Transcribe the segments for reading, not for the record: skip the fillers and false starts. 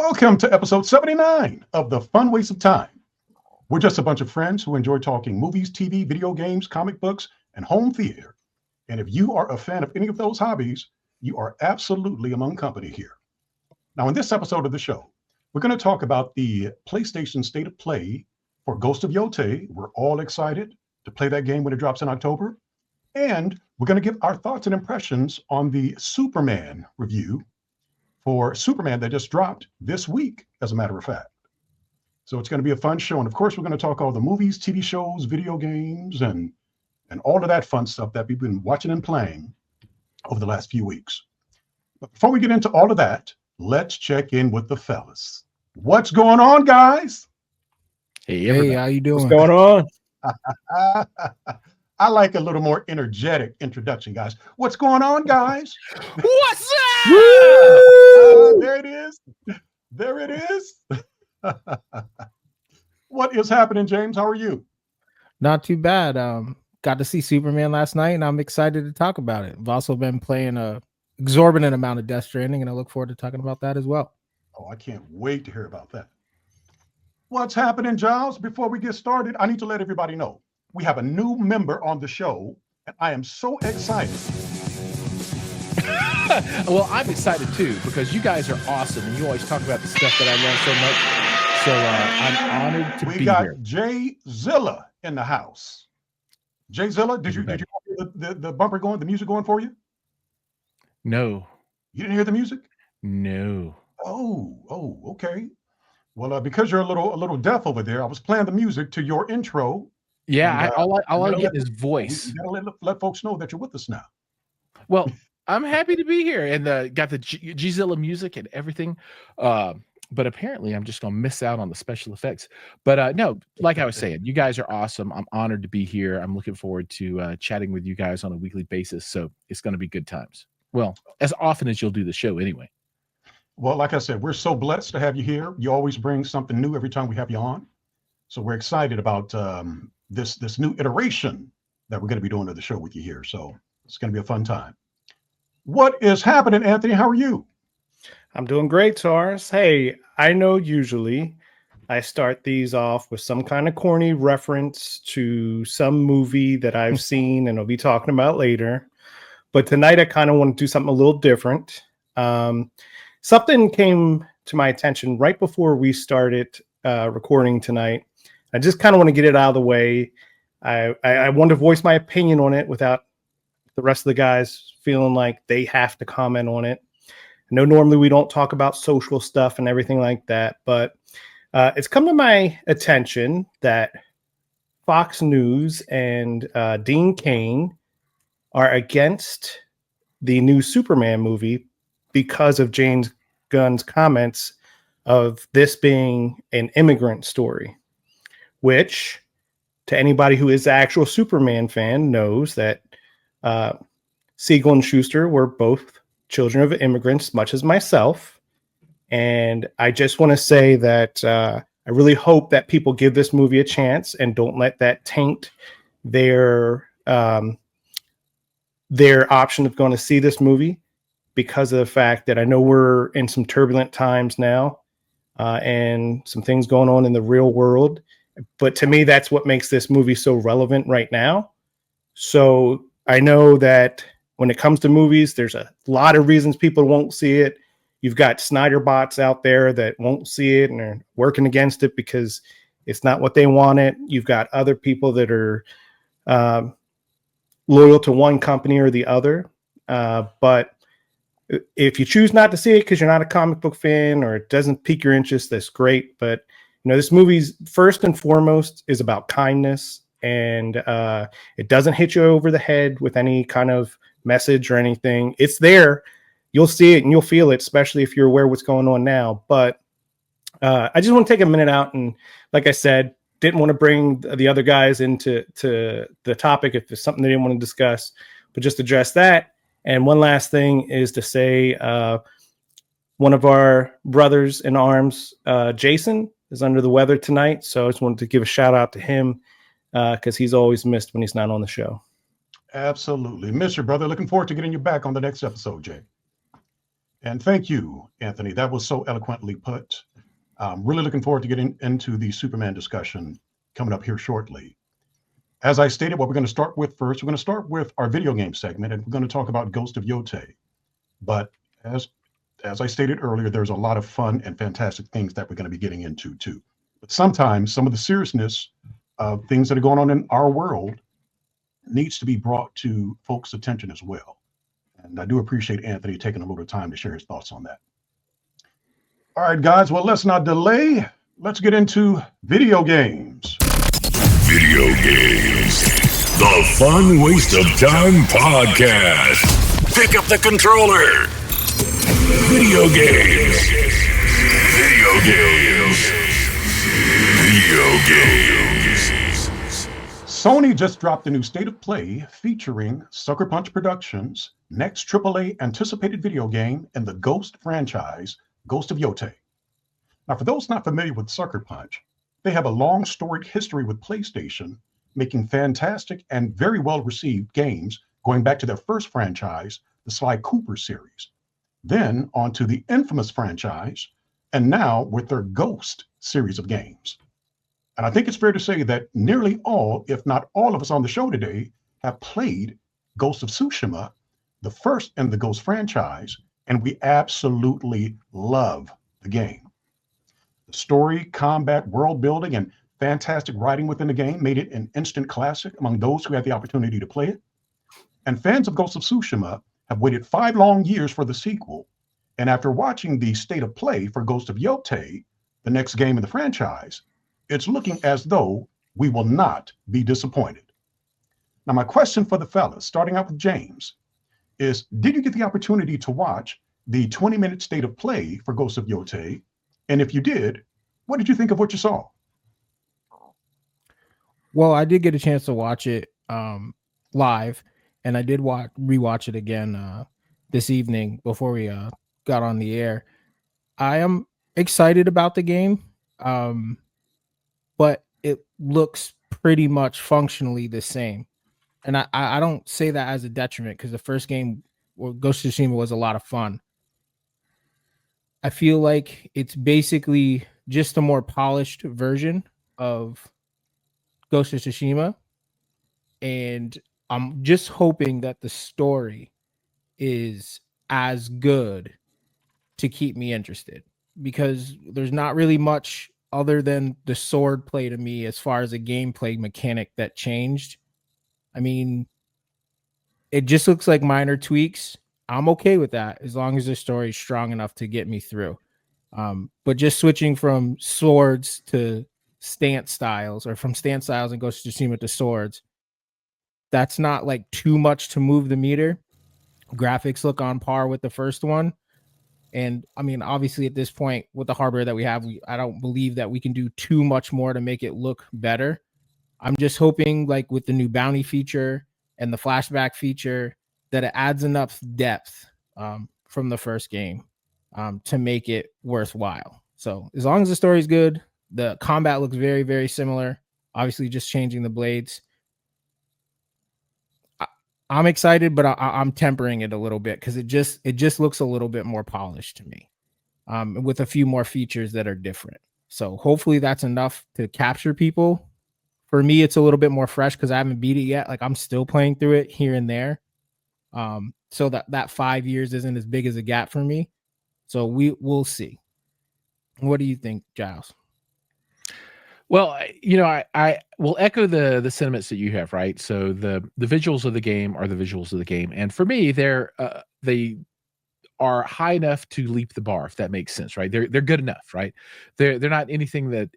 Welcome to episode 79 of The Fun Waste of Time. We're just a bunch of friends who enjoy talking movies, TV, video games, comic books, and home theater. And if you are a fan of any of those hobbies, you are absolutely among company here. Now, in this episode of the show, we're going to talk about the PlayStation State of Play for Ghost of Yotei. We're all excited to play that game when it drops in October. And we're going to give our thoughts and impressions on the Superman review for Superman that just dropped this week, as a matter of fact. So it's going to be a fun show. And of course, we're going to talk all the movies, TV shows, video games, and all of that fun stuff that we've been watching and playing over the last few weeks. But before we get into all of that, let's check in with the fellas. What's going on, guys? Hey, how you doing? What's going on? I like a little more energetic introduction, guys. What's going on, guys? What's up? There it is. There it is. What is happening, James? How are you? Not too bad. Got to see Superman last night, and I'm excited to talk about it. I've also been playing a exorbitant amount of Death Stranding, and I look forward to talking about that as well. Oh, I can't wait to hear about that. What's happening, Giles? Before we get started, I need to let everybody know we have a new member on the show, and I am so excited. Well, I'm excited too because you guys are awesome, and you always talk about the stuff that I love so much. So I'm honored to be here. We got Jay Zilla in the house. Jay Zilla, did you hear the bumper going, the music going for you? No. You didn't hear the music? No. Oh, okay. Well, because you're a little deaf over there, I was playing the music to your intro. Yeah, and, all I get is voice. You gotta let folks know that you're with us now. Well, I'm happy to be here and got the Gzilla music and everything. But apparently I'm just gonna miss out on the special effects. But no, like I was saying, you guys are awesome. I'm honored to be here. I'm looking forward to chatting with you guys on a weekly basis. So it's gonna be good times. Well, as often as you'll do the show anyway. Well, like I said, we're so blessed to have you here. You always bring something new every time we have you on. So we're excited about this new iteration that we're going to be doing of the show with you here. So it's going to be a fun time. What is happening, Anthony? How are you? I'm doing great, Tars. Hey, I know usually I start these off with some kind of corny reference to some movie that I've seen and I'll be talking about later. But tonight I kind of want to do something a little different. Something came to my attention right before we started recording tonight. I just kind of want to get it out of the way. I want to voice my opinion on it without the rest of the guys feeling like they have to comment on it. I know normally we don't talk about social stuff and everything like that, but it's come to my attention that Fox News and Dean Cain are against the new Superman movie because of James Gunn's comments of this being an immigrant story, which to anybody who is the actual Superman fan knows that Siegel and Schuster were both children of immigrants, much as myself. And I just want to say that I really hope that people give this movie a chance and don't let that taint their option of going to see this movie, because of the fact that I know we're in some turbulent times now and some things going on in the real world. But to me, that's what makes this movie so relevant right now. So I know that when it comes to movies, there's a lot of reasons people won't see it. You've got Snyder bots out there that won't see it and are working against it because it's not what they wanted. You've got other people that are loyal to one company or the other. But if you choose not to see it because you're not a comic book fan or it doesn't pique your interest, that's great. But this movie's first and foremost is about kindness, and it doesn't hit you over the head with any kind of message or anything. It's there. You'll see it and you'll feel it, especially if you're aware of what's going on now. But I just want to take a minute out and, like I said, didn't want to bring the other guys into the topic if there's something they didn't want to discuss, but just address that. And one last thing is to say one of our brothers in arms, Jason, is under the weather tonight. So I just wanted to give a shout out to him because he's always missed when he's not on the show. Absolutely. Miss your brother. Looking forward to getting you back on the next episode, Jay. And thank you, Anthony. That was so eloquently put. I'm really looking forward to getting into the Superman discussion coming up here shortly. As I stated, what we're going to start with first, we're going to start with our video game segment, and we're going to talk about Ghost of Yotei. But as I stated earlier, there's a lot of fun and fantastic things that we're going to be getting into too. But sometimes some of the seriousness of things that are going on in our world needs to be brought to folks' attention as well. And I do appreciate Anthony taking a little time to share his thoughts on that. All right, guys, well, let's not delay. Let's get into video games. Video games. The Fun Waste of Time Podcast. Pick up the controller. Video games. Video games. Video games. Sony just dropped a new State of Play featuring Sucker Punch Productions' next AAA anticipated video game in the Ghost franchise, Ghost of Yotei. Now, for those not familiar with Sucker Punch, they have a long storied history with PlayStation, making fantastic and very well received games going back to their first franchise, the Sly Cooper series. Then on to the infamous franchise, and now with their Ghost series of games. And I think it's fair to say that nearly all, if not all of us on the show today, have played Ghost of Tsushima, the first in the Ghost franchise, and we absolutely love the game. The story, combat, world building, and fantastic writing within the game made it an instant classic among those who had the opportunity to play it. And fans of Ghost of Tsushima have waited 5 long years for the sequel. And after watching the State of Play for Ghost of Yotei, the next game in the franchise, it's looking as though we will not be disappointed. Now, my question for the fellas, starting out with James, is did you get the opportunity to watch the 20-minute State of Play for Ghost of Yotei? And if you did, what did you think of what you saw? Well, I did get a chance to watch it live, and I did rewatch it again this evening before we got on the air. I am excited about the game, but it looks pretty much functionally the same. And I don't say that as a detriment because the first game, Ghost of Tsushima, was a lot of fun. I feel like it's basically just a more polished version of Ghost of Tsushima. And I'm just hoping that the story is as good to keep me interested, because there's not really much other than the sword play to me as far as a gameplay mechanic that changed. I mean, it just looks like minor tweaks. I'm okay with that as long as the story is strong enough to get me through. But just switching from swords to stance styles, or from stance styles and Ghost of Tsushima to swords, that's not like too much to move the meter. Graphics look on par with the first one. And I mean, obviously at this point with the hardware that we have, I don't believe that we can do too much more to make it look better. I'm just hoping, like with the new bounty feature and the flashback feature, that it adds enough depth from the first game to make it worthwhile. So as long as the story's good, the combat looks very, very similar. Obviously, just changing the blades. I'm excited, but I'm tempering it a little bit because it just looks a little bit more polished to me, with a few more features that are different. So hopefully that's enough to capture people. For me, it's a little bit more fresh because I haven't beat it yet. Like, I'm still playing through it here and there. So that 5 years isn't as big as a gap for me. So we'll see. What do you think, Giles? Well, I will echo the sentiments that you have, right? So the visuals of the game are the visuals of the game, and for me, they are high enough to leap the bar, if that makes sense, right? They're good enough, right? They're not anything that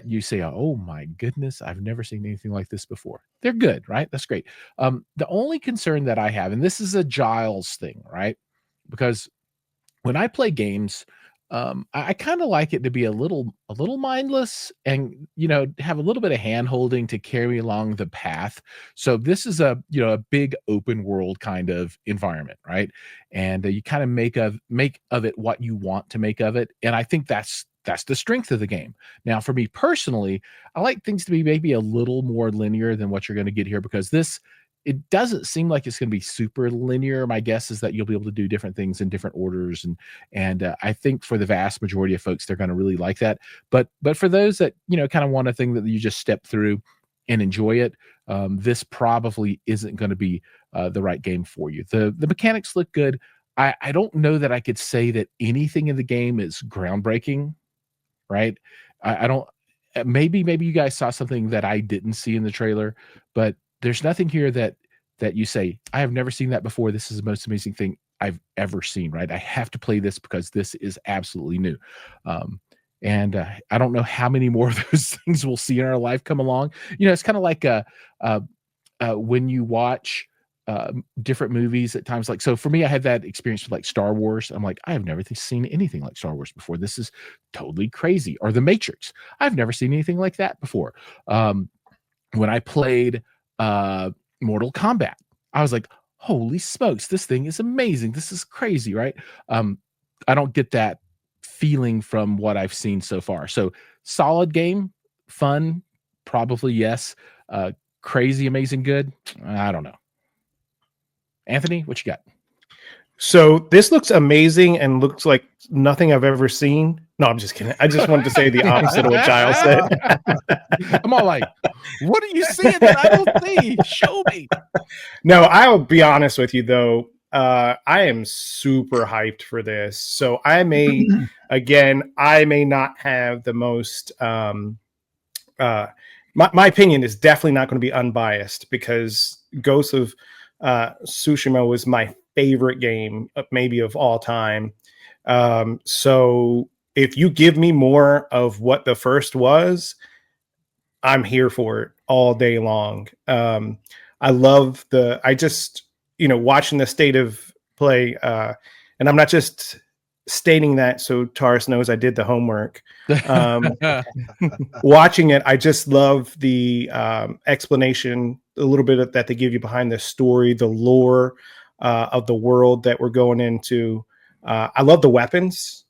you say, oh my goodness, I've never seen anything like this before. They're good, right? That's great. The only concern that I have, and this is a Giles thing, right? Because when I play games, I kind of like it to be a little mindless, and have a little bit of hand holding to carry me along the path. So this is a big open world kind of environment, right? And you kind of make of it what you want to make of it, and I think that's the strength of the game. Now, for me personally, I like things to be maybe a little more linear than what you're going to get here, because this it doesn't seem like it's going to be super linear. My guess is that you'll be able to do different things in different orders, and I think for the vast majority of folks, they're going to really like that. But for those that kind of want a thing that you just step through and enjoy it, this probably isn't going to be the right game for you. The mechanics look good. I don't know that I could say that anything in the game is groundbreaking, right? I don't. Maybe you guys saw something that I didn't see in the trailer, but there's nothing here that you say, I have never seen that before. This is the most amazing thing I've ever seen, right? I have to play this because this is absolutely new. And I don't know how many more of those things we'll see in our life come along. It's kind of like when you watch different movies at times. Like, so for me, I had that experience with like Star Wars. I'm like, I have never seen anything like Star Wars before. This is totally crazy. Or The Matrix. I've never seen anything like that before. When I played Mortal Kombat, I was like, holy smokes, this thing is amazing. This is crazy, right? I don't get that feeling from what I've seen so far. So solid game, fun, probably yes. Crazy, amazing, good. I don't know. Anthony, what you got? So this looks amazing and looks like nothing I've ever seen. No, I'm just kidding. I just wanted to say the opposite of what Giles said. I'm all like, what are you seeing that I don't see? Show me. No, I'll be honest with you though. I am super hyped for this. So I may not have the most my opinion is definitely not going to be unbiased because Ghost of Tsushima was my favorite game maybe of all time. So if you give me more of what the first was, I'm here for it all day long. I love watching the state of play, and I'm not just stating that so Taurus knows I did the homework. Watching it, I just love the explanation, a little bit that they give you behind the story, the lore of the world that we're going into. I love the weapons,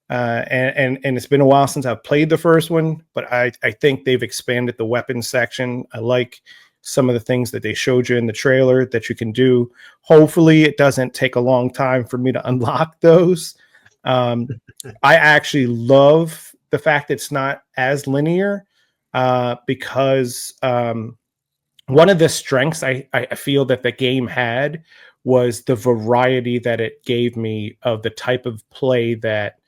and it's been a while since I've played the first one, but I think they've expanded the weapons section. I like some of the things that they showed you in the trailer that you can do. Hopefully it doesn't take a long time for me to unlock those. I actually love the fact that it's not as linear because one of the strengths I feel that the game had was the variety that it gave me of the type of play that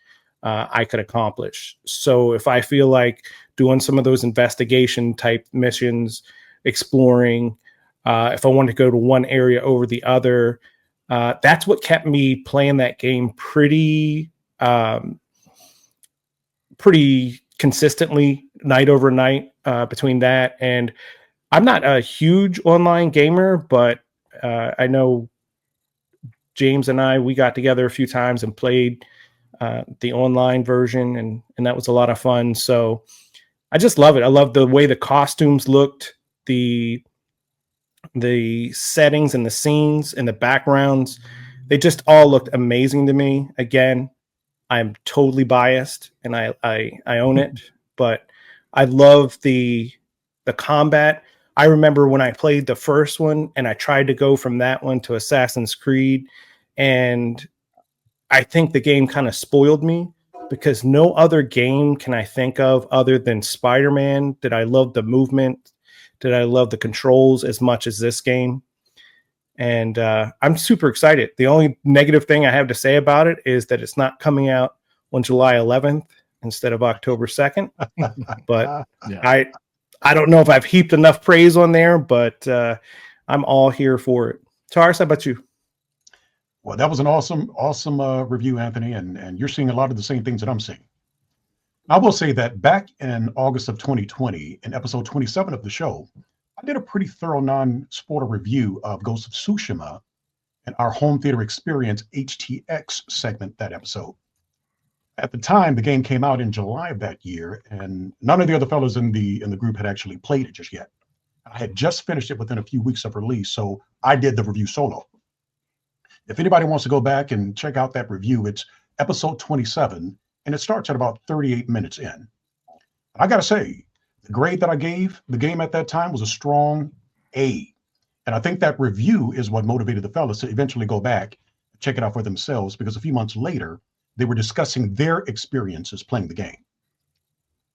I could accomplish. So if I feel like doing some of those investigation type missions, exploring, if I want to go to one area over the other, that's what kept me playing that game pretty consistently night over night between that. And I'm not a huge online gamer, but I know James and we got together a few times and played the online version, and that was a lot of fun. So I just love it. I love the way the costumes looked, the settings and the scenes and the backgrounds. They just all looked amazing to me. Again, I'm totally biased and I own it, but I love the combat. I remember when I played the first one and I tried to go from that one to Assassin's Creed, and I think the game kind of spoiled me because no other game can I think of other than Spider-Man did I love the movement, did I love the controls as much as this game. And I'm super excited. The only negative thing I have to say about it is that it's not coming out on July 11th instead of October 2nd. But yeah. I don't know if I've heaped enough praise on there, but I'm all here for it. Taurus, how about you? Well, that was an awesome review, Anthony, and you're seeing a lot of the same things that I'm seeing. I will say that back in August of 2020, in episode 27 of the show, I did a pretty thorough non-spoiler review of Ghost of Tsushima and our home theater experience HTX segment that episode. At the time, the game came out in July of that year, and none of the other fellows in the group had actually played it just yet. I had just finished it within a few weeks of release, so I did the review solo. If anybody wants to go back and check out that review, it's episode 27, and it starts at about 38 minutes in. I got to say, the grade that I gave the game at that time was a strong A. And I think that review is what motivated the fellas to eventually go back, check it out for themselves, because a few months later, they were discussing their experiences playing the game.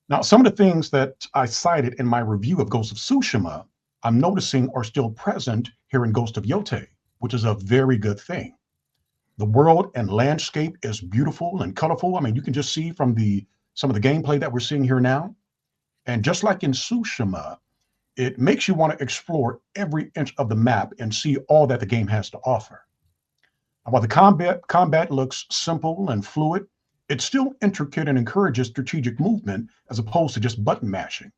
Now, some of the things that I cited in my review of Ghost of Tsushima, I'm noticing are still present here in Ghost of Yotei, which is a very good thing. The world and landscape is beautiful and colorful. I mean, you can just see from some of the gameplay that we're seeing here now. And just like in Tsushima, it makes you want to explore every inch of the map and see all that the game has to offer. And while the combat looks simple and fluid, it's still intricate and encourages strategic movement as opposed to just button mashing,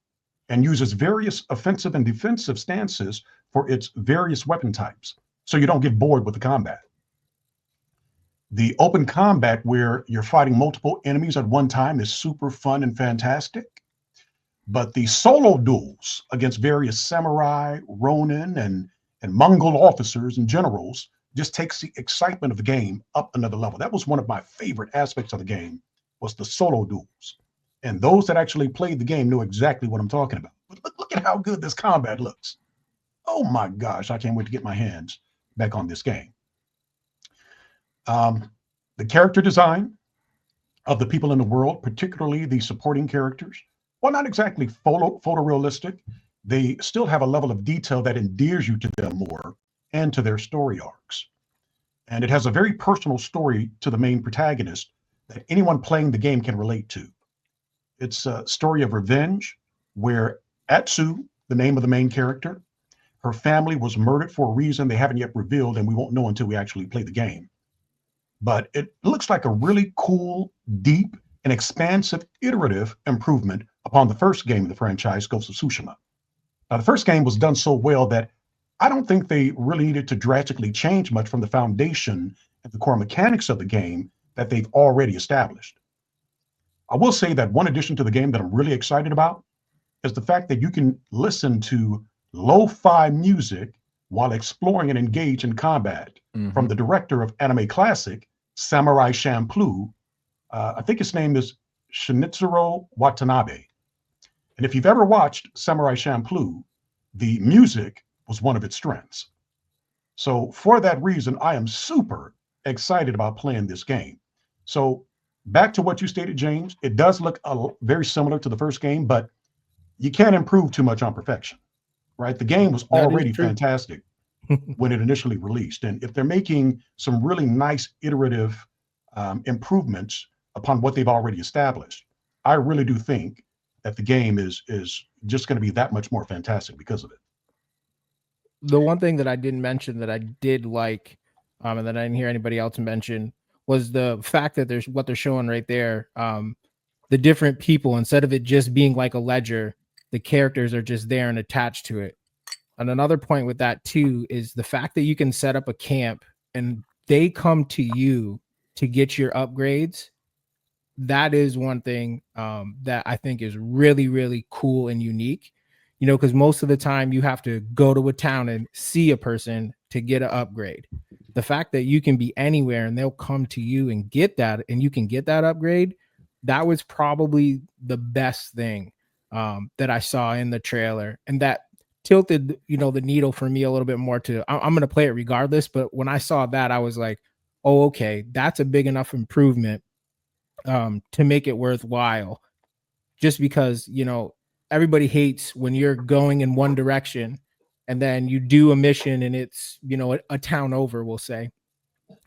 and uses various offensive and defensive stances for its various weapon types, so you don't get bored with the combat. The open combat where you're fighting multiple enemies at one time is super fun and fantastic. But the solo duels against various samurai, ronin, and Mongol officers and generals just takes the excitement of the game up another level. That was one of my favorite aspects of the game, was the solo duels. And those that actually played the game know exactly what I'm talking about. But look at how good this combat looks. Oh my gosh, I can't wait to get my hands back on this game. The character design of the people in the world, particularly the supporting characters, while not exactly photorealistic, they still have a level of detail that endears you to them more and to their story arcs. And it has a very personal story to the main protagonist that anyone playing the game can relate to. It's a story of revenge where Atsu, the name of the main character, her family was murdered for a reason they haven't yet revealed, and we won't know until we actually play the game. But it looks like a really cool, deep, and expansive iterative improvement upon the first game in the franchise, Ghost of Tsushima. Now, the first game was done so well that I don't think they really needed to drastically change much from the foundation and the core mechanics of the game that they've already established. I will say that one addition to the game that I'm really excited about is the fact that you can listen to lo-fi music while exploring and engage in combat from the director of anime classic, Samurai Champloo. I think his name is Shinichiro Watanabe. And if you've ever watched Samurai Champloo, the music was one of its strengths. So for that reason, I am super excited about playing this game. So back to what you stated, James, it does look very similar to the first game, but you can't improve too much on perfection, right? The game was already fantastic when it initially released. And if they're making some really nice iterative improvements upon what they've already established, I really do think that the game is just going to be that much more fantastic because of it. The one thing that I didn't mention that I did like, and that I didn't hear anybody else mention, was the fact that there's what they're showing right there. The different people, instead of it just being like a ledger, the characters are just there and attached to it. And another point with that too is the fact that you can set up a camp and they come to you to get your upgrades. That is one thing that I think is really, really cool and unique, you know, because most of the time you have to go to a town and see a person to get an upgrade. The fact that you can be anywhere and they'll come to you and get that, and you can get that upgrade, that was probably the best thing that I saw in the trailer. And that tilted, you know, the needle for me a little bit more to, I'm going to play it regardless. But when I saw that, I was like, oh, okay, that's a big enough improvement to make it worthwhile. Just because, you know, everybody hates when you're going in one direction and then you do a mission and it's, you know, a town over, we'll say.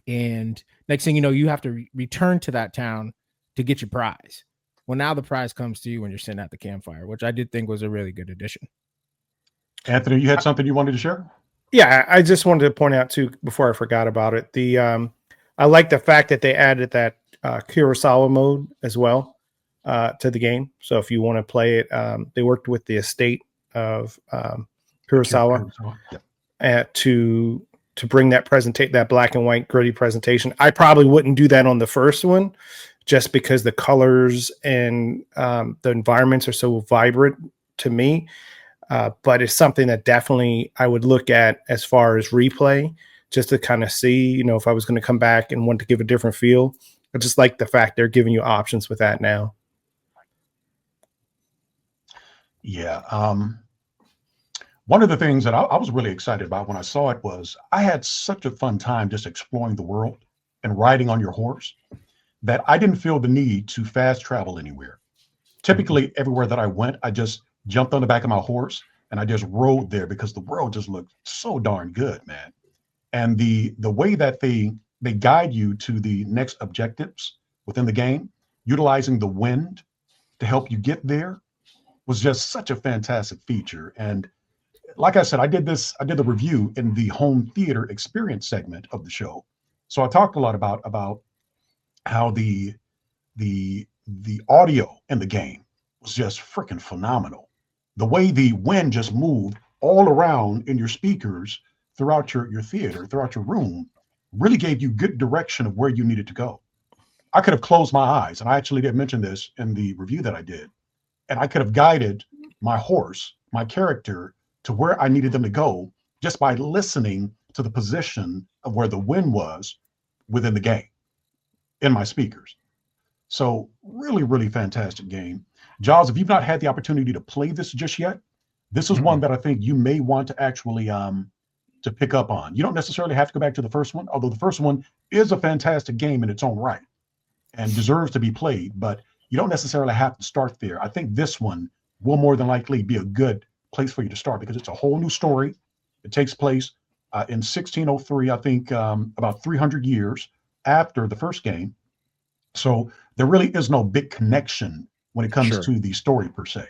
And next thing you know, you have to return to that town to get your prize. Well, now the prize comes to you when you're sitting at the campfire, which I did think was a really good addition. Anthony, you had something you wanted to share? Yeah, I just wanted to point out too, before I forgot about it, I like the fact that they added that Kurosawa mode as well to the game. So if you want to play it, they worked with the estate of Kurosawa to bring that black and white gritty presentation. I probably wouldn't do that on the first one, just because the colors and the environments are so vibrant to me. But it's something that definitely I would look at as far as replay, just to kind of see, you know, if I was going to come back and want to give a different feel. I just like the fact they're giving you options with that now. Yeah. One of the things that I was really excited about when I saw it was I had such a fun time just exploring the world and riding on your horse that I didn't feel the need to fast travel anywhere. Typically, everywhere that I went, I just jumped on the back of my horse and I just rode there because the world just looked so darn good, man. And the way that they guide you to the next objectives within the game, utilizing the wind to help you get there, was just such a fantastic feature. And like I said, I did the review in the home theater experience segment of the show. So I talked a lot about how the audio in the game was just freaking phenomenal. The way the wind just moved all around in your speakers throughout your theater, throughout your room, really gave you good direction of where you needed to go. I could have closed my eyes, and I actually did mention this in the review that I did, and I could have guided my horse, my character, to where I needed them to go just by listening to the position of where the wind was within the game in my speakers. So really, really fantastic game. Jaws, if you've not had the opportunity to play this just yet, this is one that I think you may want to actually to pick up on. You don't necessarily have to go back to the first one, although the first one is a fantastic game in its own right and deserves to be played, but you don't necessarily have to start there. I think this one will more than likely be a good place for you to start because it's a whole new story. It takes place in 1603, I think about 300 years after the first game. So there really is no big connection when it comes to the story per se.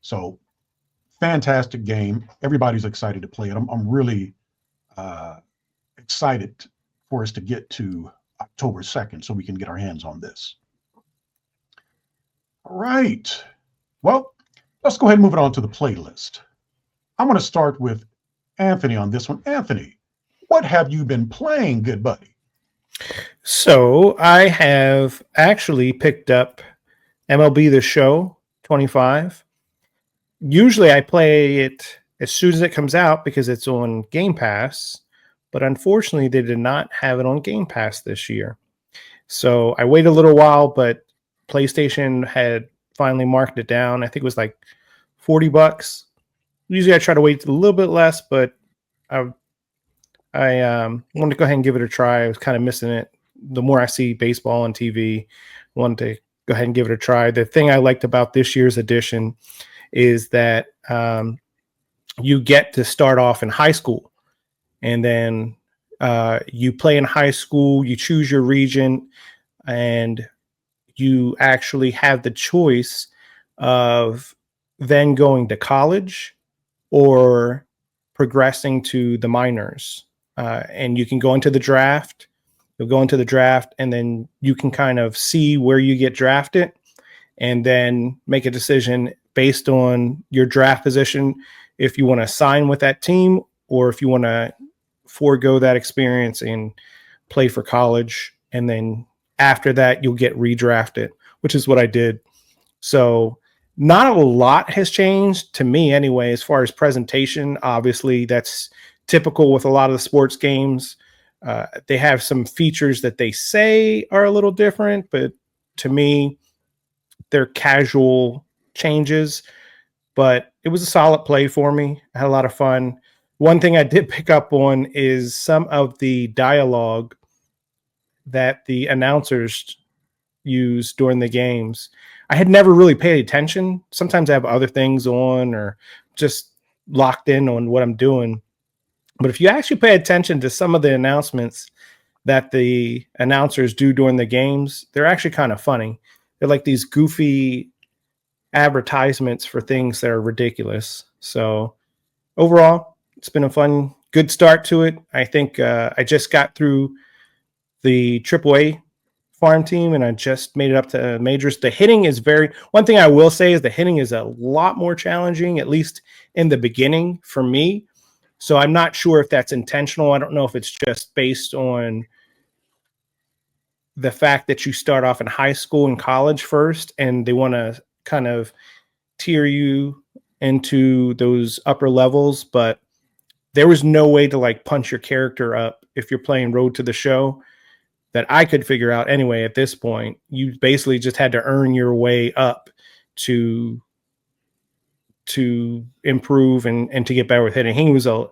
So fantastic game. Everybody's excited to play it. I'm really excited for us to get to October 2nd so we can get our hands on this. All right. Well, let's go ahead and move it on to the playlist. I want to start with Anthony on this one. Anthony, what have you been playing, good buddy? So I have actually picked up MLB The Show 25. Usually I play it as soon as it comes out because it's on Game Pass, but unfortunately they did not have it on Game Pass this year. So I waited a little while, but PlayStation had finally marked it down. I think it was like $40. Usually I try to wait a little bit less, but I wanted to go ahead and give it a try. I was kind of missing it. The more I see baseball on TV, I wanted to go ahead and give it a try. The thing I liked about this year's edition is that you get to start off in high school, and then you play in high school, you choose your region, and you actually have the choice of then going to college or progressing to the minors. And you can go into the draft. You'll go into the draft, and then you can kind of see where you get drafted and then make a decision based on your draft position if you want to sign with that team or if you want to forego that experience and play for college. And then after that, you'll get redrafted, which is what I did. So not a lot has changed to me anyway, as far as presentation. Obviously, that's typical with a lot of the sports games. They have some features that they say are a little different, but to me, they're casual changes. But it was a solid play for me. I had a lot of fun. One thing I did pick up on is some of the dialogue that the announcers use during the games. I had never really paid attention. Sometimes I have other things on or just locked in on what I'm doing. But if you actually pay attention to some of the announcements that the announcers do during the games, they're actually kind of funny. They're like these goofy advertisements for things that are ridiculous. So overall, it's been a fun, good start to it. I think I just got through the AAA farm team and I just made it up to majors. The hitting is one thing I will say is the hitting is a lot more challenging, at least in the beginning for me. So I'm not sure if that's intentional. I don't know if it's just based on the fact that you start off in high school and college first, and they want to kind of tier you into those upper levels. But there was no way to like punch your character up if you're playing Road to the Show that I could figure out anyway at this point. You basically just had to earn your way up to to improve and to get better with hitting. He was a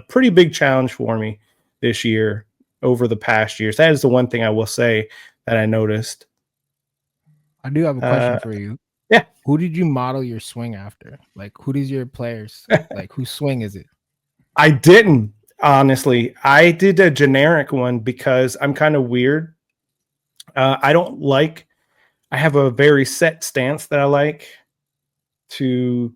pretty big challenge for me this year over the past years. That is the one thing I will say that I noticed. I do have a question for you. Yeah. Who did you model your swing after? Like, who does your players like? Whose swing is it? I didn't, honestly. I did a generic one because I'm kind of weird. I have a very set stance that I like to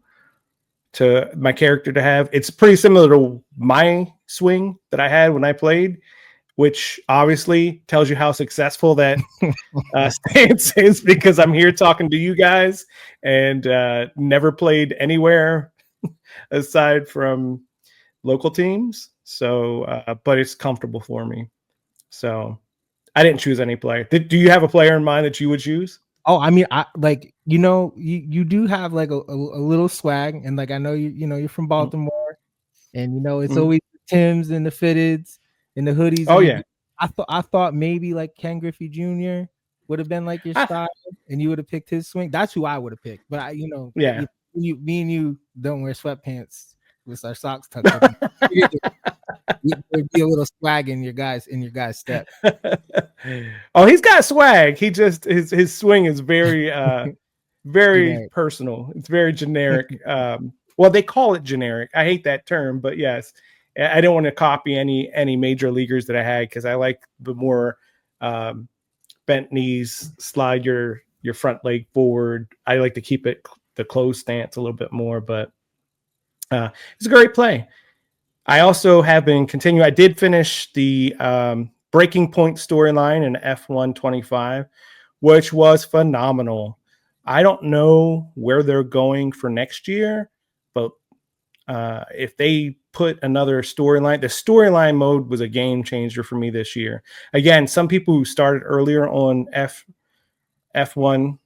my character to have. It's pretty similar to my swing that I had when I played, which obviously tells you how successful that stance is, because I'm here talking to you guys and never played anywhere aside from local teams. So, but it's comfortable for me. So I didn't choose any player. Do you have a player in mind that you would choose? Oh, I mean, I like, you do have like a little swag, and like I know you're from Baltimore, and it's always the Tims and the fitteds and the hoodies. Oh yeah. I thought maybe like Ken Griffey Jr. would have been like your style, and you would have picked his swing. That's who I would have picked. But yeah, me and you don't wear sweatpants with our socks tucked up. There'd be a little swag in your guys' step. Oh, he's got swag. He just his swing is very very generic. Personal. It's very generic. Well, they call it generic. I hate that term, but yes, I don't want to copy any major leaguers that I had, because I like the more bent knees, slide your front leg forward. I like to keep it the closed stance a little bit more, but it's a great play. I also have been continuing. I did finish the Breaking Point storyline in F1 25, which was phenomenal. I don't know where they're going for next year, but if they put another storyline, the storyline mode was a game changer for me this year. Again, some people who started earlier on F1,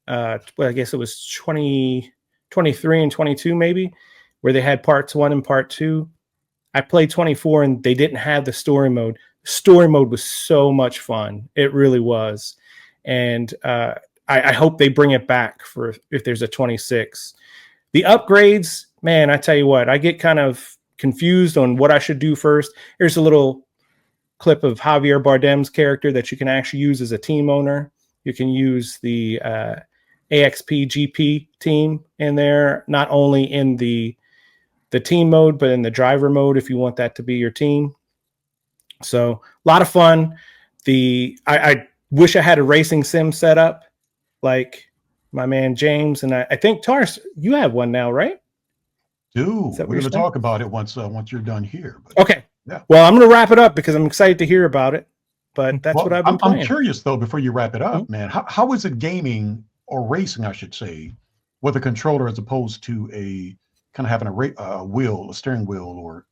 well, I guess it was 2023 and 22 maybe, where they had parts 1 and part 2. I played 24 and they didn't have the story mode. Story mode was so much fun. It really was. And I hope they bring it back for if there's a 26. The upgrades, man, I tell you what, I get kind of confused on what I should do first. Here's a little clip of Javier Bardem's character that you can actually use as a team owner. You can use the AXP GP team in there, not only in the team mode, but in the driver mode if you want that to be your team. So a lot of fun. I wish I had a racing sim set up like my man James, and I think Tars, you have one now, right? Dude, we're going to talk about it once you're done here. But, okay. Yeah. Well, I'm going to wrap it up because I'm excited to hear about it. But that's what I've been playing. I'm curious though, before you wrap it up, man, how is it gaming or racing, I should say, with a controller as opposed to a kind of having a steering wheel, or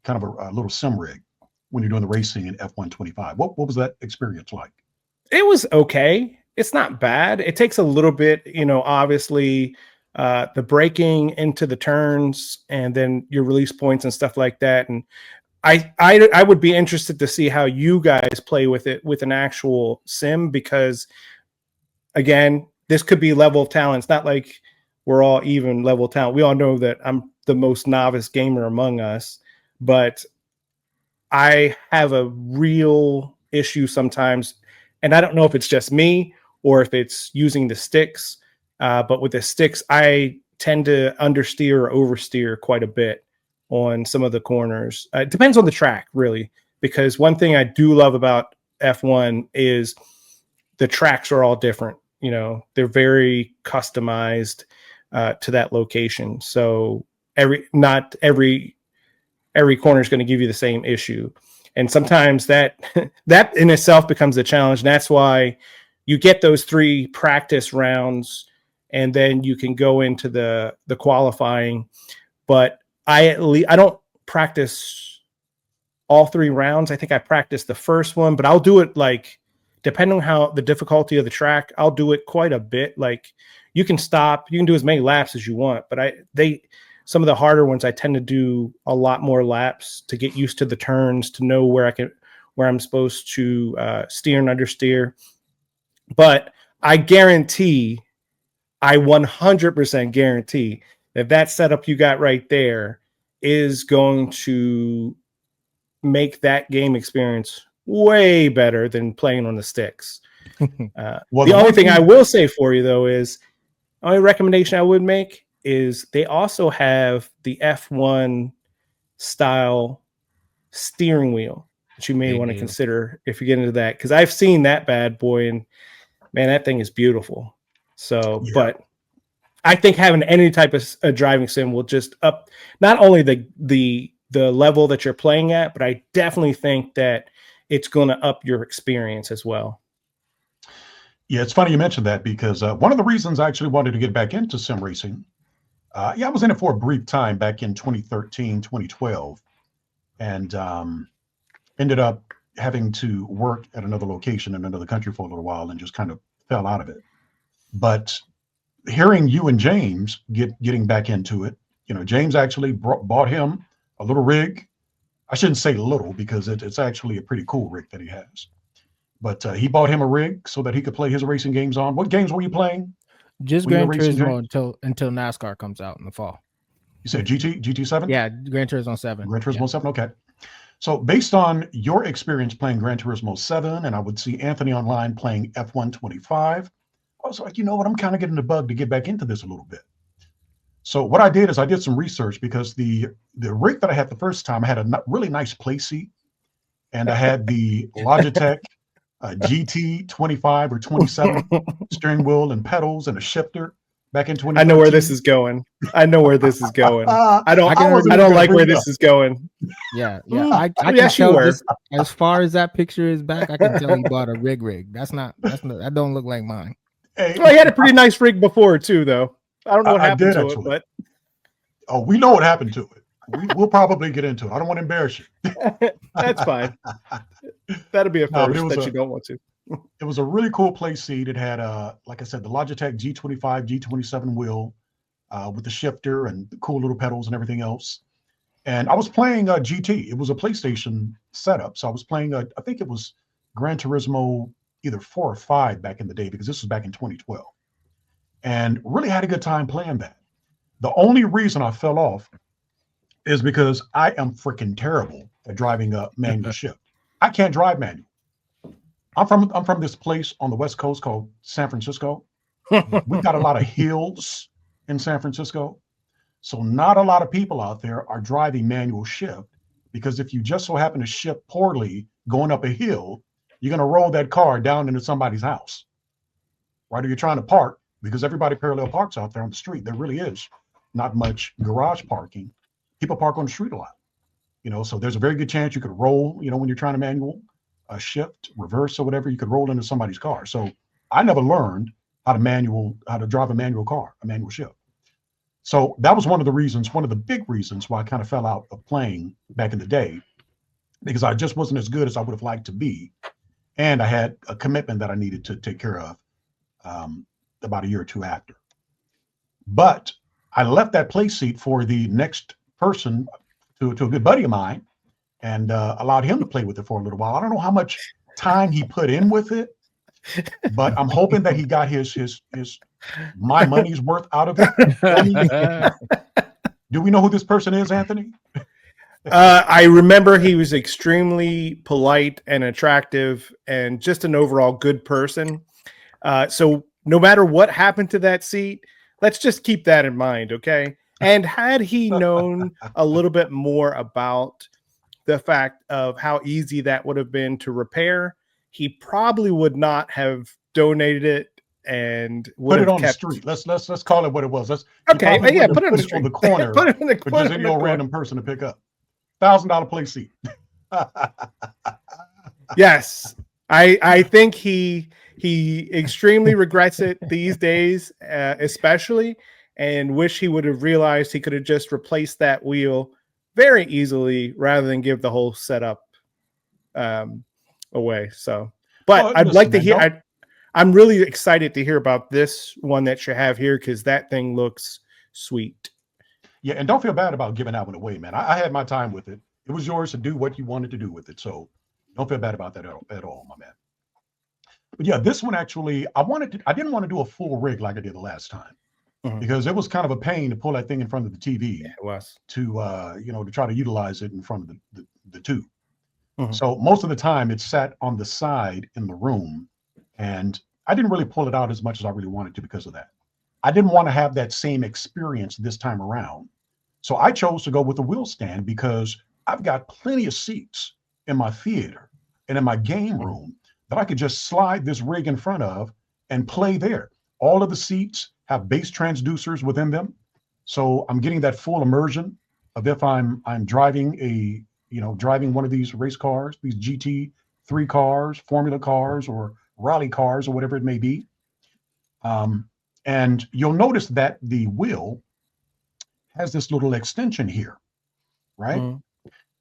kind of a little sim rig when you're doing the racing in F1 25? What was that experience like? It was okay. It's not bad. It takes a little bit, obviously the braking into the turns and then your release points and stuff like that. And I would be interested to see how you guys play with it with an actual sim, because again, this could be level of talent. It's not like we're all even level of talent. We all know that I'm the most novice gamer among us, but I have a real issue sometimes. And I don't know if it's just me or if it's using the sticks. But with the sticks, I tend to understeer or oversteer quite a bit on some of the corners. It depends on the track, really, because one thing I do love about F1 is the tracks are all different. They're very customized to that location. So not every corner is going to give you the same issue. And sometimes that in itself becomes a challenge. And that's why you get those 3 practice rounds and then you can go into the qualifying. But I don't practice all 3 rounds. I think I practiced the first one, but I'll do it like, depending on how the difficulty of the track, I'll do it quite a bit. Like you can stop, you can do as many laps as you want, but some of the harder ones, I tend to do a lot more laps to get used to the turns, to know where I'm supposed to steer and understeer. But I 100% guarantee that setup you got right there is going to make that game experience way better than playing on the sticks. Well, the only thing I will say for you, though, is only recommendation I would make is they also have the F1 style steering wheel that you may want to consider if you get into that, because I've seen that bad boy, and man, that thing is beautiful. So, Yeah. but I think having any type of a driving sim will just up not only the level that you're playing at, but I definitely think that it's going to up your experience as well. Yeah, it's funny you mentioned that, because one of the reasons I actually wanted to get back into sim racing, I was in it for a brief time back in 2013, 2012, and ended up having to work at another location in another country for a little while and just kind of fell out of it. But hearing you and James getting back into it, James actually bought him a little rig. I shouldn't say little, because it's actually a pretty cool rig that he has. But he bought him a rig so that he could play his racing games on. What games were you playing? Just When you Gran were racing, Turismo until NASCAR comes out in the fall. You said GT7? Yeah, Gran Turismo 7. Gran Turismo Yeah. 7, okay. So based on your experience playing Gran Turismo 7, and I would see Anthony online playing F1 25, I was like, you know what, I'm kind of getting the bug to get back into this a little bit. So what I did is I did some research, because the rig that I had the first time, I had a really nice play seat, and I had the Logitech GT 25 or 27 steering wheel and pedals and a shifter back in 2013. I know where this is going. I don't wasn't like where bring it this is going. Yeah. I can yes, you tell were. this, as far as that picture is back, I can tell he bought a rig. That don't look like mine. Hey, Well, he had a pretty nice rig before too, though. I don't know what I happened did, to actually. it, Oh, we know what happened to it. We'll probably get into it. I don't want to embarrass you. but that's fine. That'll be a No, but first it was that you don't want to. It was a really cool play seat. It had, like I said, the Logitech G25, G27 wheel with the shifter and the cool little pedals and everything else. And I was playing GT. It was a PlayStation setup. So I was playing, I think it was Gran Turismo either 4 or 5 back in the day, because this was back in 2012. And really had a good time playing that. The only reason I fell off is because I am freaking terrible at driving a manual shift. I can't drive manual. I'm from this place on the West Coast called San Francisco. We've got a lot of hills in San Francisco. So not a lot of people out there are driving manual shift, because if you just so happen to shift poorly going up a hill, you're going to roll that car down into somebody's house. Right? Or you're trying to park, because everybody parallel parks out there on the street. There really is not much garage parking. People park on the street a lot. So there's a very good chance you could roll, when you're trying to manual shift, reverse, or whatever, you could roll into somebody's car. So I never learned how to drive a manual car, a manual shift. So that was one of the big reasons why I kind of fell out of playing back in the day, because I just wasn't as good as I would have liked to be. And I had a commitment that I needed to take care of about a year or two after. But I left that play seat for the next person, to a good buddy of mine, and allowed him to play with it for a little while. I don't know how much time he put in with it, but I'm hoping that he got his my money's worth out of it. Do we know who this person is, Anthony? I remember he was extremely polite and attractive and just an overall good person. So no matter what happened to that seat, let's just keep that in mind, okay? And had he known a little bit more about the fact of how easy that would have been to repair, he probably would not have donated it and would put it have on kept... the street. Let's call it what it was. Okay, yeah, put it on the on the street. corner. Put it on the for just any old random person to pick up. $1,000 play seat. Yes, I think he extremely regrets it these days, especially, and wish he would have realized he could have just replaced that wheel very easily rather than give the whole setup away. So, but I'd like to hear. I'm really excited to hear about this one that you have here, because that thing looks sweet. Yeah, and don't feel bad about giving that one away, man. I had my time with it. It was yours to do what you wanted to do with it. So don't feel bad about that at all, my man. But yeah, this one actually, I didn't want to do a full rig like I did the last time. because it was kind of a pain to pull that thing in front of the TV. Yeah, it was. To to try to utilize it in front of the tube. Mhm. So most of the time it sat on the side in the room, and I didn't really pull it out as much as I really wanted to because of that. I didn't want to have that same experience this time around. So I chose to go with the wheel stand because I've got plenty of seats in my theater and in my game room that I could just slide this rig in front of and play there. All of the seats have bass transducers within them. So I'm getting that full immersion of if I'm driving driving one of these race cars, these GT3 cars, Formula cars, or rally cars, or whatever it may be. And you'll notice that the wheel has this little extension here, right? Mhm.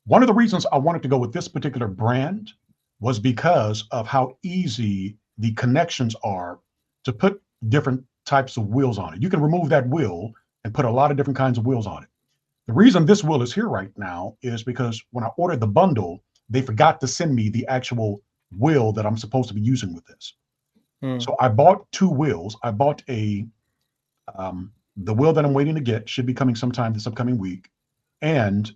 One of the reasons I wanted to go with this particular brand was because of how easy the connections are to put different types of wheels on it. You can remove that wheel and put a lot of different kinds of wheels on it. The reason this wheel is here right now is because when I ordered the bundle, they forgot to send me the actual wheel that I'm supposed to be using with this. So I bought 2 wheels. I bought the wheel that I'm waiting to get, should be coming sometime this upcoming week. And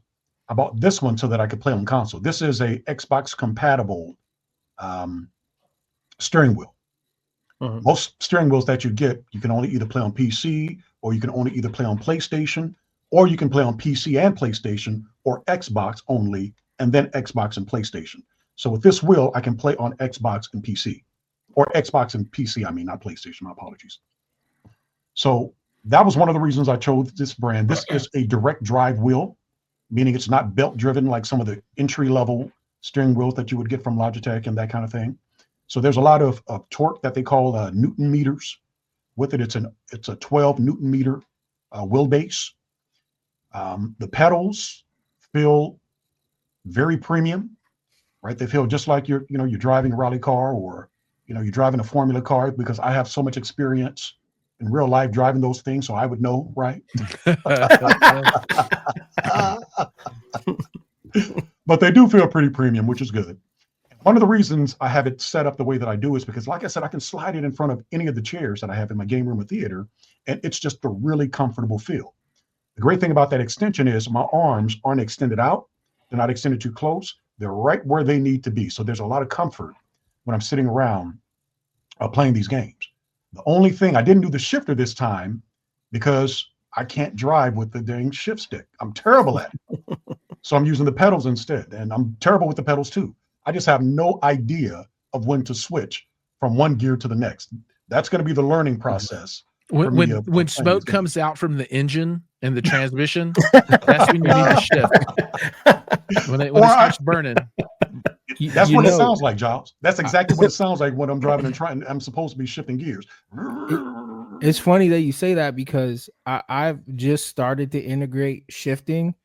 I bought this one so that I could play on console. This is a Xbox compatible steering wheel. Most steering wheels that you get, you can only either play on PC, or you can only either play on PlayStation, or you can play on PC and PlayStation, or Xbox only, and then Xbox and PlayStation. So with this wheel, I can play on Xbox and PC, or Xbox and PC, I mean, not PlayStation, my apologies. So that was one of the reasons I chose this brand. This is a direct drive wheel, meaning it's not belt driven like some of the entry level steering wheels that you would get from Logitech and that kind of thing. So there's a lot of torque that they call Newton meters with it. It's a 12 Newton meter wheelbase. The pedals feel very premium, right? They feel just like you're driving a rally car, or you're driving a Formula car, because I have so much experience in real life driving those things, so I would know, right? But they do feel pretty premium, which is good. One of the reasons I have it set up the way that I do is because, like I said, I can slide it in front of any of the chairs that I have in my game room or theater, and it's just a really comfortable feel. The great thing about that extension is my arms aren't extended out. They're not extended too close. They're right where they need to be. So there's a lot of comfort when I'm sitting around playing these games. The only thing, I didn't do the shifter this time because I can't drive with the dang shift stick. I'm terrible at it. So I'm using the pedals instead, and I'm terrible with the pedals too. I just have no idea of when to switch from one gear to the next. That's going to be the learning process. When smoke comes out from the engine and the transmission, that's when you need to shift. When it starts burning. That's what it sounds like, Giles. That's exactly what it sounds like when I'm driving and I'm supposed to be shifting gears. It's funny that you say that, because I've just started to integrate shifting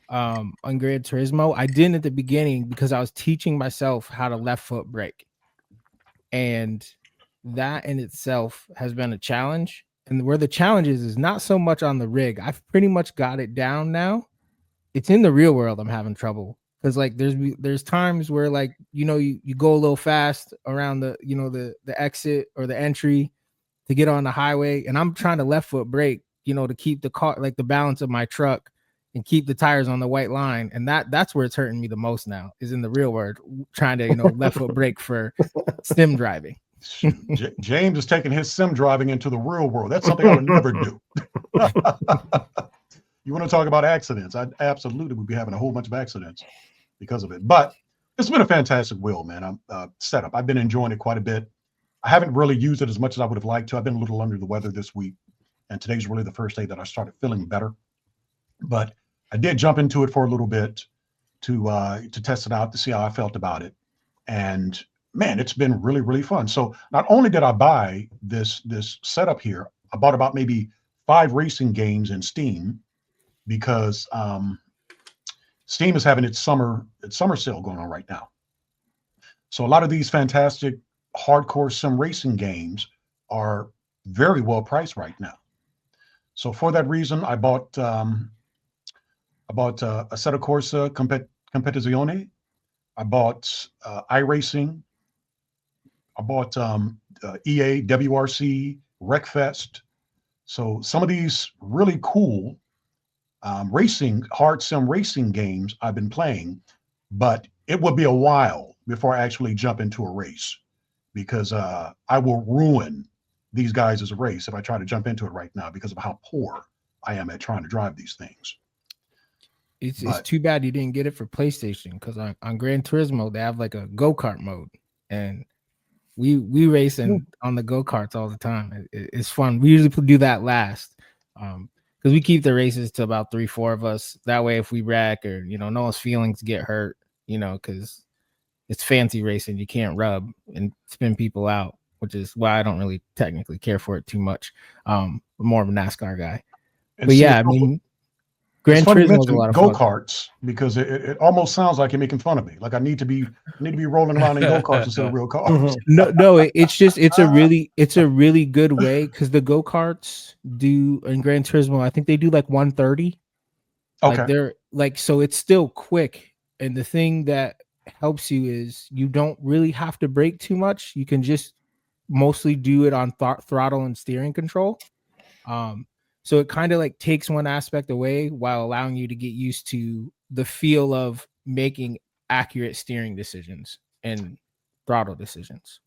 on Gran Turismo. I didn't at the beginning because I was teaching myself how to left foot brake, and that in itself has been a challenge. And where the challenge is not so much on the rig. I've pretty much got it down now. It's in the real world I'm having trouble, because like there's times where, like, you go a little fast around the the exit or the entry to get on the highway, and I'm trying to left foot brake, to keep the car, like the balance of my truck, and keep the tires on the white line. And that's where it's hurting me the most now, is in the real world, trying to left foot brake for sim driving. James is taking his sim driving into the real world. That's something I would never do. You want to talk about accidents? I absolutely would be having a whole bunch of accidents because of it. But it's been a fantastic wheel, man. I'm setup. I've been enjoying it quite a bit. I haven't really used it as much as I would have liked to. I've been a little under the weather this week, and today's really the first day that I started feeling better. But I did jump into it for a little bit to test it out, to see how I felt about it. And man, it's been really, really fun. So not only did I buy this setup here, I bought about maybe 5 racing games in Steam, because Steam is having its summer sale going on right now. So a lot of these fantastic hardcore sim racing games are very well priced right now. So for that reason, I bought a Assetto Corsa Competizione. I bought iRacing. I bought EA, WRC, Wreckfest, So some of these really cool hard sim racing games I've been playing, but it will be a while before I actually jump into a race because I will ruin these guys as a race if I try to jump into it right now because of how poor I am at trying to drive these things. It's too bad you didn't get it for PlayStation, because on Gran Turismo they have like a go-kart mode, and we race on the go-karts all the time. It's fun. We usually do that last, because we keep the races to about 3-4 of us. That way, if we wreck or no one's feelings get hurt, because it's fancy racing, you can't rub and spin people out, which is why I don't really technically care for it too much. I'm more of a NASCAR guy. And but see, yeah, I mean, Gran Turismo is a lot of fun. Go-karts, because it almost sounds like you're making fun of me. Like I need to be rolling around in go-karts instead of real cars. No, it's a really good way, because the go-karts do in Gran Turismo, I think they do like 130. Okay. Like they're like, so it's still quick. And the thing that helps you is you don't really have to brake too much. You can just mostly do it on throttle and steering control. So it kind of like takes one aspect away while allowing you to get used to the feel of making accurate steering decisions and throttle decisions.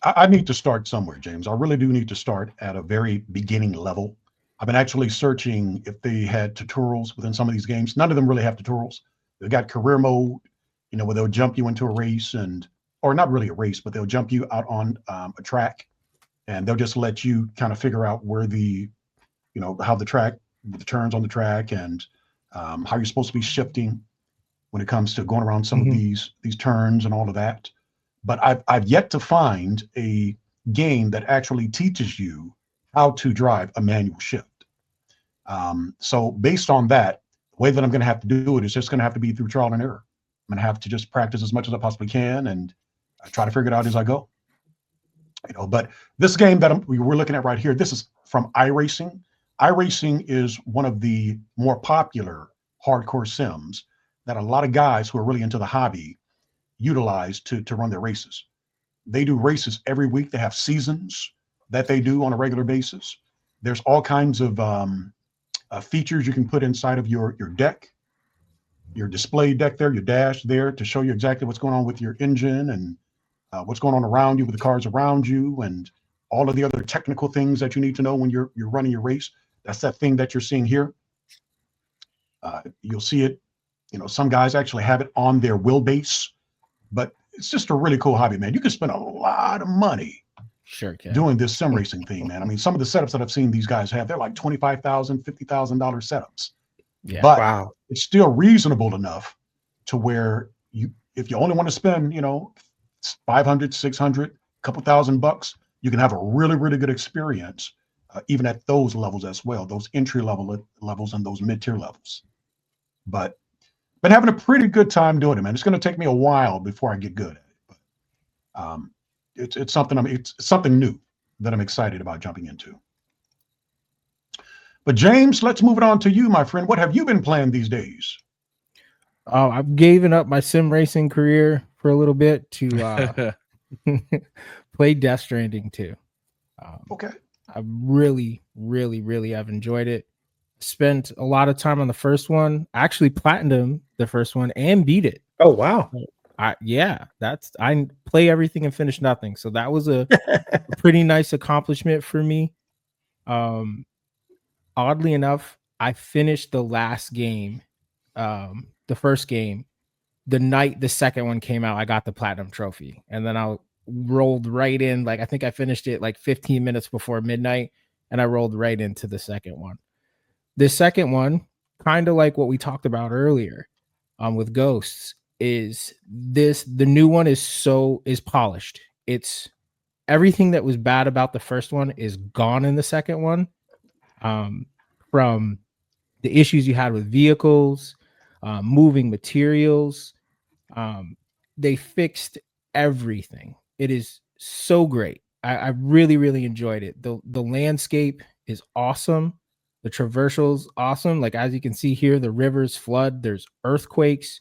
I need to start somewhere, James. I really do need to start at a very beginning level. I've been actually searching if they had tutorials within some of these games. None of them really have tutorials. They've got career mode, where they'll jump you into a race or not really a race, but they'll jump you out on a track, and they'll just let you kind of figure out where how the turns on the track, and how you're supposed to be shifting when it comes to going around some of these turns and all of that. But I've yet to find a game that actually teaches you how to drive a manual shift. So based on that, the way that I'm going to have to do it is just going to have to be through trial and error. I'm going to have to just practice as much as I possibly can and try to figure it out as I go. But this game that we're looking at right here, this is from iRacing. iRacing is one of the more popular hardcore sims that a lot of guys who are really into the hobby utilize to run their races. They do races every week. They have seasons that they do on a regular basis. There's all kinds of features you can put inside of your deck, your display deck there, your dash there, to show you exactly what's going on with your engine and what's going on around you with the cars around you, and all of the other technical things that you need to know when you're running your race. That's that thing that you're seeing here. You'll see it. Some guys actually have it on their wheelbase, but it's just a really cool hobby, man. You can spend a lot of money doing this sim racing thing, man. I mean, some of the setups that I've seen these guys have, they're like $25,000, $50,000 setups. Yeah. But Wow. it's still reasonable enough to where if you only want to spend, $500, $600, a couple $1,000, you can have a really, really good experience, even at those levels as well, those entry levels and those mid-tier levels. But been having a pretty good time doing it, man. It's going to take me a while before I get good at it. But it's something new that I'm excited about jumping into. But James, let's move it on to you, my friend. What have you been playing these days? I've given up my sim racing career for a little bit to play Death Stranding 2. Okay. I really, really, really have enjoyed it. Spent a lot of time on the first one. I actually platinumed the first one and beat it. Oh, wow. I play everything and finish nothing. So that was a pretty nice accomplishment for me. Oddly enough, I finished the last game, the first game, the night the second one came out. I got the platinum trophy, and then I rolled right in. Like I think I finished it like 15 minutes before midnight, and I rolled right into the second one. The second one, kind of like what we talked about earlier, with Ghosts, is the new one is polished. It's everything that was bad about the first one is gone in the second one. From the issues you had with vehicles, moving materials, they fixed everything. It is so great. I really, really enjoyed it. The landscape is awesome. The traversals awesome. Like as you can see here, the rivers flood. There's earthquakes.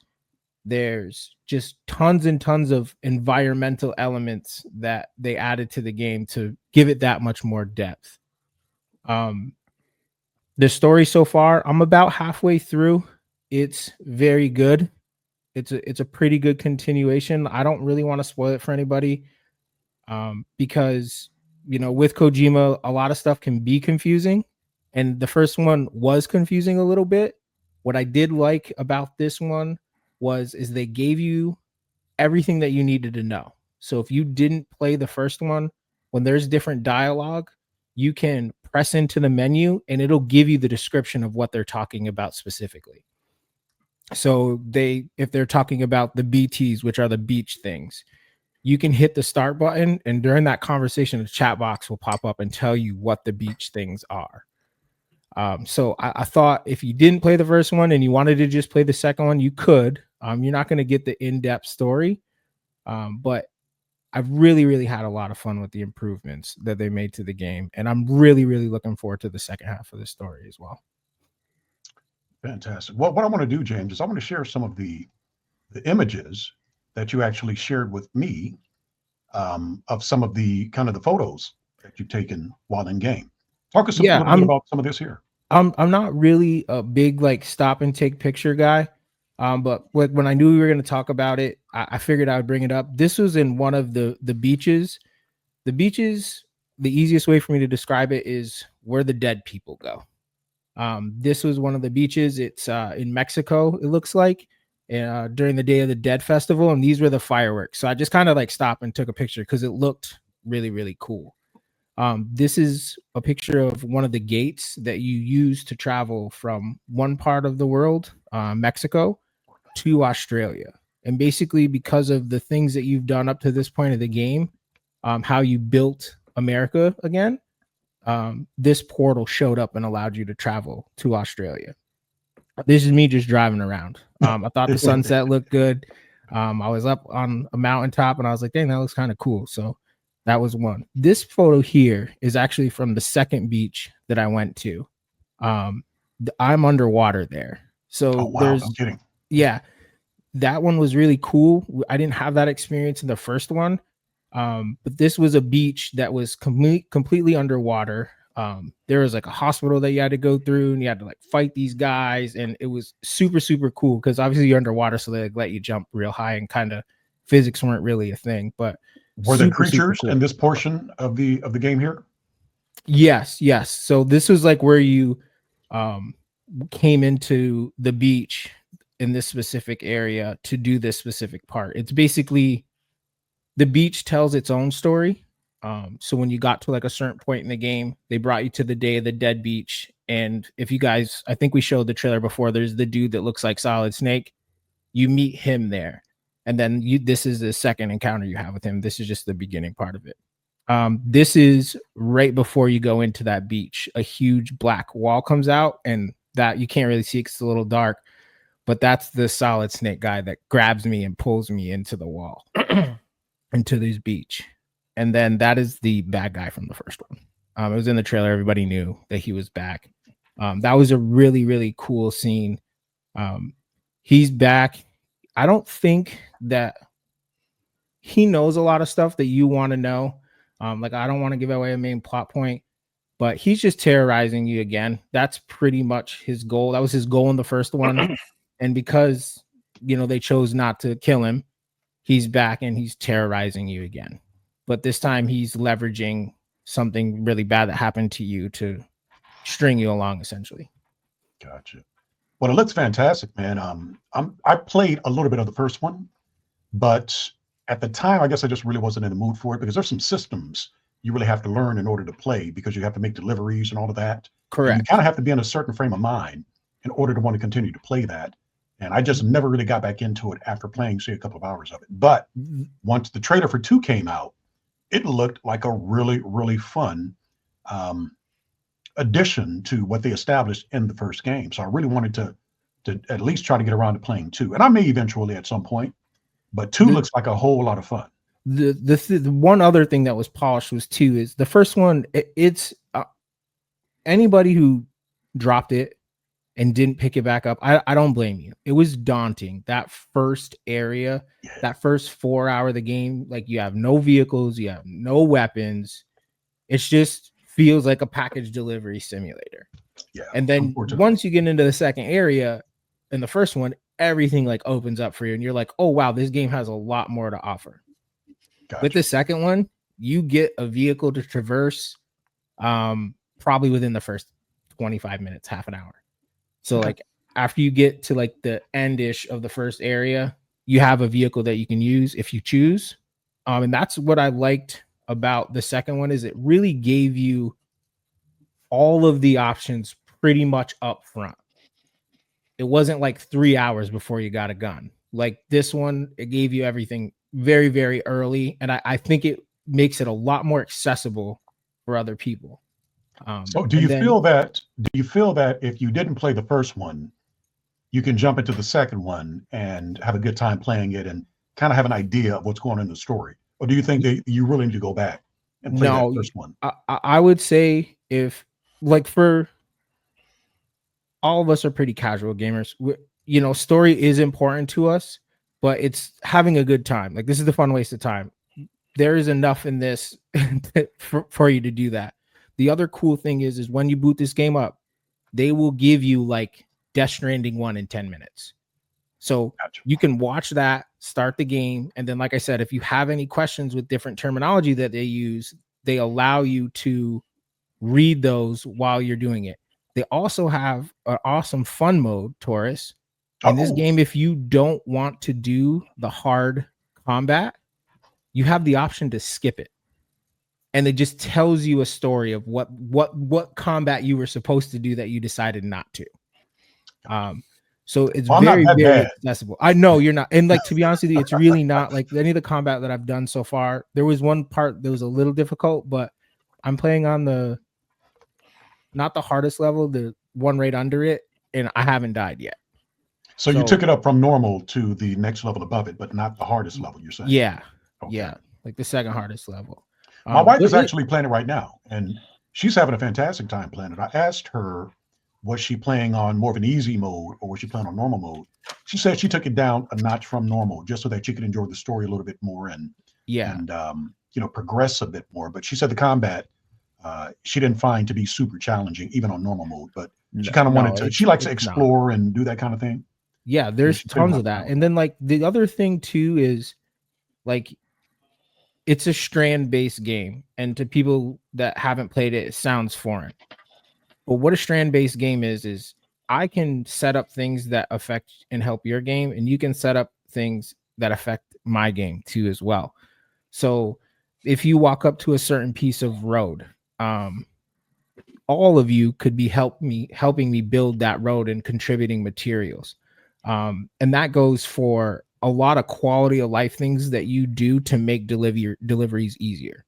There's just tons and tons of environmental elements that they added to the game to give it that much more depth. The story so far, I'm about halfway through. It's very good. It's a pretty good continuation. I don't really want to spoil it for anybody, because with Kojima, a lot of stuff can be confusing, and the first one was confusing a little bit. What I did like about this one is they gave you everything that you needed to know. So if you didn't play the first one, when there's different dialogue, you can press into the menu and it'll give you the description of what they're talking about specifically. So if they're talking about the BTs, which are the beach things, you can hit the start button, and during that conversation, the chat box will pop up and tell you what the beach things are. So I thought if you didn't play the first one and you wanted to just play the second one, you could. You're not going to get the in-depth story, but I've really, really had a lot of fun with the improvements that they made to the game, and I'm really, really looking forward to the second half of the story as well. Fantastic. Well, what I want to do, James, is I want to share some of the images that you actually shared with me, of some of the kind of the photos that you've taken while in game. Talk us a little bit about some of this here. I'm not really a big like stop and take picture guy. But when I knew we were going to talk about it, I figured I would bring it up. This was in one of the beaches. The beaches, the easiest way for me to describe it is where the dead people go. This was one of the beaches. It's in Mexico, it looks like, during the Day of the Dead festival, and these were the fireworks. So I just kind of like stopped and took a picture because it looked really, really cool. This is a picture of one of the gates that you use to travel from one part of the world, Mexico, to Australia. And basically, because of the things that you've done up to this point of the game, how you built America again, this portal showed up and allowed you to travel to Australia. This is me just driving around. I thought the sunset looked good. I was up on a mountaintop and I was like, dang, that looks kind of cool. So that was one. This photo here is actually from the second beach that I went to. I'm underwater there. So there's, I'm kidding. Yeah, that one was really cool. I didn't have that experience in the first one. But this was a beach that was completely underwater. There was like a hospital that you had to go through and you had to like fight these guys. And it was super, super cool because obviously you're underwater. So they like, let you jump real high and kind of physics weren't really a thing, but were there creatures cool in this portion of the game here? Yes. So this was like where you came into the beach in this specific area to do this specific part. It's basically the beach tells its own story. So when you got to like a certain point in the game, they brought you to the Day of the Dead beach. And if you guys, I think we showed the trailer before, there's the dude that looks like Solid Snake. You meet him there. And then this is the second encounter you have with him. This is just the beginning part of it. This is right before you go into that beach. A huge black wall comes out and that you can't really see because it's a little dark. But that's the Solid Snake guy that grabs me and pulls me into the wall, into this beach. And then that is the bad guy from the first one. It was in the trailer. Everybody knew that he was back. That was a really, really cool scene. He's back. I don't think that he knows a lot of stuff that you want to know. Like, I don't want to give away a main plot point, but he's just terrorizing you again. That's pretty much his goal. That was his goal in the first one. And because, they chose not to kill him, he's back and he's terrorizing you again. But this time he's leveraging something really bad that happened to you to string you along, essentially. Gotcha. Well, it looks fantastic, man. I played a little bit of the first one, but at the time, I guess I just really wasn't in the mood for it because there's some systems you really have to learn in order to play because you have to make deliveries and all of that. Correct. And you kind of have to be in a certain frame of mind in order to want to continue to play that. And I just never really got back into it after playing, say, a couple of hours of it. But once the trailer for 2 came out, it looked like a really, really fun addition to what they established in the first game. So I really wanted to at least try to get around to playing 2. And I may eventually at some point, but 2 looks like a whole lot of fun. The one other thing that was polished was 2 is the first one. It's anybody who dropped it and didn't pick it back up, I don't blame you. It was daunting. That first area, that first 4 hour of the game, like you have no vehicles, you have no weapons. It's just feels like a package delivery simulator. Yeah. And then unfortunately. once you get into the second area, in the first one, everything like opens up for you, and you're like, oh wow, this game has a lot more to offer. Gotcha. With the second one, you get a vehicle to traverse probably within the first 25 minutes, half an hour. So Okay. like after you get to like the end-ish of the first area, you have a vehicle that you can use if you choose. And that's what I liked about the second one, is it really gave you all of the options pretty much up front. It wasn't like 3 hours before you got a gun. Like this one, it gave you everything very, very early. And I think it makes it a lot more accessible for other people. So do you feel that if you didn't play the first one, you can jump into the second one and have a good time playing it and kind of have an idea of what's going on in the story? Or do you think that you really need to go back and play that first one? I would say, if like, for all of us are pretty casual gamers, story is important to us, but it's having a good time. Like, this is the fun waste of time. There is enough in this for you to do that. The other cool thing is when you boot this game up, they will give you like Death Stranding 1 in 10 minutes. So Gotcha. you can watch that, start the game, and then, like I said, if you have any questions with different terminology that they use, they allow you to read those while you're doing it. They also have an awesome fun mode, Taurus. In this game, if you don't want to do the hard combat, you have the option to skip it. And it just tells you a story of what combat you were supposed to do that you decided not to. So it's very, very accessible. I know you're not. And like, to be honest with you, it's really not like any of the combat that I've done so far. There was one part that was a little difficult, but I'm playing on not the hardest level, the one right under it, and I haven't died yet. So you took it up from normal to the next level above it, but not the hardest level, you're saying? Yeah. Okay. Yeah. Like the second hardest level. My wife is actually playing it right now, and she's having a fantastic time playing it. I asked her, was she playing on more of an easy mode or was she playing on normal mode? She said she took it down a notch from normal just so that she could enjoy the story a little bit more and progress a bit more. But she said the combat she didn't find to be super challenging, even on normal mode. But she kind of wanted to. She likes to explore and do that kind of thing. Yeah, there's tons of that. And then like the other thing too is like, it's a strand-based game, and to people that haven't played it, it sounds foreign. But what a strand-based game is I can set up things that affect and help your game, and you can set up things that affect my game too as well. So if you walk up to a certain piece of road, all of you could be helping me build that road and contributing materials. And that goes for a lot of quality of life things that you do to make deliveries easier.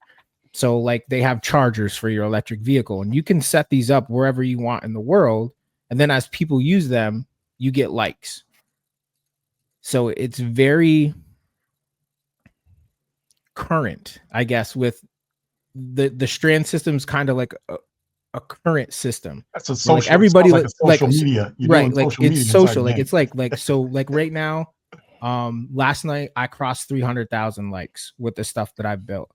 So like, they have chargers for your electric vehicle, and you can set these up wherever you want in the world. And then as people use them, you get likes. So it's very current, I guess, with the strand system's kind of like a current system. That's a social. Like everybody like social media, right? Like it's social. Like it's like so like right now. Last night I crossed 300,000 likes with the stuff that I've built.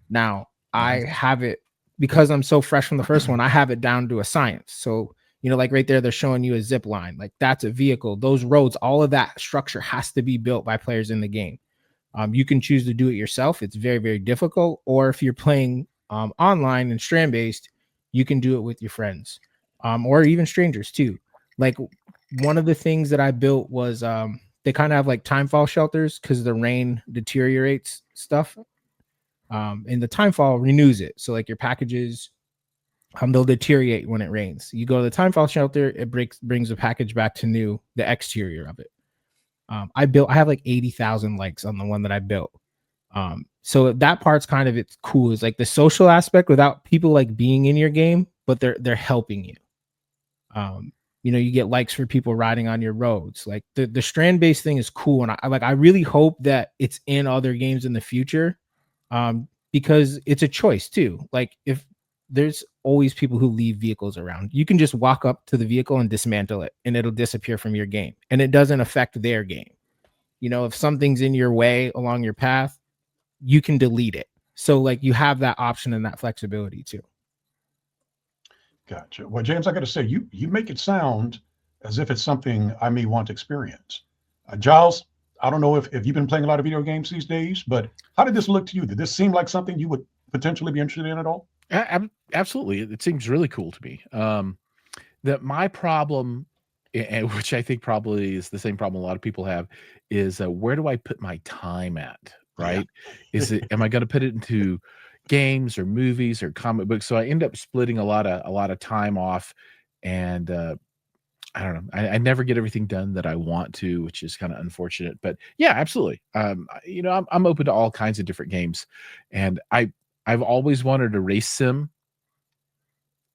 Now I have it, because I'm so fresh from the first one, I have it down to a science. So, like right there, they're showing you a zip line. Like, that's a vehicle. Those roads, all of that structure has to be built by players in the game. You can choose to do it yourself. It's very, very difficult. Or if you're playing online and strand-based, you can do it with your friends, or even strangers too. Like, one of the things that I built was they kind of have like timefall shelters, because the rain deteriorates stuff. And the timefall renews it. So like your packages, they'll deteriorate when it rains. You go to the timefall shelter, it brings the package back to new, the exterior of it. I have like 80,000 likes on the one that I built. So that part's kind of, it's cool. It's like the social aspect without people like being in your game, but they're helping you. You get likes for people riding on your roads. Like the strand-based thing is cool. And I really hope that it's in other games in the future. Because it's a choice too. Like, if there's always people who leave vehicles around, you can just walk up to the vehicle and dismantle it, and it'll disappear from your game, and it doesn't affect their game. If something's in your way along your path, you can delete it. So like, you have that option and that flexibility too. Gotcha. Well, James, I got to say, you make it sound as if it's something I may want to experience. Giles, I don't know if you've been playing a lot of video games these days, but how did this look to you? Did this seem like something you would potentially be interested in at all? Absolutely, it seems really cool to me. That my problem, and which I think probably is the same problem a lot of people have, is where do I put my time at? Right? Yeah. Am I going to put it into games or movies or comic books? So I end up splitting a lot of time off, and I don't know. I never get everything done that I want to, which is kind of unfortunate. But yeah, absolutely. I'm open to all kinds of different games, and I've always wanted a race sim.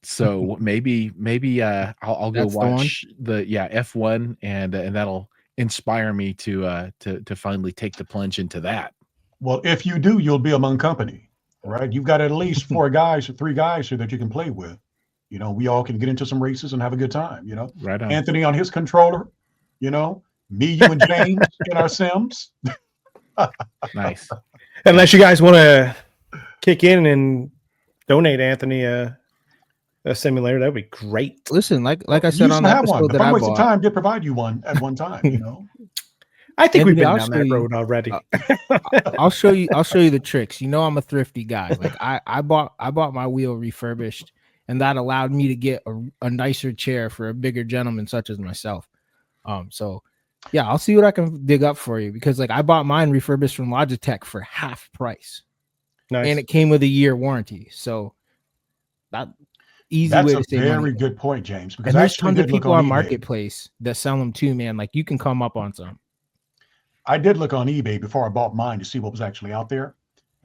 So maybe I'll go watch the F1 and that'll inspire me to finally take the plunge into that. Well, if you do, you'll be among company, right? You've got at least 4 guys or 3 guys here that you can play with. We all can get into some races and have a good time. Right on. Anthony on his controller, me, you, and James in our Sims. Nice. Unless you guys want to kick in and donate Anthony a simulator, that'd be great. Listen, like I said on the episode that I bought. The bought, time did provide you one at one time. I think we've been Anthony, down that road already. I'll show you the tricks. I'm a thrifty guy. Like I bought my wheel refurbished, and that allowed me to get a nicer chair for a bigger gentleman such as myself. So yeah, I'll see what I can dig up for you, because like I bought mine refurbished from Logitech for half price. Nice. And it came with a year warranty. So that's a way to save very money. good point, James. Because And there's tons of people on eBay. Marketplace that sell them too, man. Like you can come up on some. I did look on eBay before I bought mine to see what was actually out there.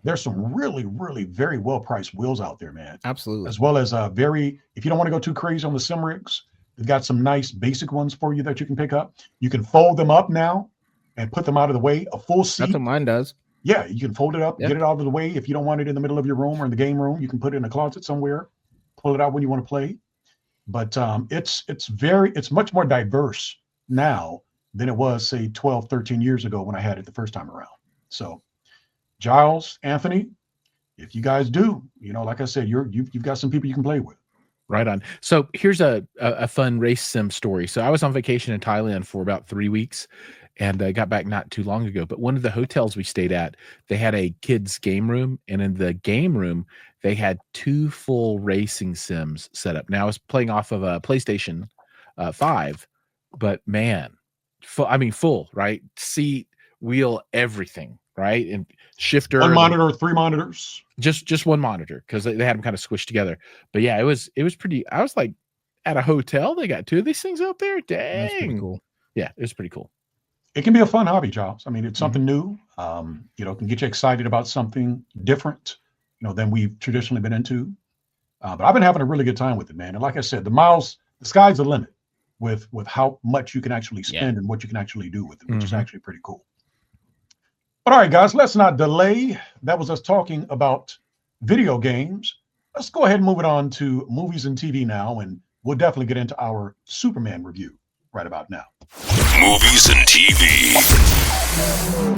There's some really, really very well-priced wheels out there, man. Absolutely. As well as if you don't want to go too crazy on the sim rigs, they've got some nice basic ones for you that you can pick up. You can fold them up now and put them out of the way. A full seat. That's what mine does. Yeah, you can fold it up, get it out of the way. If you don't want it in the middle of your room or in the game room, you can put it in a closet somewhere, pull it out when you want to play. But it's much more diverse now than it was, say, 12, 13 years ago when I had it the first time around. So Giles, Anthony, if you guys do, like I said, you've got some people you can play with. Right on. So here's a fun race sim story. So I was on vacation in Thailand for about 3 weeks, and I got back not too long ago. But one of the hotels we stayed at, they had a kids game room, and in the game room, they had 2 full racing sims set up. Now I was playing off of a PlayStation 5, but man, full, right? Seat, wheel, everything, right? And shifter. 1 monitor, 3 monitors. Just one monitor, because they had them kind of squished together. But yeah, it was pretty. I was like, at a hotel, they got 2 of these things out there. Dang, That's pretty cool. Yeah, it was pretty cool. It can be a fun hobby, Giles. I mean, it's something new. Can get you excited about something different, than we've traditionally been into. But I've been having a really good time with it, man. And like I said, the sky's the limit with how much you can actually spend and what you can actually do with it, which is actually pretty cool. But all right, guys, let's not delay. That was us talking about video games. Let's go ahead and move it on to movies and TV now, and we'll definitely get into our Superman review right about now. Movies and TV.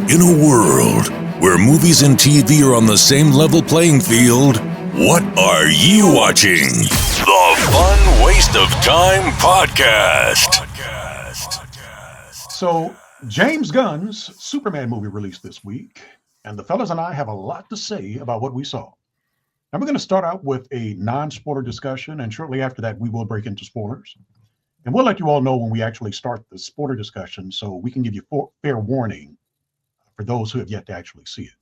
In a world where movies and TV are on the same level playing field, what are you watching? The Fun Waste of Time Podcast. So, James Gunn's Superman movie released this week, and the fellas and I have a lot to say about what we saw. Now, we're going to start out with a non-spoiler discussion, and shortly after that, we will break into spoilers. And we'll let you all know when we actually start the spoiler discussion, so we can give you fair warning for those who have yet to actually see it.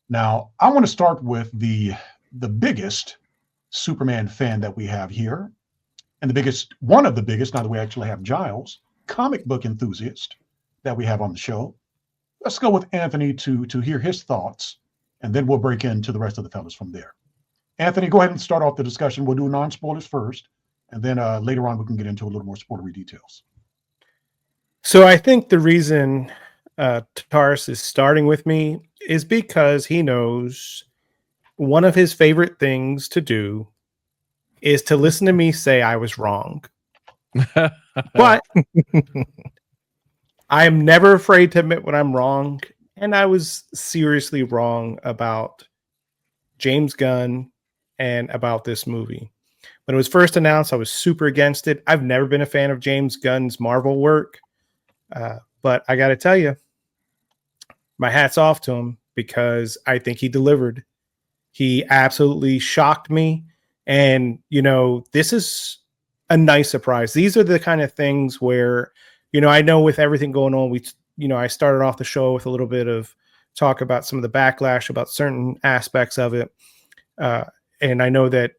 Now, I want to start with the biggest Superman fan that we have here, and one of the biggest, now that we actually have Giles, comic book enthusiast that we have on the show. Let's go with Anthony to hear his thoughts, and then we'll break into the rest of the fellas from there. Anthony, go ahead and start off the discussion. We'll do non-spoilers first, and then later on we can get into a little more spoilery details. So I think the reason Tars is starting with me is because he knows one of his favorite things to do is to listen to me say I was wrong. But I am never afraid to admit when I'm wrong. And I was seriously wrong about James Gunn and about this movie. When it was first announced, I was super against it. I've never been a fan of James Gunn's Marvel work, but I got to tell you, my hat's off to him because I think he delivered. He absolutely shocked me. And, this is a nice surprise. These are the kind of things where, I know with everything going on, I started off the show with a little bit of talk about some of the backlash about certain aspects of it. And I know that,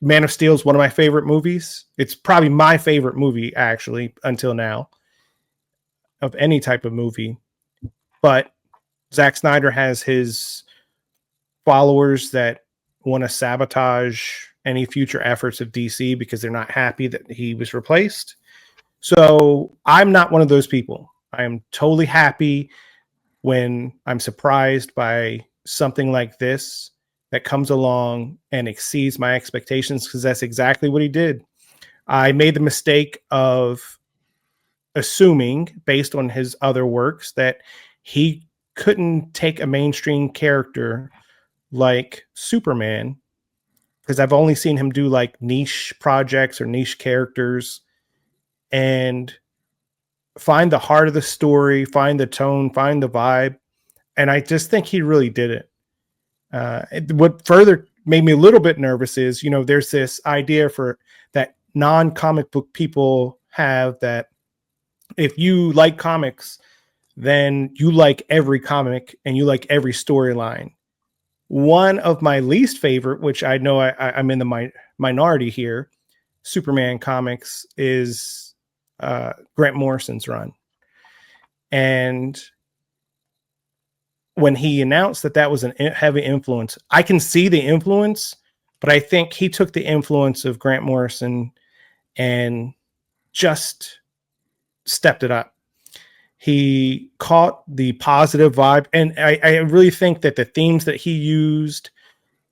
Man of Steel is one of my favorite movies. It's probably my favorite movie, actually, until now, of any type of movie. But Zack Snyder has his followers that want to sabotage any future efforts of DC because they're not happy that he was replaced. So I'm not one of those people. I am totally happy when I'm surprised by something like this that comes along and exceeds my expectations, because that's exactly what he did. I made the mistake of assuming, based on his other works, that he couldn't take a mainstream character like Superman, because I've only seen him do like niche projects or niche characters, and find the heart of the story, find the tone, find the vibe. And I just think he really did it. What further made me a little bit nervous is, there's this idea for that non-comic book people have that if you like comics, then you like every comic and you like every storyline. One of my least favorite, which I know I'm in the minority here, Superman comics, is Grant Morrison's run. And when he announced that was a heavy influence, I can see the influence, but I think he took the influence of Grant Morrison and just stepped it up. He caught the positive vibe, and I really think that the themes that he used,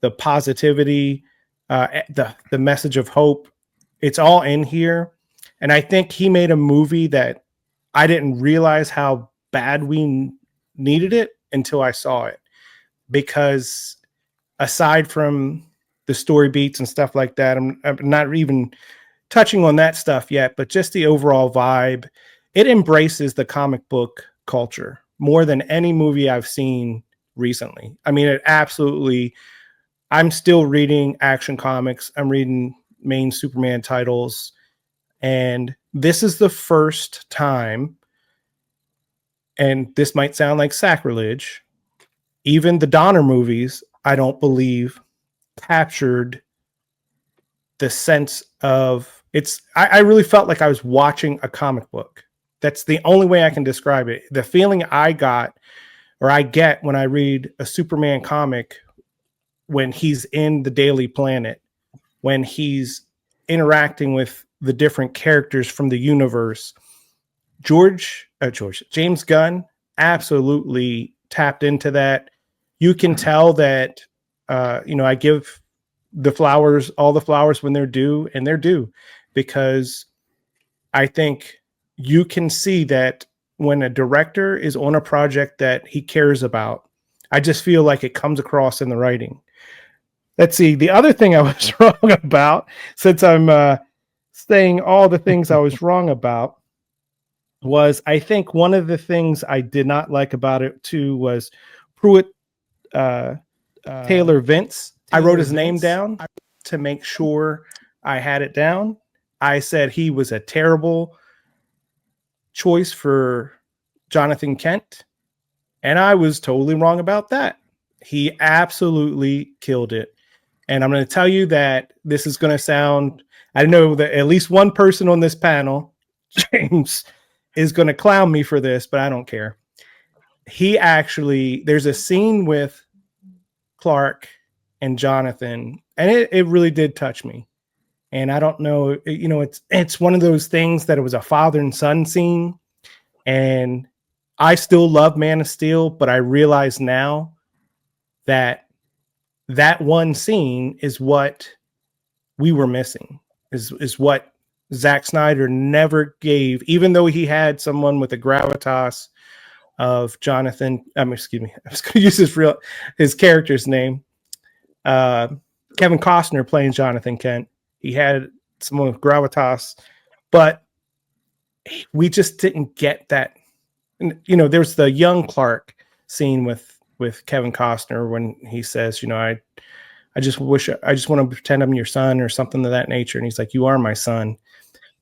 the positivity, the message of hope, it's all in here. And I think he made a movie that I didn't realize how bad we needed it until I saw it. Because aside from the story beats and stuff like that, I'm not even touching on that stuff yet, but just the overall vibe, it embraces the comic book culture more than any movie I've seen recently. I mean, it absolutely, I'm still reading Action Comics. I'm reading main Superman titles. And this is the first time, and this might sound like sacrilege, even the Donner movies, I don't believe, captured the sense of I really felt like I was watching a comic book. That's the only way I can describe it. The feeling I got, or I get, when I read a Superman comic, when he's in the Daily Planet, when he's interacting with the different characters from the universe, James Gunn absolutely tapped into that. You can tell that, I give all the flowers when they're due, and they're due, because I think you can see that when a director is on a project that he cares about, I just feel like it comes across in the writing. Let's see. The other thing I was wrong about, since I'm saying all the things I was wrong about, was I think one of the things I did not like about it too was Pruitt Taylor Vince. I wrote his name down to make sure I had it down. I said he was a terrible choice for Jonathan Kent, and I was totally wrong about that. He absolutely killed it. And I'm going to tell you that this is going to sound, I know that at least one person on this panel, James, is going to clown me for this, but I don't care. There's a scene with Clark and Jonathan, and it really did touch me. And I don't know, it's one of those things that it was a father and son scene. And I still love Man of Steel, but I realize now that one scene is what we were missing, is what Zack Snyder never gave, even though he had someone with the gravitas of Jonathan. Excuse me, I was going to use his character's name. Kevin Costner playing Jonathan Kent. He had some gravitas, but we just didn't get that. You know, there's the young Clark scene with Kevin Costner when he says, you know, I just want to pretend I'm your son or something of that nature. And he's like, you are my son.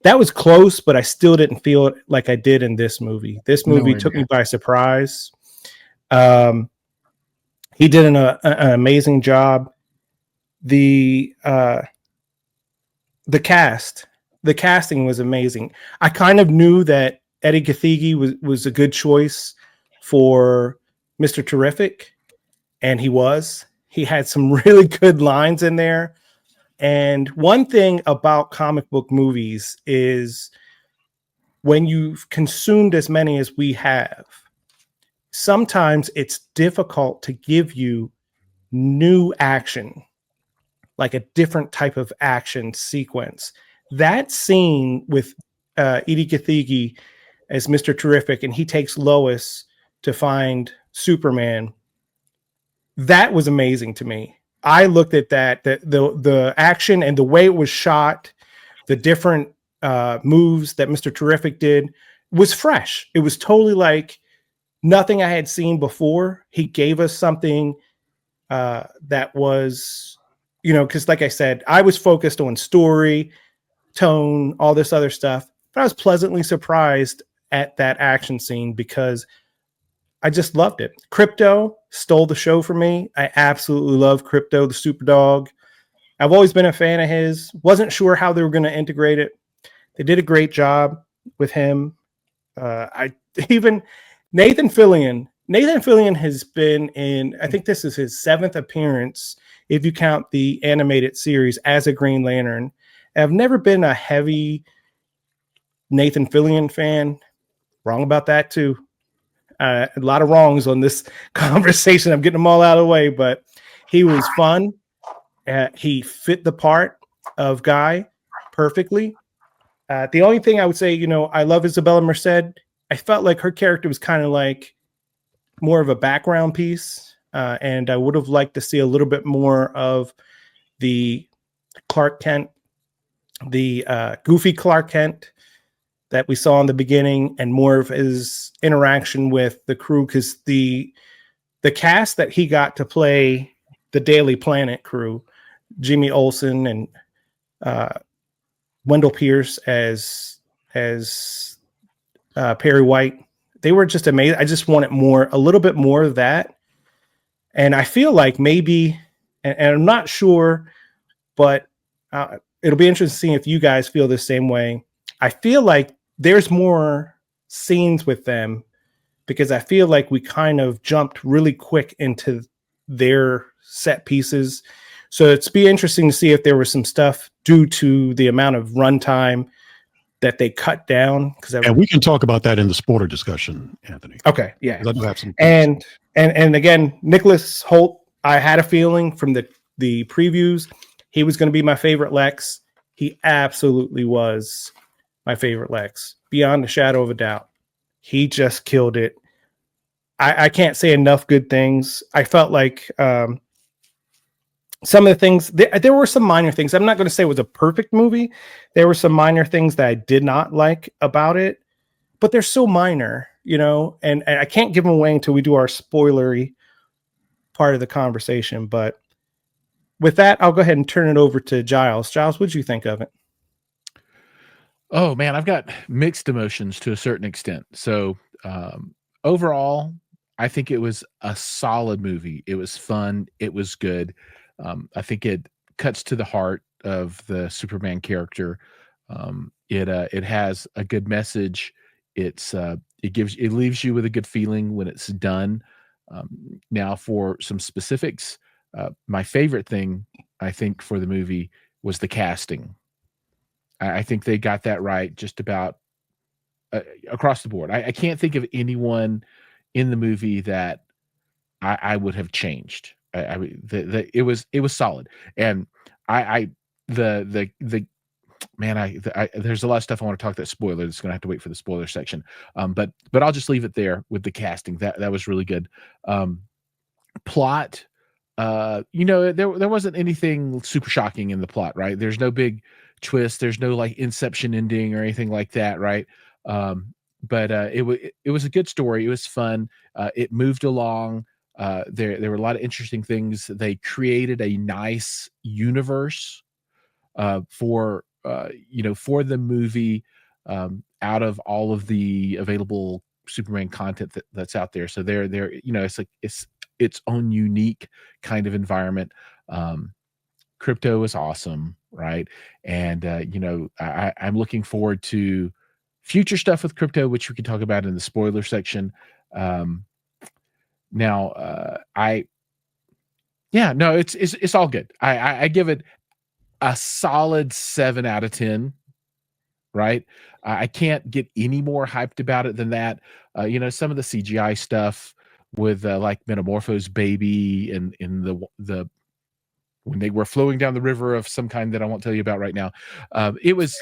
That was close, but I still didn't feel it like I did in this movie. This movie took me by surprise. He did an amazing job. The casting was amazing. I kind of knew that Eddie Gathegi was a good choice for Mr. Terrific, and he was. He had some really good lines in there. And one thing about comic book movies is when you've consumed as many as we have, sometimes it's difficult to give you new action, like a different type of action sequence. That scene with Eddie Gathegi as Mr. Terrific, and he takes Lois to find Superman, that was amazing to me. I looked at that, the action and the way it was shot, the different moves that Mr. Terrific did was fresh. It was totally like nothing I had seen before. He gave us something that was, you know, because like I said, I was focused on story, tone, all this other stuff, but I was pleasantly surprised at that action scene because I just loved it. Crypto stole the show for me. I absolutely love Crypto, the super dog. I've always been a fan of his. Wasn't sure how they were going to integrate it. They did a great job with him. Even Nathan Fillion. Nathan Fillion has been in, I think this is his 7th appearance, if you count the animated series, as a Green Lantern. I've never been a heavy Nathan Fillion fan. Wrong about that too. A lot of wrongs on this conversation. I'm getting them all out of the way, but he was fun. He fit the part of Guy perfectly. The only thing I would say, you know, I love Isabella Merced. I felt like her character was kind of like more of a background piece, and I would have liked to see a little bit more of the Clark Kent, the goofy Clark Kent that we saw in the beginning, and more of his interaction with the crew, because the cast that he got to play the Daily Planet crew, Jimmy Olsen and Wendell Pierce as Perry White, they were just amazing. I just wanted a little bit more of that. And I feel like maybe, and I'm not sure, but it'll be interesting to see if you guys feel the same way. I feel like there's more scenes with them because I feel like we kind of jumped really quick into their set pieces. So it's be interesting to see if there was some stuff due to the amount of runtime that they cut down. And we can talk about that in the spoiler discussion, Anthony. Okay, yeah. I do have some and again, Nicholas Hoult, I had a feeling from the previews he was going to be my favorite Lex. He absolutely was my favorite Lex, beyond a shadow of a doubt. He just killed it. I can't say enough good things. I felt like some of the things, there were some minor things. I'm not going to say it was a perfect movie. There were some minor things that I did not like about it, but they're so minor, you know, and I can't give them away until we do our spoilery part of the conversation. But with that, I'll go ahead and turn it over to Giles. Giles, what did you think of it? Oh man, I've got mixed emotions to a certain extent. So overall, I think it was a solid movie. It was fun. It was good. I think it cuts to the heart of the Superman character. It has a good message. It leaves you with a good feeling when it's done. Now for some specifics, my favorite thing I think for the movie was the casting. I think they got that right just about across the board. I can't think of anyone in the movie that I would have changed. I mean, it was solid, and there's a lot of stuff I want to talk that spoiler. It's going to have to wait for the spoiler section. But I'll just leave it there with the casting. That was really good. Plot, there wasn't anything super shocking in the plot, right? There's no big twist. There's no like Inception ending or anything like that, right? But it was a good story. It was fun. It moved along. There were a lot of interesting things. They created a nice universe for for the movie, out of all of the available Superman content that's out there. So they're it's like it's its own unique kind of environment. Crypto is awesome, right? And I'm looking forward to future stuff with crypto, which we can talk about in the spoiler section. Now, no, it's all good. I give it a solid 7 out of 10. Right? I can't get any more hyped about it than that. Some of the CGI stuff with like Metamorpho's baby and in the when they were flowing down the river of some kind that I won't tell you about right now. It was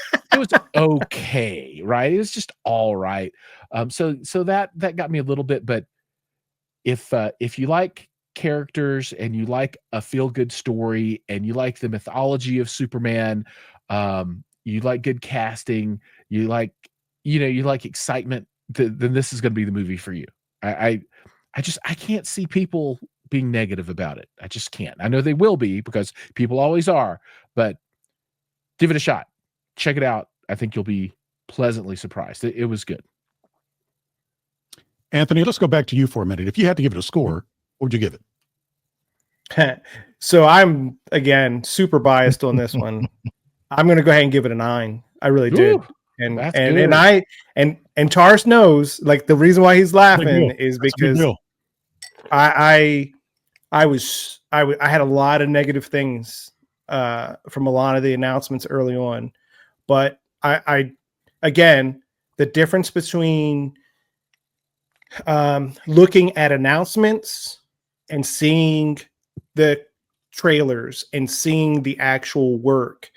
okay, right? It was just all right. So that got me a little bit, but if you like characters and you like a feel good story and you like the mythology of Superman, you like good casting, you like excitement, then this is going to be the movie for you. I can't see people being negative about it. I just can't. I know they will be because people always are, but give it a shot. Check it out. I think you'll be pleasantly surprised. It was good. Anthony, let's go back to you for a minute. If you had to give it a score, what would you give it? So I'm, again, super biased on this one. I'm going to go ahead and give it a 9. I really did. Ooh, and Tars knows, like, the reason why he's laughing is because I had a lot of negative things from a lot of the announcements early on, but I again, the difference between looking at announcements and seeing the trailers and seeing the actual work,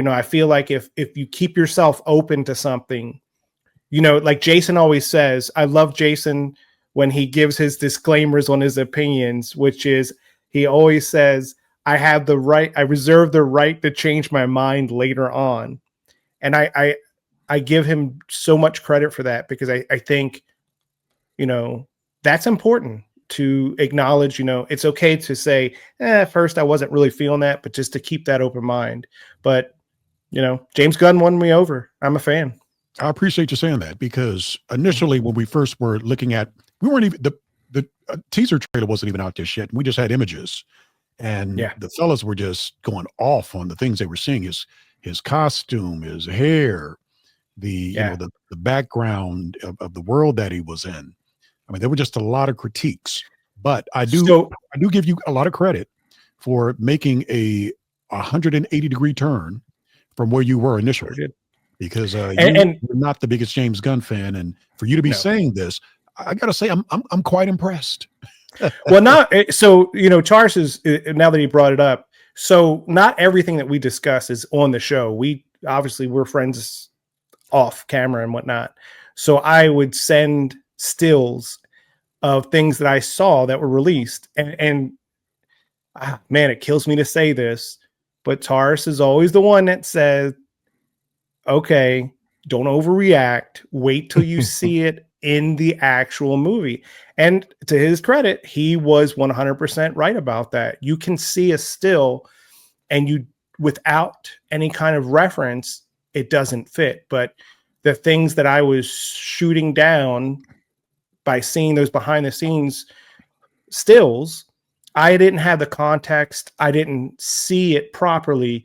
I feel like if you keep yourself open to something, like Jason always says, I love Jason when he gives his disclaimers on his opinions, which is, he always says, I reserve the right to change my mind later on. And I give him so much credit for that, because I think, that's important to acknowledge. It's okay to say, at first I wasn't really feeling that, but just to keep that open mind. But, James Gunn won me over. I'm a fan. I appreciate you saying that, because initially when we first were looking at, we weren't even, the teaser trailer wasn't even out there yet. We just had images, and the fellas were just going off on the things they were seeing. His costume, his hair, the background of the world that he was in. I mean, there were just a lot of critiques, but I do give you a lot of credit for making a 180-degree turn from where you were initially, because you're not the biggest James Gunn fan, and for you to be saying this, I gotta say I'm quite impressed. Well, Charles is, now that he brought it up, so not everything that we discuss is on the show. We're friends off camera and whatnot, so I would send stills of things that I saw that were released, and man, it kills me to say this, but Taurus is always the one that says, okay, don't overreact, wait till you see it in the actual movie. And to his credit, he was 100% right about that. You can see a still, and without any kind of reference, it doesn't fit. But the things that I was shooting down by seeing those behind the scenes stills, I didn't have the context. I didn't see it properly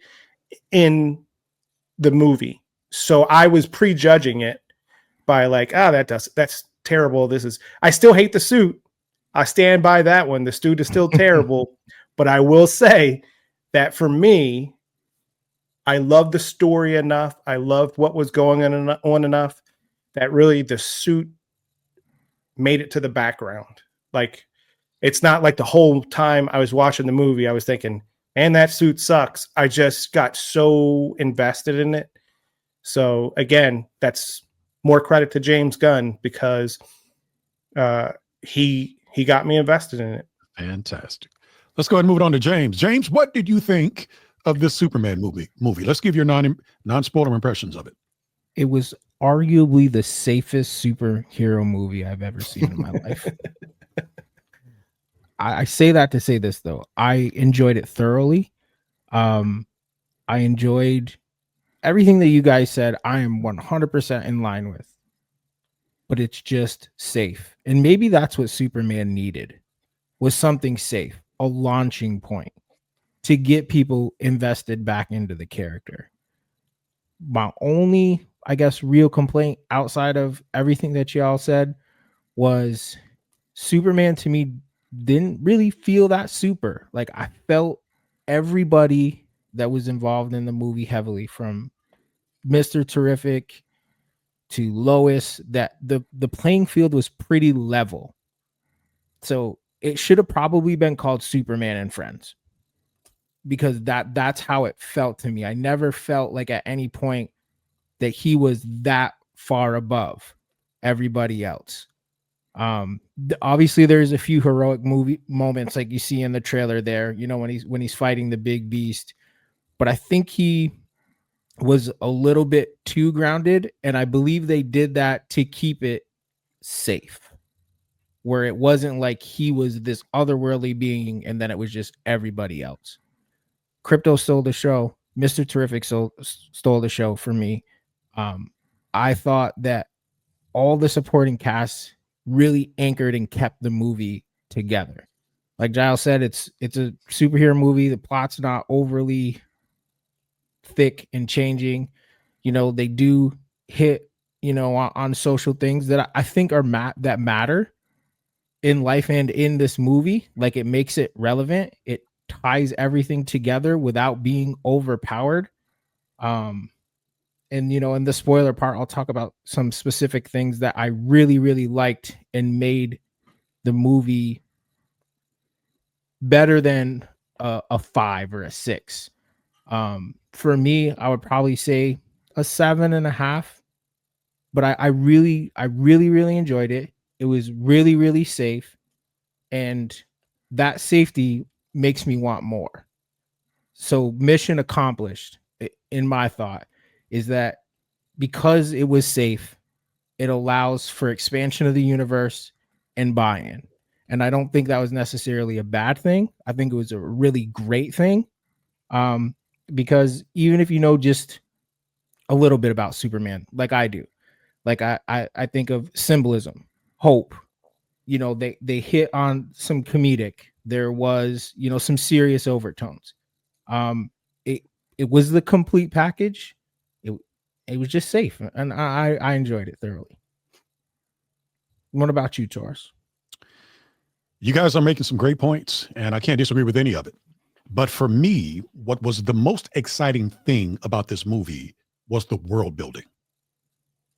in the movie. So I was prejudging it by like, that's terrible. I still hate the suit. I stand by that one. The suit is still terrible. But I will say that for me, I loved the story enough. I loved what was going on enough that really the suit made it to the background. Like, it's not like the whole time I was watching the movie, I was thinking, man, that suit sucks. I just got so invested in it. So again, that's more credit to James Gunn, because he got me invested in it. Fantastic. Let's go ahead and move it on to James. James, what did you think of this Superman movie? Let's give your non-spoiler impressions of it. It was arguably the safest superhero movie I've ever seen in my life. I say that to say this, though. I enjoyed it thoroughly. I enjoyed everything that you guys said. I am 100% in line with. But it's just safe. And maybe that's what Superman needed, was something safe, a launching point to get people invested back into the character. My only, I guess, real complaint outside of everything that y'all said was Superman to me didn't really feel that super. Like, I felt everybody that was involved in the movie heavily, from Mr. Terrific to Lois, that the playing field was pretty level. So it should have probably been called Superman and Friends, because that's how it felt to me. I never felt like at any point that he was that far above everybody else. Obviously there's a few heroic movie moments like you see in the trailer there, you know, when he's fighting the big beast, but I think he was a little bit too grounded, and I believe they did that to keep it safe, where it wasn't like he was this otherworldly being and then it was just everybody else. Crypto stole the show. Mr. Terrific stole the show for me. I thought that all the supporting cast really anchored and kept the movie together. Like Giles said, it's a superhero movie. The plot's not overly thick and changing. You know, they do hit, you know, on social things that I think are that matter in life and in this movie. Like, it makes it relevant. It ties everything together without being overpowered. And, you know, in the spoiler part, I'll talk about some specific things that I really, really liked and made the movie better than a 5 or a 6. For me, I would probably say a 7.5, but I really enjoyed it. It was really, really safe, and that safety makes me want more. So mission accomplished, in my thought, is that because it was safe, it allows for expansion of the universe and buy-in. And I don't think that was necessarily a bad thing. I think it was a really great thing. Because even if you know just a little bit about Superman, like I do, like I think of symbolism, hope, you know, they hit on some comedic, there was, you know, some serious overtones. It was the complete package. It was just safe, and I enjoyed it thoroughly. What about you, Taurus? You guys are making some great points, and I can't disagree with any of it. But for me, what was the most exciting thing about this movie was the world building.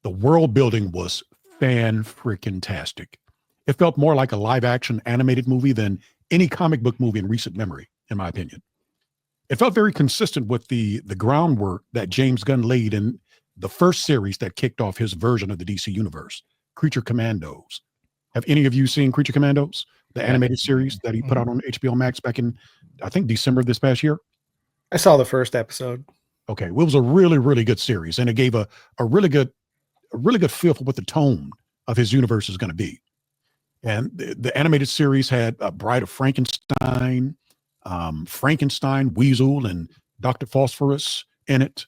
The world building was fan-freaking-tastic. It felt more like a live-action animated movie than any comic book movie in recent memory, in my opinion. It felt very consistent with the groundwork that James Gunn laid in the first series that kicked off his version of the DC universe, Creature Commandos. Have any of you seen Creature Commandos, the animated series that he put out on HBO Max back in, I think, December of this past year? I saw the first episode. Okay, well, it was a really, really good series, and it gave a really good feel for what the tone of his universe is going to be. And the animated series had Bride of Frankenstein, Weasel, and Dr. Phosphorus in it.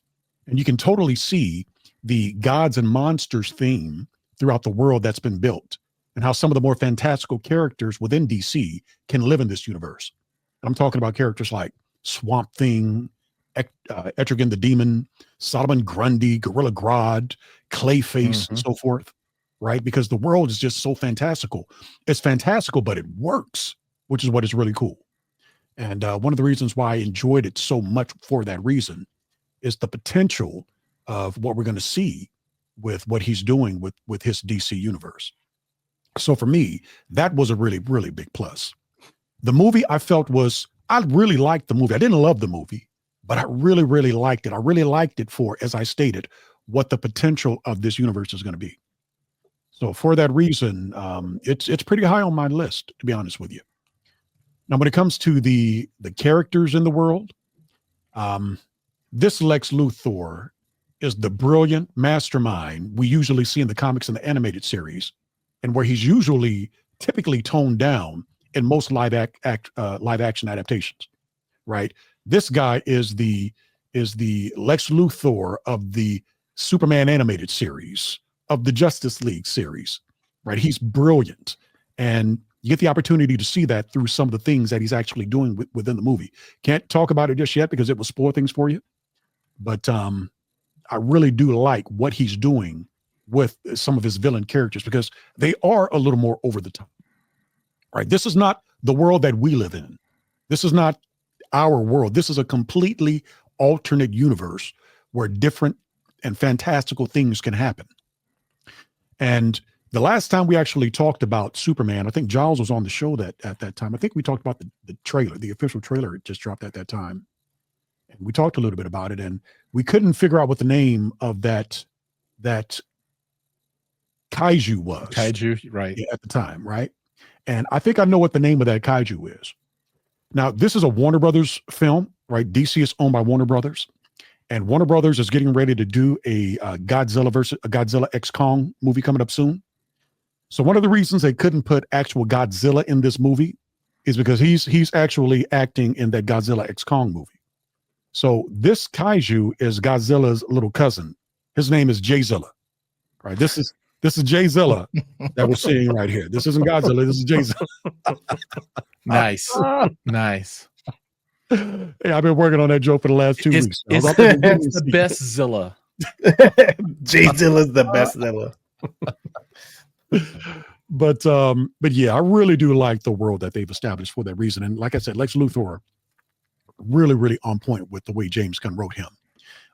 And you can totally see the gods and monsters theme throughout the world that's been built, and how some of the more fantastical characters within DC can live in this universe. I'm talking about characters like Swamp Thing, Etrigan the Demon, Solomon Grundy, Gorilla Grodd, Clayface, and so forth, right? Because the world is just so fantastical. It's fantastical, but it works, which is what is really cool. And one of the reasons why I enjoyed it so much for that reason is the potential of what we're going to see with what he's doing with his DC universe. So for me, that was a really, really big plus. The movie I really liked the movie. I didn't love the movie, but I really, really liked it. I really liked it for, as I stated, what the potential of this universe is going to be. So for that reason, it's pretty high on my list, to be honest with you. Now, when it comes to the characters in the world, this Lex Luthor is the brilliant mastermind we usually see in the comics and the animated series, and where he's usually typically toned down in most live action adaptations, right? This guy is the Lex Luthor of the Superman animated series, of the Justice League series, right? He's brilliant, and you get the opportunity to see that through some of the things that he's actually doing within the movie. Can't talk about it just yet because it will spoil things for you, but I really do like what he's doing with some of his villain characters because they are a little more over the top, right? This is not the world that we live in. This is not our world. This is a completely alternate universe where different and fantastical things can happen. And the last time we actually talked about Superman, I think Giles was on the show at that time. I think we talked about the trailer, the official trailer. It just dropped at that time. And we talked a little bit about it, and we couldn't figure out what the name of that kaiju was. Kaiju, right. At the time, right? And I think I know what the name of that kaiju is. Now, this is a Warner Brothers film, right? DC is owned by Warner Brothers, and Warner Brothers is getting ready to do a Godzilla X Kong movie coming up soon. So one of the reasons they couldn't put actual Godzilla in this movie is because he's actually acting in that Godzilla X Kong movie. So this kaiju is Godzilla's little cousin. His name is Jayzilla. Right? This is Jayzilla that we're seeing right here. This isn't Godzilla. This is Jayzilla. Nice. Nice. Yeah, I've been working on that joke for the last 2 weeks. It's the best Zilla. Jayzilla's the best Zilla. But yeah, I really do like the world that they've established for that reason. And like I said, Lex Luthor, really, really on point with the way James Gunn wrote him.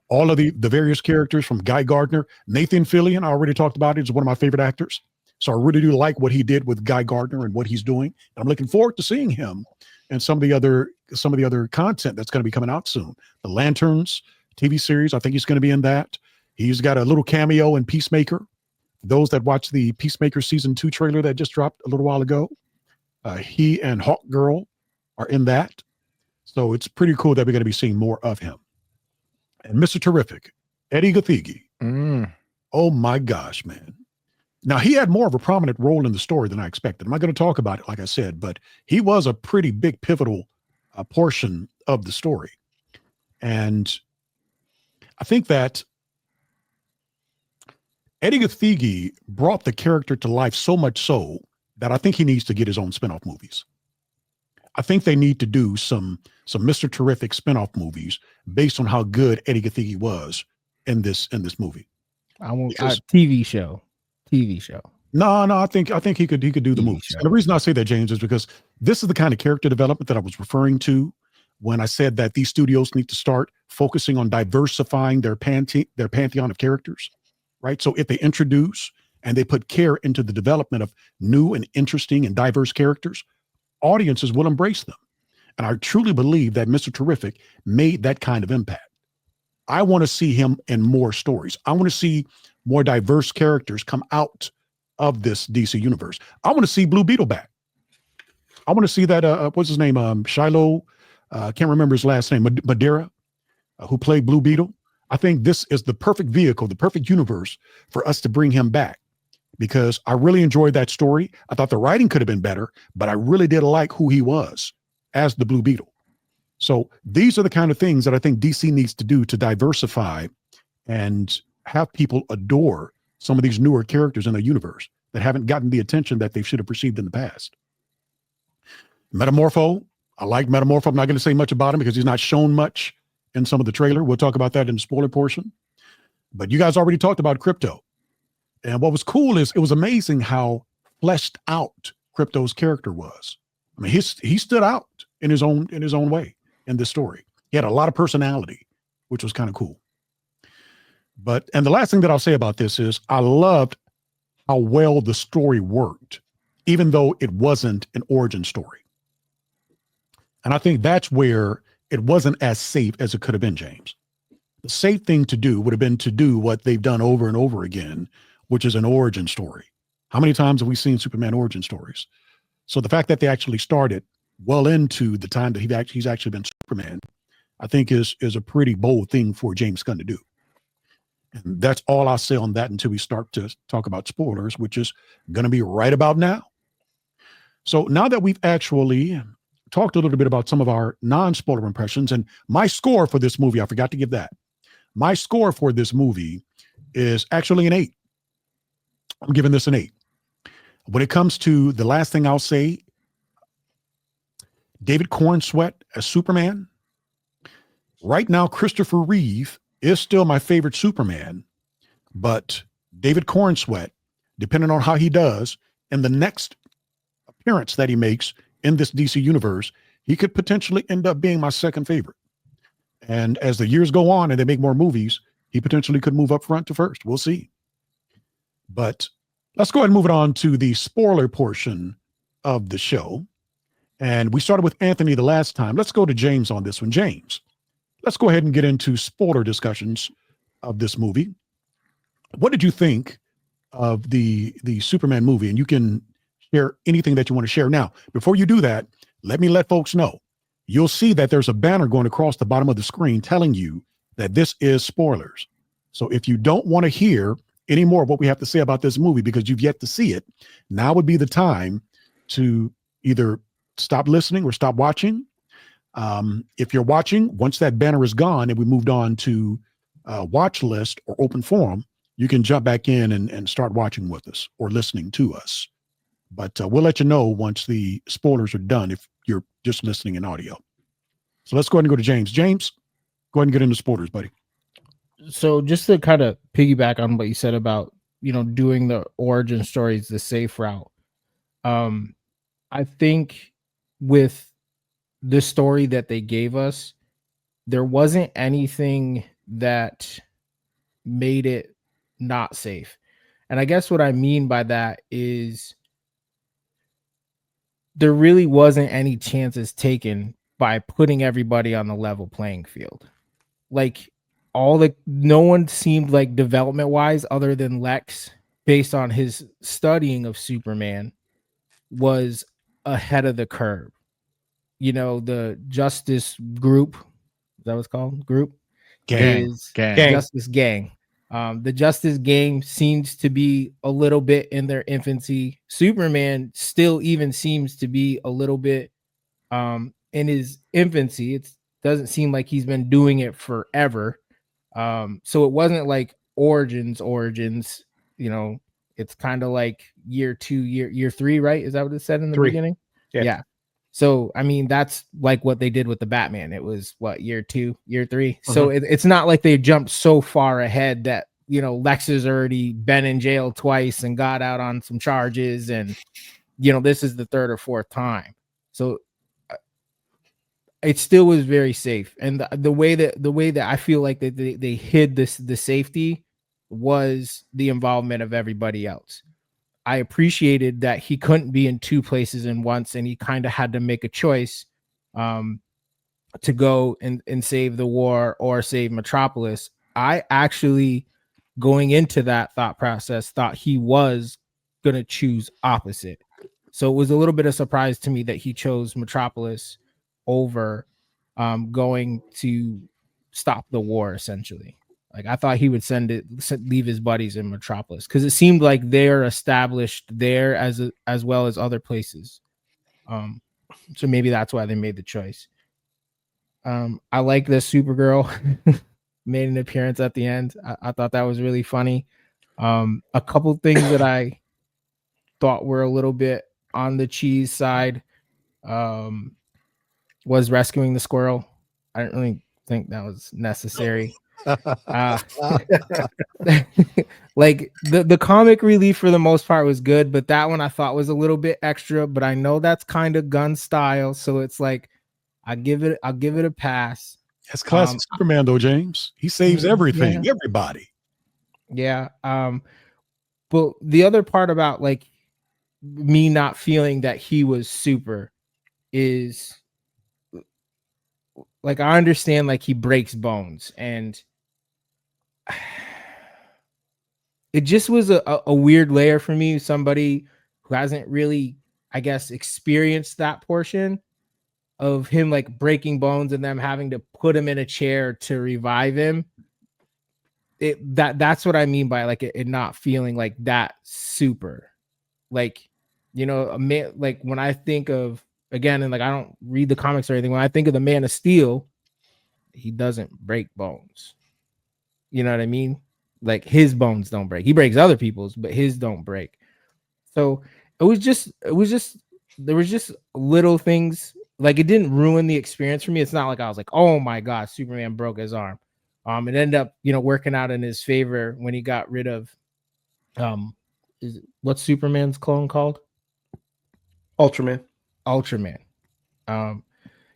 All of the various characters from Guy Gardner, Nathan Fillion, I already talked about it, is one of my favorite actors. So I really do like what he did with Guy Gardner and what he's doing. And I'm looking forward to seeing him and some of the other content that's going to be coming out soon. The Lanterns TV series, I think he's going to be in that. He's got a little cameo in Peacemaker. Those that watched the Peacemaker season 2 trailer that just dropped a little while ago, he and Hawk Girl are in that. So it's pretty cool that we're going to be seeing more of him. And Mr. Terrific, Eddie Gathegi. Oh my gosh, man. Now, he had more of a prominent role in the story than I expected. I'm not going to talk about it, like I said, but he was a pretty big pivotal portion of the story. And I think that Eddie Gathegi brought the character to life so much so that I think he needs to get his own spinoff movies. I think they need to do some Mr. Terrific spinoff movies based on how good Eddie Gathegi was in this movie. TV show. No, I think he could do the movies. And the reason I say that, James, is because this is the kind of character development that I was referring to when I said that these studios need to start focusing on diversifying their pantheon of characters, right? So if they introduce and they put care into the development of new and interesting and diverse characters, audiences will embrace them. And I truly believe that Mr. Terrific made that kind of impact. I want to see him in more stories. I want to see more diverse characters come out of this DC universe. I want to see Blue Beetle back. I want to see that, what's his name? Shiloh, can't remember his last name, Madeira, who played Blue Beetle. I think this is the perfect vehicle, the perfect universe for us to bring him back, because I really enjoyed that story. I thought the writing could have been better, but I really did like who he was as the Blue Beetle. So these are the kind of things that I think DC needs to do to diversify and have people adore some of these newer characters in the universe that haven't gotten the attention that they should have received in the past. Metamorpho, I like Metamorpho. I'm not going to say much about him because he's not shown much in some of the trailer. We'll talk about that in the spoiler portion. But you guys already talked about Crypto. And what was cool is it was amazing how fleshed out Crypto's character was. I mean, he stood out in his own way in this story. He had a lot of personality, which was kind of cool. And the last thing that I'll say about this is I loved how well the story worked, even though it wasn't an origin story. And I think that's where it wasn't as safe as it could have been, James. The safe thing to do would have been to do what they've done over and over again, which is an origin story. How many times have we seen Superman origin stories? So the fact that they actually started well into the time that he's actually been Superman, I think is a pretty bold thing for James Gunn to do. And that's all I'll say on that until we start to talk about spoilers, which is going to be right about now. So now that we've actually talked a little bit about some of our non-spoiler impressions, and my score for this movie, I forgot to give that. My score for this movie is actually an 8. I'm giving this an 8. When it comes to the last thing I'll say, David Cornsweet as Superman. Right now, Christopher Reeve is still my favorite Superman, but David Cornsweet, depending on how he does in the next appearance that he makes in this DC universe, he could potentially end up being my second favorite. And as the years go on and they make more movies, he potentially could move up front to first. We'll see. But let's go ahead and move it on to the spoiler portion of the show. And we started with Anthony the last time. Let's go to James on this one. James, let's go ahead and get into spoiler discussions of this movie. What did you think of the Superman movie? And you can share anything that you want to share. Now, before you do that, let folks know. You'll see that there's a banner going across the bottom of the screen telling you that this is spoilers. So if you don't want to hear any more of what we have to say about this movie because you've yet to see it, now would be the time to either stop listening or stop watching. If you're watching, once that banner is gone and we moved on to watch list or open forum, you can jump back in and start watching with us or listening to us. But we'll let you know once the spoilers are done if you're just listening in audio. So let's go ahead and go to James. James, go ahead and get into spoilers, buddy. So just to kind of piggyback on what you said about, doing the origin stories the safe route. I think with the story that they gave us, there wasn't anything that made it not safe. And I guess what I mean by that is there really wasn't any chances taken by putting everybody on the level playing field. Like no one seemed like development wise, other than Lex, based on his studying of Superman, was ahead of the curve. The Justice Group, is that what's called? Group? Gang. Justice Gang. The Justice Gang seems to be a little bit in their infancy. Superman still even seems to be a little bit in his infancy. It doesn't seem like he's been doing it forever. So it wasn't like origins. It's kind of like year 2, year 3, right? Is that what it said in the beginning? Yeah. So, I mean, that's like what they did with the Batman. It was year 2, year 3. So it's not like they jumped so far ahead that, Lex has already been in jail twice and got out on some charges. And, this is the 3rd or 4th time. So it still was very safe. And the way that I feel like that they hid the safety was the involvement of everybody else. I appreciated that he couldn't be in 2 places at once, and he kind of had to make a choice to go and save the war or save Metropolis. I actually, going into that thought process, thought he was going to choose opposite. So it was a little bit of surprise to me that he chose Metropolis over going to stop the war, essentially. Like, I thought he would leave his buddies in Metropolis because it seemed like they're established there as well as other places. So maybe that's why they made the choice. I like that Supergirl made an appearance at the end. I thought that was really funny. A couple things that I thought were a little bit on the cheese side was rescuing the squirrel. I didn't really think that was necessary. Like the comic relief for the most part was good, but that one I thought was a little bit extra. But I know that's kind of Gunn style, so it's like I'll give it a pass. That's classic Superman, though, James. He saves everything, everybody. Yeah. But the other part about like me not feeling that he was super is like I understand like he breaks bones and it just was a weird layer for me. Somebody who hasn't really, I guess, experienced that portion. of him like breaking bones and them having to put him in a chair to revive him. That's what I mean by like it not feeling like that super, like, you know, a man, like when I think of, again, and like I don't read the comics or anything, when I think of the Man of Steel, he doesn't break bones. You know what I mean? Like his bones don't break. He breaks other people's, but his don't break. So there was just little things, like it didn't ruin the experience for me. It's not like I was like, oh my god, Superman broke his arm. It ended up, you know, working out in his favor when he got rid of what's Superman's clone called? Ultraman. Ultraman.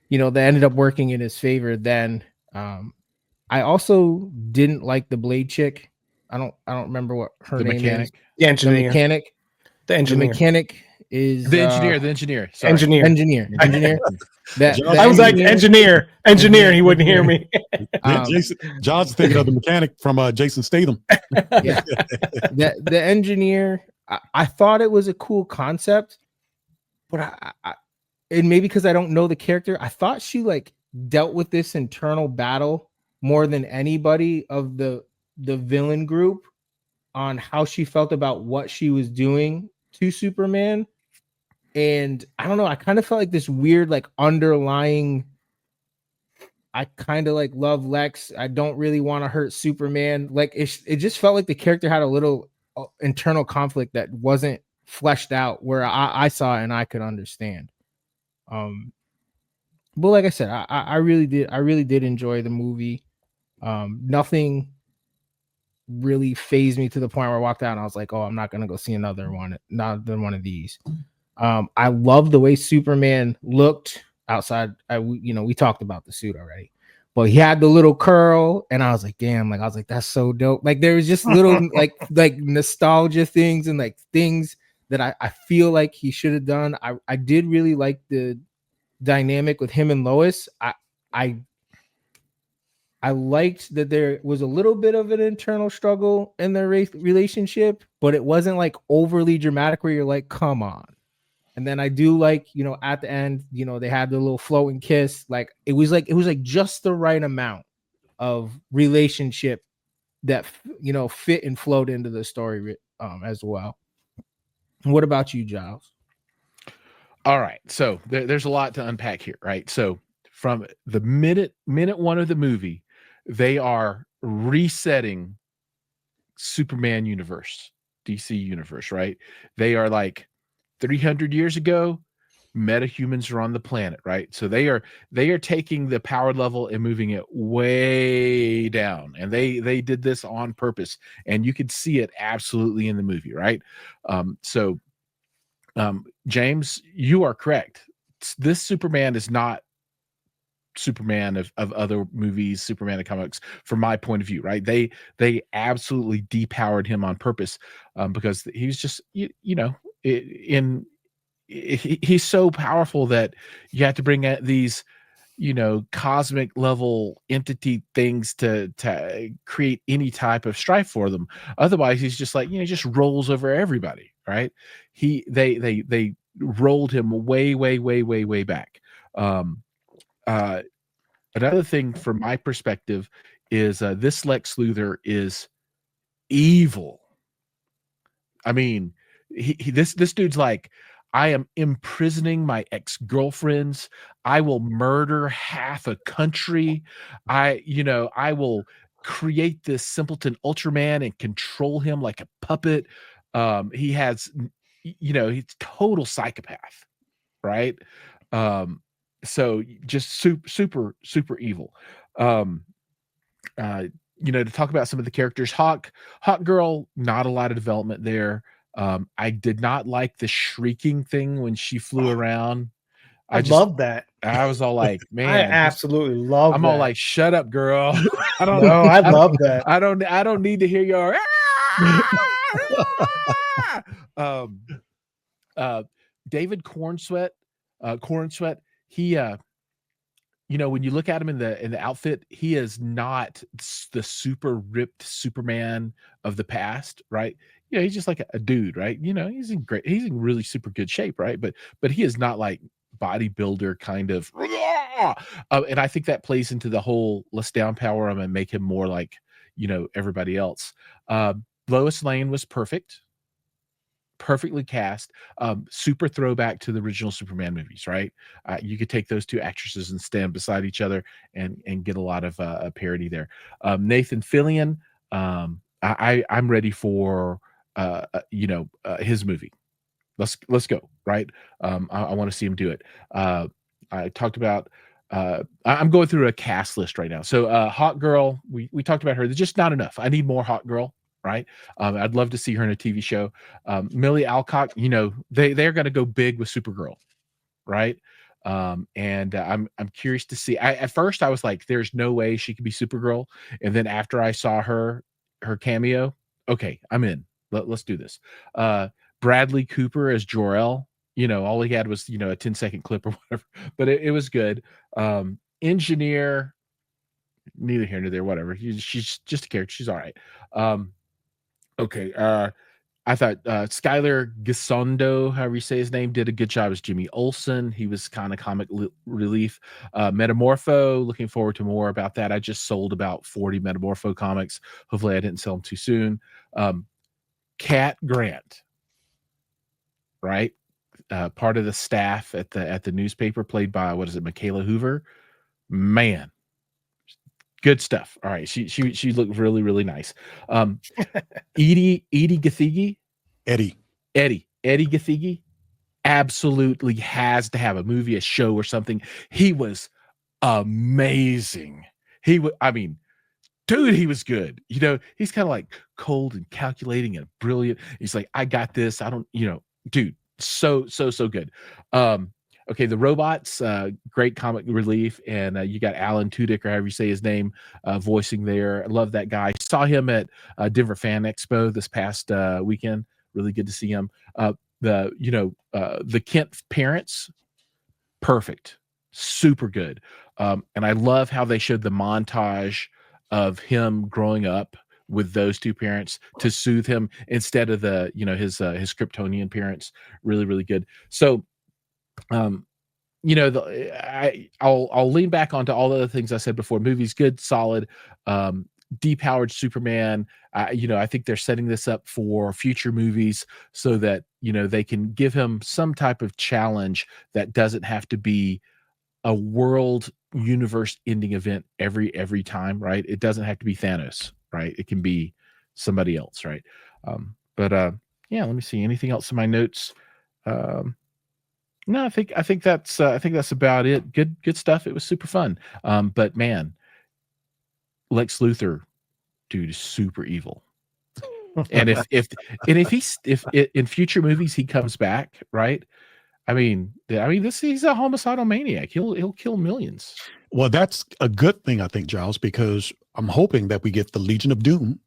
You know, that ended up working in his favor then. I also didn't like the Blade chick. I don't remember what her name is. The engineer. The mechanic. The engineer. The mechanic is the engineer. Sorry. Engineer. I was like engineer, and he wouldn't hear me. John's thinking of the mechanic from Jason Statham. Yeah. The engineer, I thought it was a cool concept, but I and maybe because I don't know the character, I thought she like dealt with this internal battle more than anybody of the villain group on how she felt about what she was doing to Superman. And I don't know, I kind of felt like this weird, like underlying, I kind of like love Lex, I don't really want to hurt Superman. Like it just felt like the character had a little internal conflict that wasn't fleshed out where I saw it and I could understand. But like I said, I really did enjoy the movie. Nothing really phased me to the point where I walked out and I was like, oh, I'm not gonna go see another one of these. I love the way Superman looked outside. We talked about the suit already, but he had the little curl, and I was like, damn, like I was like, that's so dope. Like there was just little like nostalgia things and like things that I feel like he should have done. I did really like the dynamic with him and Lois. I liked that there was a little bit of an internal struggle in their relationship, but it wasn't like overly dramatic where you're like, come on. And then I do like, you know, at the end, you know, they had the little floating kiss. Like it was like just the right amount of relationship that, you know, fit and flowed into the story as well. What about you, Giles? All right. So there's a lot to unpack here, right? So from the minute one of the movie, they are resetting Superman universe, DC universe, right? They are like 300 years ago, metahumans are on the planet, right? So they are taking the power level and moving it way down. And they did this on purpose. And you could see it absolutely in the movie, right? James, you are correct. This Superman is not Superman of other movies, Superman of comics, from my point of view, right? They absolutely depowered him on purpose because he was just, he's so powerful that you have to bring out these, you know, cosmic level entity things to create any type of strife for them. Otherwise, he's just like, you know, just rolls over everybody, right? They rolled him way back. Another thing from my perspective is this Lex Luthor is evil. I mean, this dude's like, I am imprisoning my ex-girlfriends. I will murder half a country. I will create this simpleton Ultraman and control him like a puppet. He has, he's total psychopath, right? So just super evil. To talk about some of the characters, Hawk Girl, not a lot of development there. I did not like the shrieking thing when she flew around. I love that. I was all like, man, I absolutely love I'm that. all like, shut up, girl. I love that. I don't need to hear your David Cornsweet, he when you look at him in the outfit, he is not the super ripped Superman of the past, right? He's just like a dude, right? He's in really super good shape, right? But he is not like bodybuilder kind of, and I think that plays into the whole let's downpower him and make him more like, everybody else. Lois Lane was perfectly cast, super throwback to the original Superman movies, right? You could take those two actresses and stand beside each other and get a lot of parody there. Nathan Fillion, I'm ready for his movie. Let's go, right? I want to see him do it. I talked about. I'm going through a cast list right now. So Hot Girl, we talked about her. There's just not enough. I need more Hot Girl. Right. I'd love to see her in a TV show. Millie Alcock, they're going to go big with Supergirl. Right. And I'm curious to see. At first I was like, there's no way she could be Supergirl. And then after I saw her cameo, okay, I'm in. Let's do this. Bradley Cooper as Jor-El, all he had was, a 10-second clip or whatever, but it was good. Engineer, neither here nor there, whatever. She's just a character. She's all right. Okay. I thought Skylar Gisondo, however you say his name, did a good job as Jimmy Olsen. He was kind of comic relief. Metamorpho, looking forward to more about that. I just sold about 40 Metamorpho comics. Hopefully I didn't sell them too soon. Cat Grant, right? Part of the staff at the newspaper, played by, Michaela Hoover. Man, good stuff. All right, she looked really, really nice. Edie Gathegi, Eddie Gathegi absolutely has to have a movie, a show, or something. He was amazing. Dude, he was good. He's kind of like cold and calculating and brilliant. He's like, I got this. I don't, dude, so good. Okay, the robots, great comic relief, and you got Alan Tudyk, or however you say his name, voicing there. I love that guy. Saw him at Denver Fan Expo this past weekend. Really good to see him. The Kent parents, perfect, super good. And I love how they showed the montage of him growing up with those two parents to soothe him instead of the his Kryptonian parents. Really, really good. So I'll lean back onto all the other things I said before. Movie's good, solid, depowered Superman. I think they're setting this up for future movies so that they can give him some type of challenge that doesn't have to be a world universe ending event every time, right? It doesn't have to be Thanos, right? It can be somebody else, right? Let me see, anything else in my notes. No, I think that's about it. Good stuff. It was super fun. But man, Lex Luthor, dude, is super evil. And if in future movies he comes back, right? He's a homicidal maniac. He'll kill millions. Well, that's a good thing, I think, Giles, because I'm hoping that we get the Legion of Doom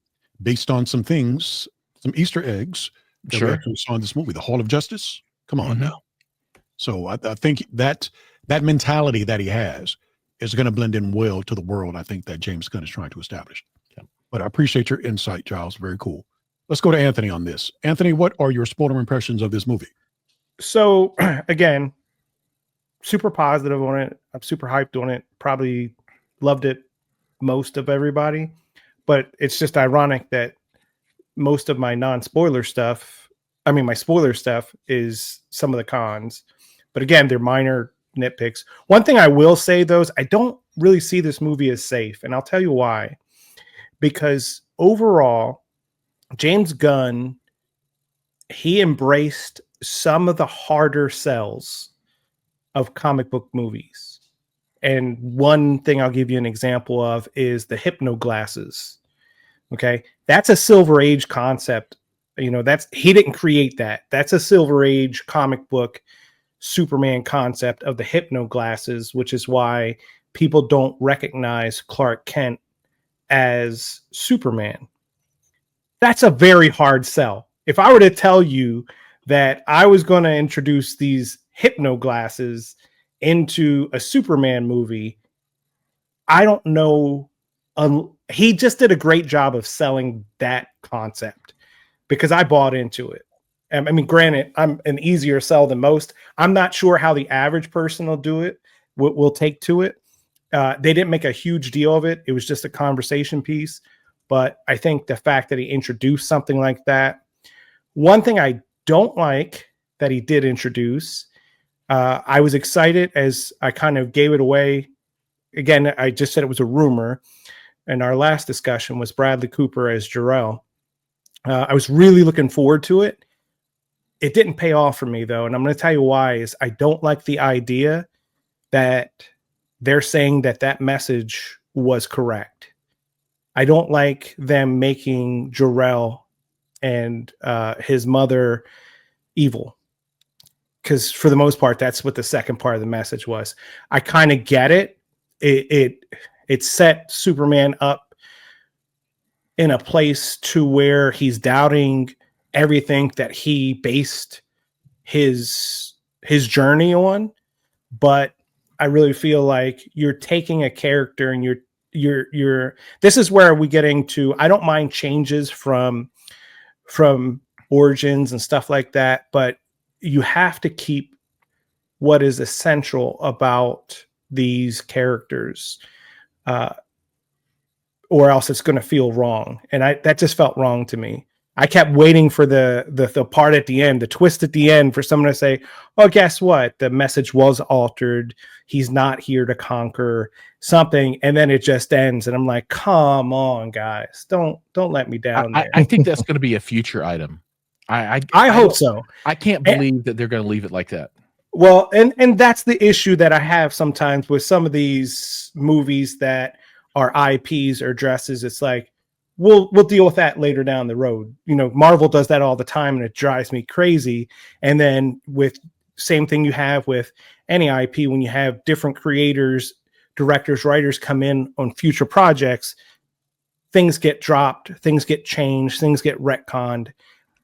based on some things, some Easter eggs that we actually saw in this movie. The Hall of Justice. Come on now. So I think that mentality that he has is going to blend in well to the world, I think, that James Gunn is trying to establish. Yeah. But I appreciate your insight, Giles. Very cool. Let's go to Anthony on this. Anthony, what are your spoiler impressions of this movie? So again, super positive on it. I'm super hyped on it. Probably loved it most of everybody. But it's just ironic that most of my non-spoiler stuff, my spoiler stuff is some of the cons. But again, they're minor nitpicks. One thing I will say, though, is I don't really see this movie as safe. And I'll tell you why. Because overall, James Gunn, he embraced some of the harder sells of comic book movies. And one thing I'll give you an example of is the hypno glasses. Okay. That's a Silver Age concept. He didn't create that. That's a Silver Age comic book Superman concept of the hypno glasses, which is why people don't recognize Clark Kent as Superman. That's a very hard sell. If I were to tell you that I was going to introduce these hypno glasses into a Superman movie, I don't know. He just did a great job of selling that concept because I bought into it. I mean, granted, I'm an easier sell than most. I'm not sure how the average person will do it, will take to it. They didn't make a huge deal of it. It was just a conversation piece. But I think the fact that he introduced something like that. One thing I don't like that he did introduce, I was excited as I kind of gave it away. Again, I just said it was a rumor. And our last discussion was Bradley Cooper as Jor-El. I was really looking forward to it. It didn't pay off for me, though. And I'm going to tell you why is I don't like the idea that they're saying that that message was correct. I don't like them making Jor-El and his mother evil. Because for the most part, that's what the second part of the message was. I kind of get it. It set Superman up in a place to where he's doubting everything that he based his journey on. But I really feel like you're taking a character and you're this is where we get into, I don't mind changes from origins and stuff like that, but you have to keep what is essential about these characters, or else it's going to feel wrong. And that just felt wrong to me. I kept waiting for the part at the end, the twist at the end, for someone to say, "Oh, guess what? The message was altered. He's not here to conquer something," and then it just ends. And I'm like, "Come on, guys, don't let me down." I think that's going to be a future item. I hope so. I can't believe that they're going to leave it like that. Well, and that's the issue that I have sometimes with some of these movies that are IPs or dresses. It's like, we'll deal with that later down the road. You know, Marvel does that all the time, and it drives me crazy. And then with same thing you have with any IP, when you have different creators, directors, writers come in on future projects, things get dropped, things get changed, things get retconned.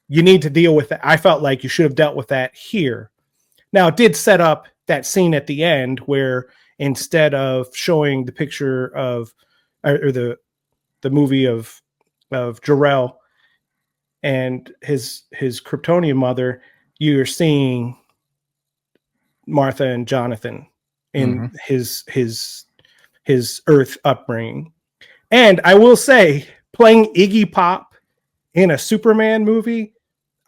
You need to deal with that. I felt like you should have dealt with that here. Now, it did set up that scene at the end where instead of showing the picture of, or the movie of Jor-El and his Kryptonian mother, you're seeing Martha and Jonathan in his Earth upbringing. And I will say, playing Iggy Pop in a Superman movie,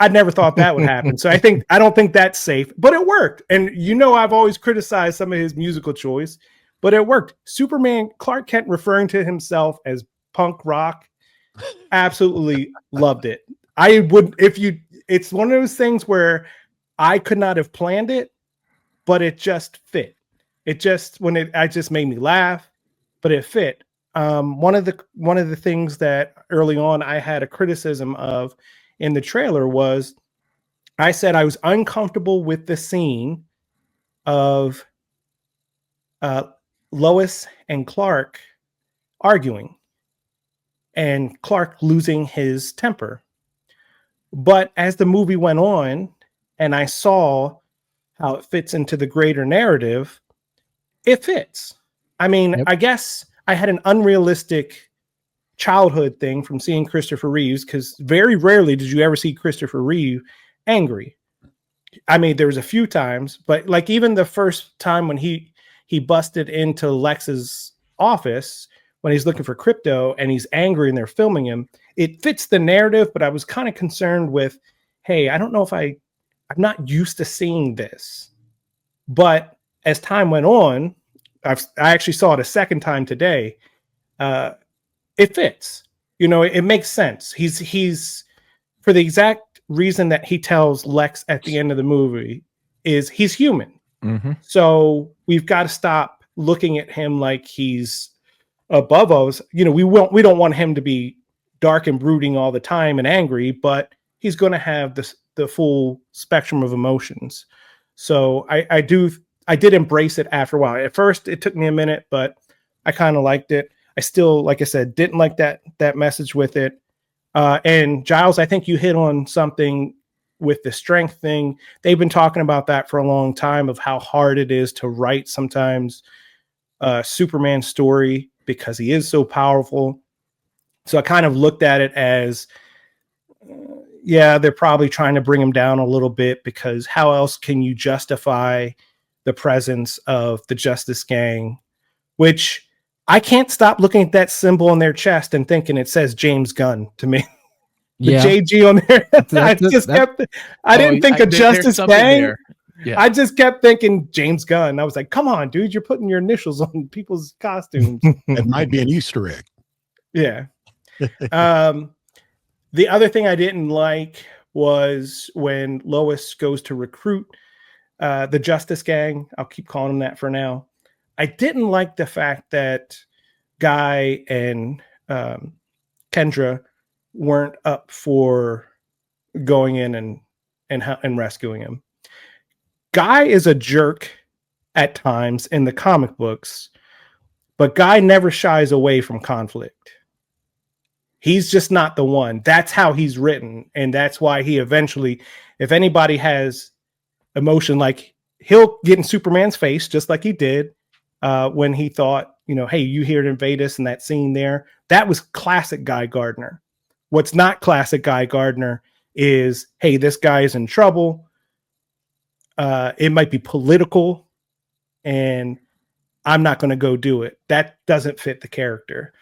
I never thought that would happen. So I don't think that's safe, but it worked. And you know, I've always criticized some of his musical choice, but it worked. Superman, Clark Kent referring to himself as punk rock, absolutely loved it. I would, it's one of those things where I could not have planned it, but it just fit. It just made me laugh, but it fit. One of the things that early on I had a criticism of in the trailer was, I said I was uncomfortable with the scene of Lois and Clark arguing and Clark losing his temper. But as the movie went on and I saw how it fits into the greater narrative, it fits. I mean, I guess I had an unrealistic childhood thing from seeing Christopher Reeves, because very rarely did you ever see Christopher Reeve angry. I mean, there was a few times, but like even the first time when he busted into Lex's office when he's looking for crypto and he's angry and they're filming him, it fits the narrative. But I was kind of concerned with, hey, I don't know if I'm not used to seeing this. But as time went on, I actually saw it a second time today. It fits, you know, it makes sense. He's for the exact reason that he tells Lex at the end of the movie is he's human. So we've got to stop looking at him like he's above us. You know, we don't want him to be dark and brooding all the time and angry, but he's going to have the full spectrum of emotions. So I did embrace it after a while. At first, it took me a minute, but I kind of liked it. I still, like I said, didn't like that message with it. And Giles, I think you hit on something with the strength thing. They've been talking about that for a long time, of how hard it is to write sometimes a Superman story because he is so powerful. So I kind of looked at it as yeah, they're probably trying to bring him down a little bit, because how else can you justify the presence of the Justice Gang, which I can't stop looking at that symbol on their chest and thinking it says James Gunn to me. The JG on there. I didn't think of Justice Gang. There. Yeah. I just kept thinking James Gunn. I was like, come on, dude, you're putting your initials on people's costumes. It might be an Easter egg. Yeah. The other thing I didn't like was when Lois goes to recruit the Justice Gang. I'll keep calling them that for now. I didn't like the fact that Guy and Kendra weren't up for going in and rescuing him. Guy is a jerk at times in the comic books, but Guy never shies away from conflict. He's just not the one. That's how he's written. And that's why he eventually, if anybody has emotion, like he'll get in Superman's face, just like he did when he thought, hey, you here to invade us, in that scene there. That was classic Guy Gardner. What's not classic Guy Gardner is, hey, this guy is in trouble. It might be political, and I'm not going to go do it. That doesn't fit the character.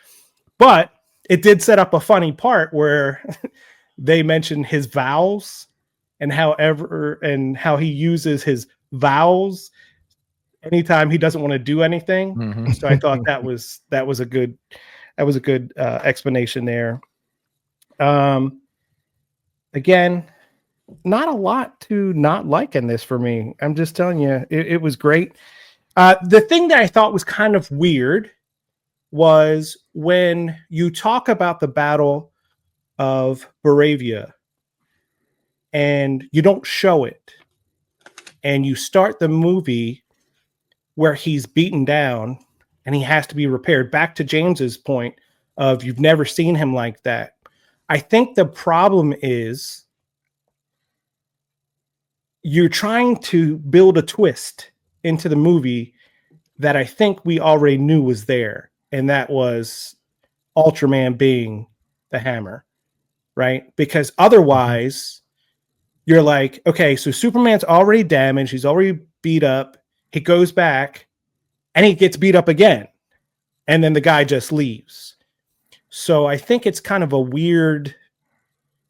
But it did set up a funny part where they mentioned his vowels and how he uses his vowels anytime he doesn't want to do anything. Mm-hmm. So I thought that was a good explanation there. Again, not a lot to not like in this for me. I'm just telling you, it was great. The thing that I thought was kind of weird was when you talk about the Battle of Baravia and you don't show it, and you start the movie where he's beaten down and he has to be repaired. Back to James's point of you've never seen him like that. I think the problem is you're trying to build a twist into the movie that I think we already knew was there. And that was Ultraman being the hammer, right? Because otherwise you're like, okay, so Superman's already damaged. He's already beat up. He goes back and he gets beat up again. And then the guy just leaves. So I think it's kind of a weird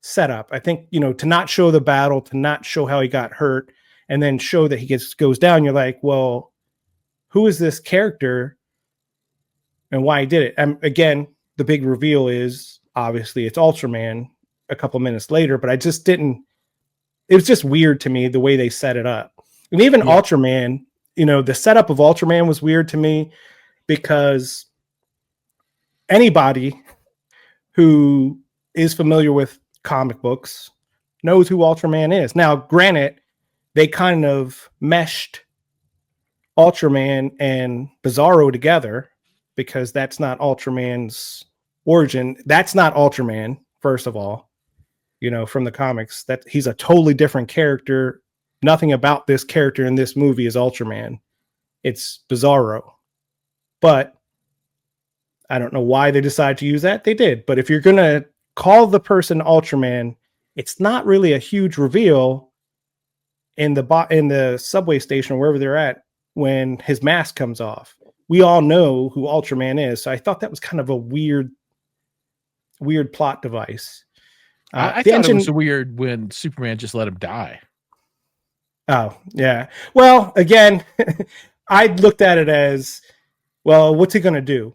setup. I think, to not show the battle, to not show how he got hurt, and then show that he goes down. You're like, well, who is this character and why he did it? And again, the big reveal is obviously it's Ultraman a couple minutes later, but I just didn't, it was just weird to me the way they set it up. And even Ultraman, the setup of Ultraman was weird to me, because anybody who is familiar with comic books knows who Ultraman is. Now, granted, they kind of meshed Ultraman and Bizarro together, because that's not Ultraman's origin. That's not Ultraman, first of all, from the comics. That he's a totally different character. Nothing about this character in this movie is Ultraman. It's Bizarro. But I don't know why they decided to use that. They did. But if you're going to call the person Ultraman, it's not really a huge reveal in the subway station or wherever they're at when his mask comes off. We all know who Ultraman is. So I thought that was kind of a weird plot device. I thought it was weird when Superman just let him die. Oh, yeah. Well, again, I looked at it as, well, what's he going to do?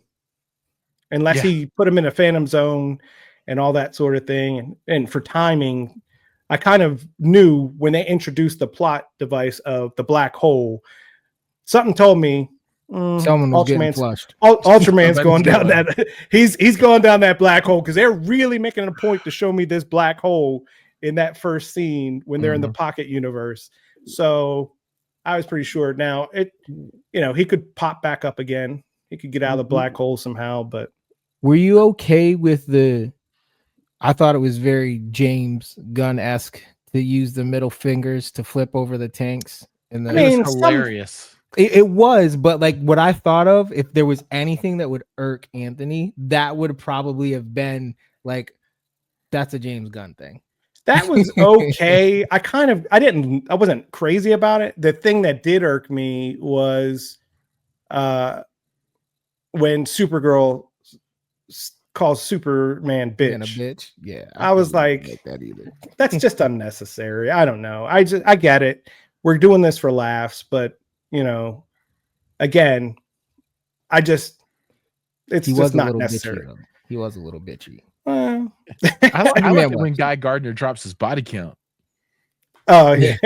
Unless he put him in a phantom zone and all that sort of thing. And for timing, I kind of knew when they introduced the plot device of the black hole, something told me someone was getting flushed. Ultraman's going down that. He's going down that black hole, because they're really making a point to show me this black hole in that first scene when they're in the pocket universe. So I was pretty sure. Now he could pop back up again. He could get out of the black hole somehow. But were you okay with I thought it was very James Gunn-esque to use the middle fingers to flip over the tanks. And it was hilarious. It was, but like what I thought of, if there was anything that would irk Anthony, that would probably have been like, that's a James Gunn thing. That was okay. I wasn't crazy about it. The thing that did irk me was when Supergirl calls Superman Being a bitch. bitch. Yeah. I was couldn't like that either. that's just unnecessary. I don't know. I get it. We're doing this for laughs, but again, it's He just was a not little necessary. bitchy. Though. He was a little bitchy. I like man it when was. Guy Gardner drops his body count. Oh yeah.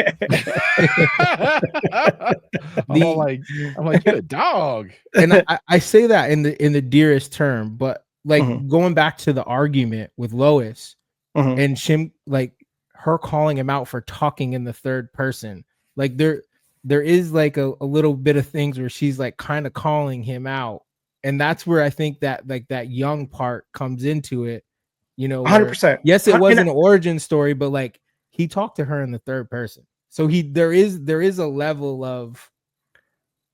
I'm like, you're a dog. And I say that in the dearest term, but like Mhm. going back to the argument with Lois Mhm. and Shim, like her calling him out for talking in the third person, like there is like a little bit of things where she's like kind of calling him out, and that's where I think that like that young part comes into it, where 100%. yes, it was And an origin story, but like he talked to her in the third person, so there is a level of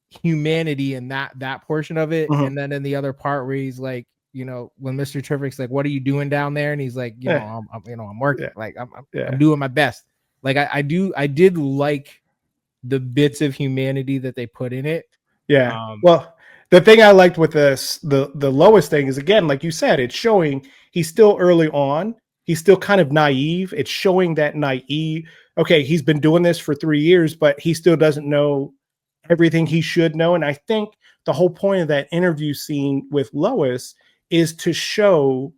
humanity in that portion of it. Mhm. And then in the other part where he's like, when Mr. Terrific's like, what are you doing down there? And he's like, Yeah. I'm working. Yeah. Like Yeah. I'm doing my best. Like I did like the bits of humanity that they put in it. Yeah. Well, the thing I liked with this, the Lois thing is, again, like you said, it's showing he's still early on. He's still kind of naive. It's showing that naive. Okay, he's been doing this for 3 years, but he still doesn't know everything he should know. And I think the whole point of that interview scene with Lois is to show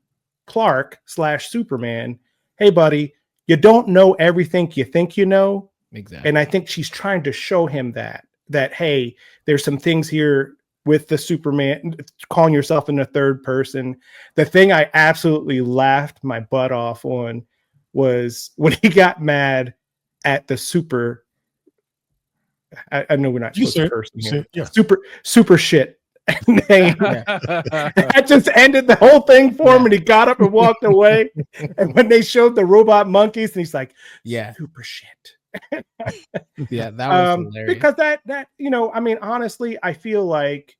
Clark / Superman, hey, buddy, you don't know everything you think you know. Exactly. And I think she's trying to show him that, hey, there's some things here with the Superman calling yourself in the third person. The thing I absolutely laughed my butt off on was when he got mad at the super. I know we're not supposed to curse here. Yeah. Super shit. Name. Yeah. That just ended the whole thing for him, and he got up and walked away. And when they showed the robot monkeys, and he's like, Yeah. super shit. Yeah, that was hilarious. Because that I mean, honestly, I feel like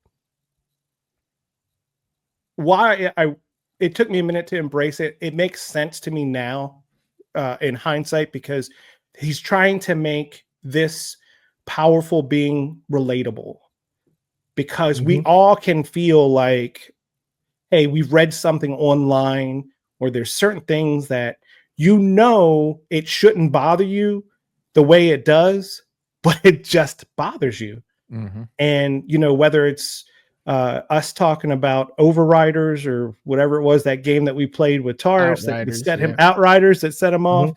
it took me a minute to embrace it. It makes sense to me now, in hindsight, because he's trying to make this powerful being relatable, because we all can feel like, hey, we've read something online where there's certain things that it shouldn't bother you the way it does, but it just bothers you. Mm-hmm. And whether it's us talking about Overriders or whatever it was, that game that we played with Taurus that set him Outriders that set him off.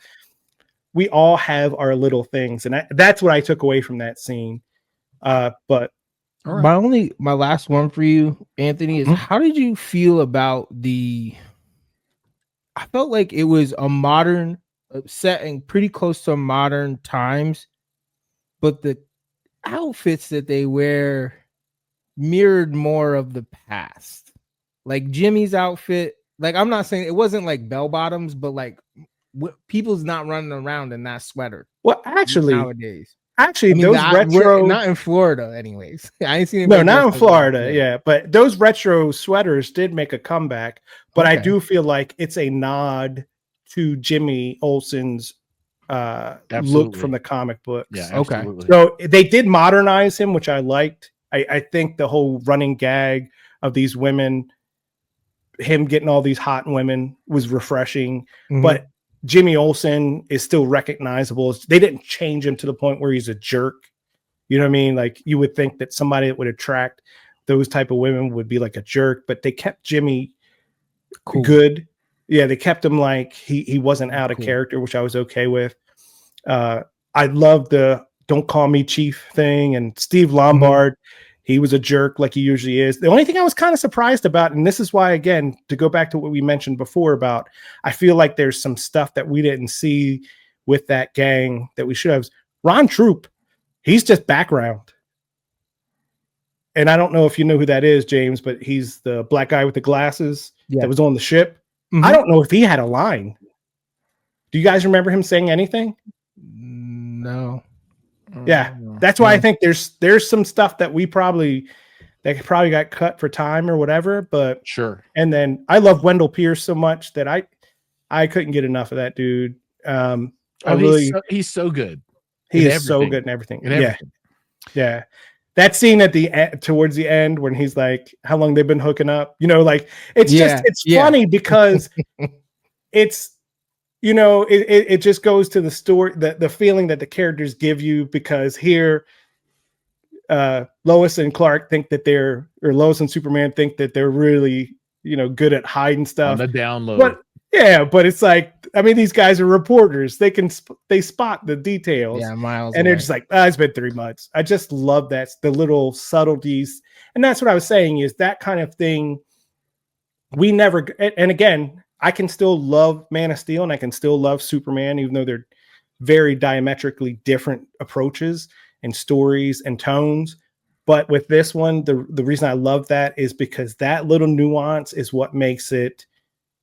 We all have our little things, and that's what I took away from that scene. But my last one for you, Anthony, is how did you feel about I felt like it was a modern setting, pretty close to modern times, but the outfits that they wear mirrored more of the past. Like Jimmy's outfit, like I'm not saying it wasn't like bell bottoms, but like people's not running around in that sweater. Well, actually, nowadays, those retro, not in Florida, anyways. I ain't seen it. No, not in Florida. Yeah, but those retro sweaters did make a comeback. But I do feel like it's a nod to Jimmy Olsen's look from the comic books. Yeah, absolutely. So they did modernize him, which I liked. I think the whole running gag of these women, him getting all these hot women, was refreshing. But Jimmy Olsen is still recognizable. They didn't change him to the point where he's a jerk. You know what I mean? Like, you would think that somebody that would attract those type of women would be like a jerk, but they kept Jimmy good. Yeah, they kept him like he wasn't out of character, which I was okay with. I love the "Don't call me Chief" thing, and Steve Lombard. He was a jerk like he usually is. The only thing I was kind of surprised about, and this is why, again, to go back to what we mentioned before about, I feel like there's some stuff that we didn't see with that gang that we should have. Ron Troop, he's just background. And I don't know if you know who that is, James, but he's the black guy with the glasses that was on the ship. I don't know if he had a line. Do you guys remember him saying anything? No. Yeah, that's why I think there's some stuff that probably got cut for time or whatever. But sure. And then I love Wendell Pierce so much that I couldn't get enough of that dude. He's so good. He is so good in everything. In everything. Yeah. That scene at the end, towards the end, when he's like, "How long they've been hooking up?" You know, like it's funny because it's, you know, it just goes to the story, the feeling that the characters give you, because here, Lois and Clark think that Lois and Superman think that they're really, you know, good at hiding stuff on the download. But it's like, I mean, these guys are reporters. They spot the details. Yeah, miles. And they're just like, it's been 3 months. I just love that, the little subtleties. And that's what I was saying, is that kind of thing. We never, and again, I can still love Man of Steel and I can still love Superman, even though they're very diametrically different approaches and stories and tones. But with this one, the reason I love that is because that little nuance is what makes it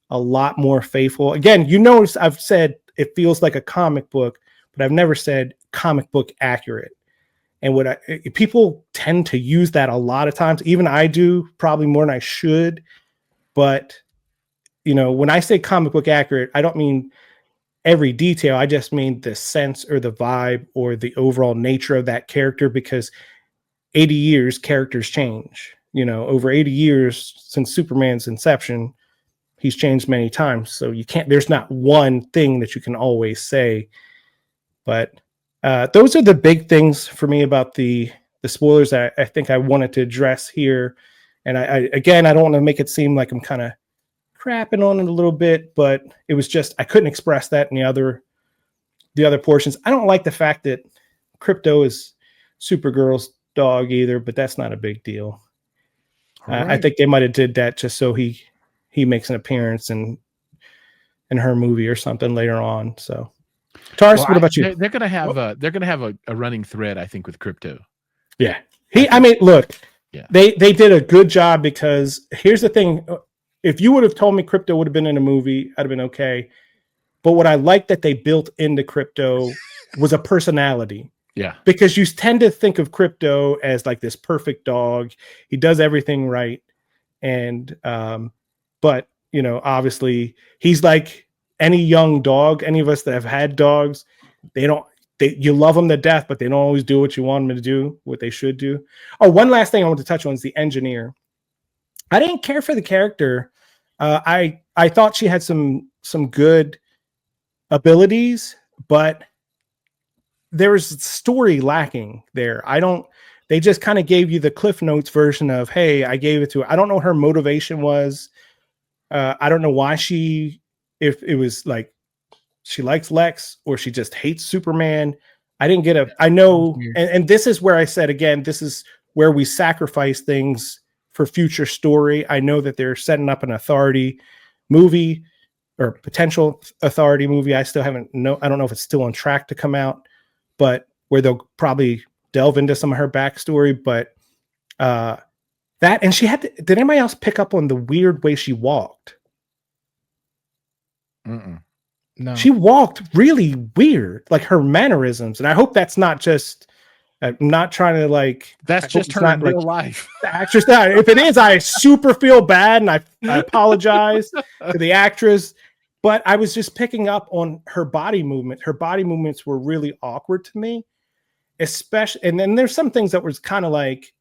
a lot more faithful. Again, you notice I've said it feels like a comic book, but I've never said comic book accurate. And people tend to use that a lot of times. Even I do, probably more than I should. But, you know, when I say comic book accurate, I don't mean every detail. I just mean the sense or the vibe or the overall nature of that character, because 80 years, characters change. You know, over 80 years since Superman's inception, he's changed many times. So there's not one thing that you can always say. But those are the big things for me about the spoilers that I think I wanted to address here. And I don't want to make it seem like I'm kind of crapping on it a little bit, but it was just, I couldn't express that in the other portions. I don't like the fact that Krypto is Supergirl's dog either, but that's not a big deal. Right. I think they might have did that just so he makes an appearance in her movie or something later on. So, Tars, what about you? They're gonna have a running thread, I think, with Krypto. Yeah, they did a good job, because here's the thing: if you would have told me Krypto would have been in a movie, I'd have been okay. But what I like that they built into Krypto was a personality. Yeah, because you tend to think of Krypto as like this perfect dog. He does everything right, and but, you know, obviously he's like any young dog, any of us that have had dogs, you love them to death, but they don't always do what you want them to do, what they should do. Oh, one last thing I want to touch on is the engineer. I didn't care for the character. I thought she had some good abilities, but there was story lacking there. They just kind of gave you the Cliff Notes version of, hey, I gave it to her. I don't know what her motivation was. I don't know why if it was like she likes Lex or she just hates Superman. I didn't get I know, and this is where I said, again, this is where we sacrifice things for future story. I know that they're setting up an Authority movie or potential Authority movie. I don't know if it's still on track to come out, but where they'll probably delve into some of her backstory. But and she did anybody else pick up on the weird way she walked? No. She walked really weird, like her mannerisms. And I hope that's not just, I'm not trying to like, that's just her in real life. The actress, if it is, I super feel bad, and I apologize to the actress. But I was just picking up on her body movement. Her body movements were really awkward to me, especially. And then there's some things that was kind of like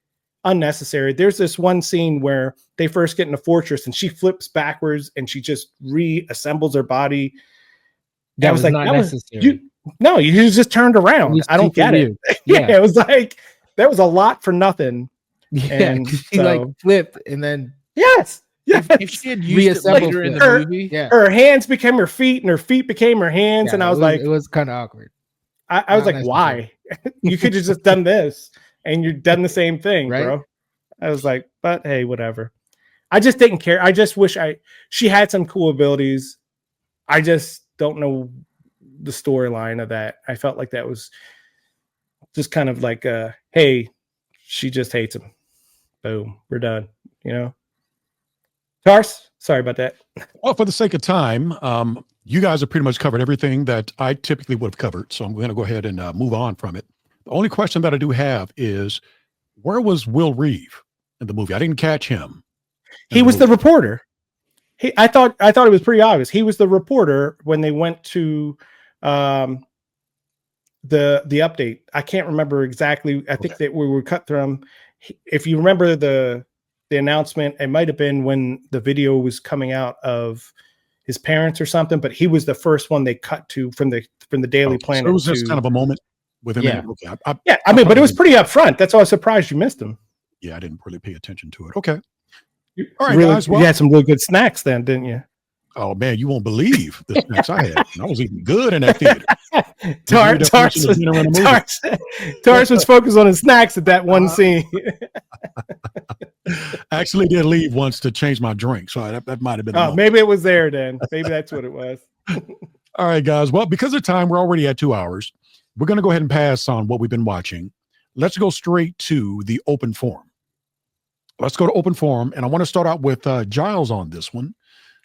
unnecessary. There's this one scene where they first get in the fortress and she flips backwards and she just reassembles her body. That was like, not necessary. You just turned around. I don't get it. Yeah, it was like, that was a lot for nothing. Yeah, and she like flipped and then yes. If she had used it later in the movie, her hands became her feet and her feet became her hands, and I was like, it was kind of awkward. I was like, why? You could have just done this and you've done the same thing, right, bro? I was like, but hey, whatever. I just didn't care. I just wish she had some cool abilities. I just don't know the storyline of that. I felt like that was just kind of like, hey, she just hates him. Boom, we're done. You know. Tars, sorry about that. Well, for the sake of time, you guys have pretty much covered everything that I typically would have covered. So I'm going to go ahead and move on from it. The only question that I do have is, where was Will Reeve in the movie? I didn't catch him. He was the reporter. I thought it was pretty obvious. He was the reporter when they went to The update. I can't remember exactly. I think that we were cut through. If you remember the announcement, it might have been when the video was coming out of his parents or something, but he was the first one they cut to from the Daily Planet. So it was just kind of a moment with him. Yeah. Okay. I mean, but it was pretty upfront. That's why I was surprised you missed him. Yeah, I didn't really pay attention to it. Okay. All right, really, guys. Well, you had some really good snacks then, didn't you? Oh man, you won't believe the snacks I had. I was eating good in that theater. Taurus was focused on his snacks at that one scene. I actually did leave once to change my drink, so that might have been. Oh, maybe it was there then. Maybe that's what it was. All right, guys. Well, because of time, we're already at 2 hours. We're going to go ahead and pass on what we've been watching. Let's go straight to the open forum. Let's go to open forum, and I want to start out with Giles on this one.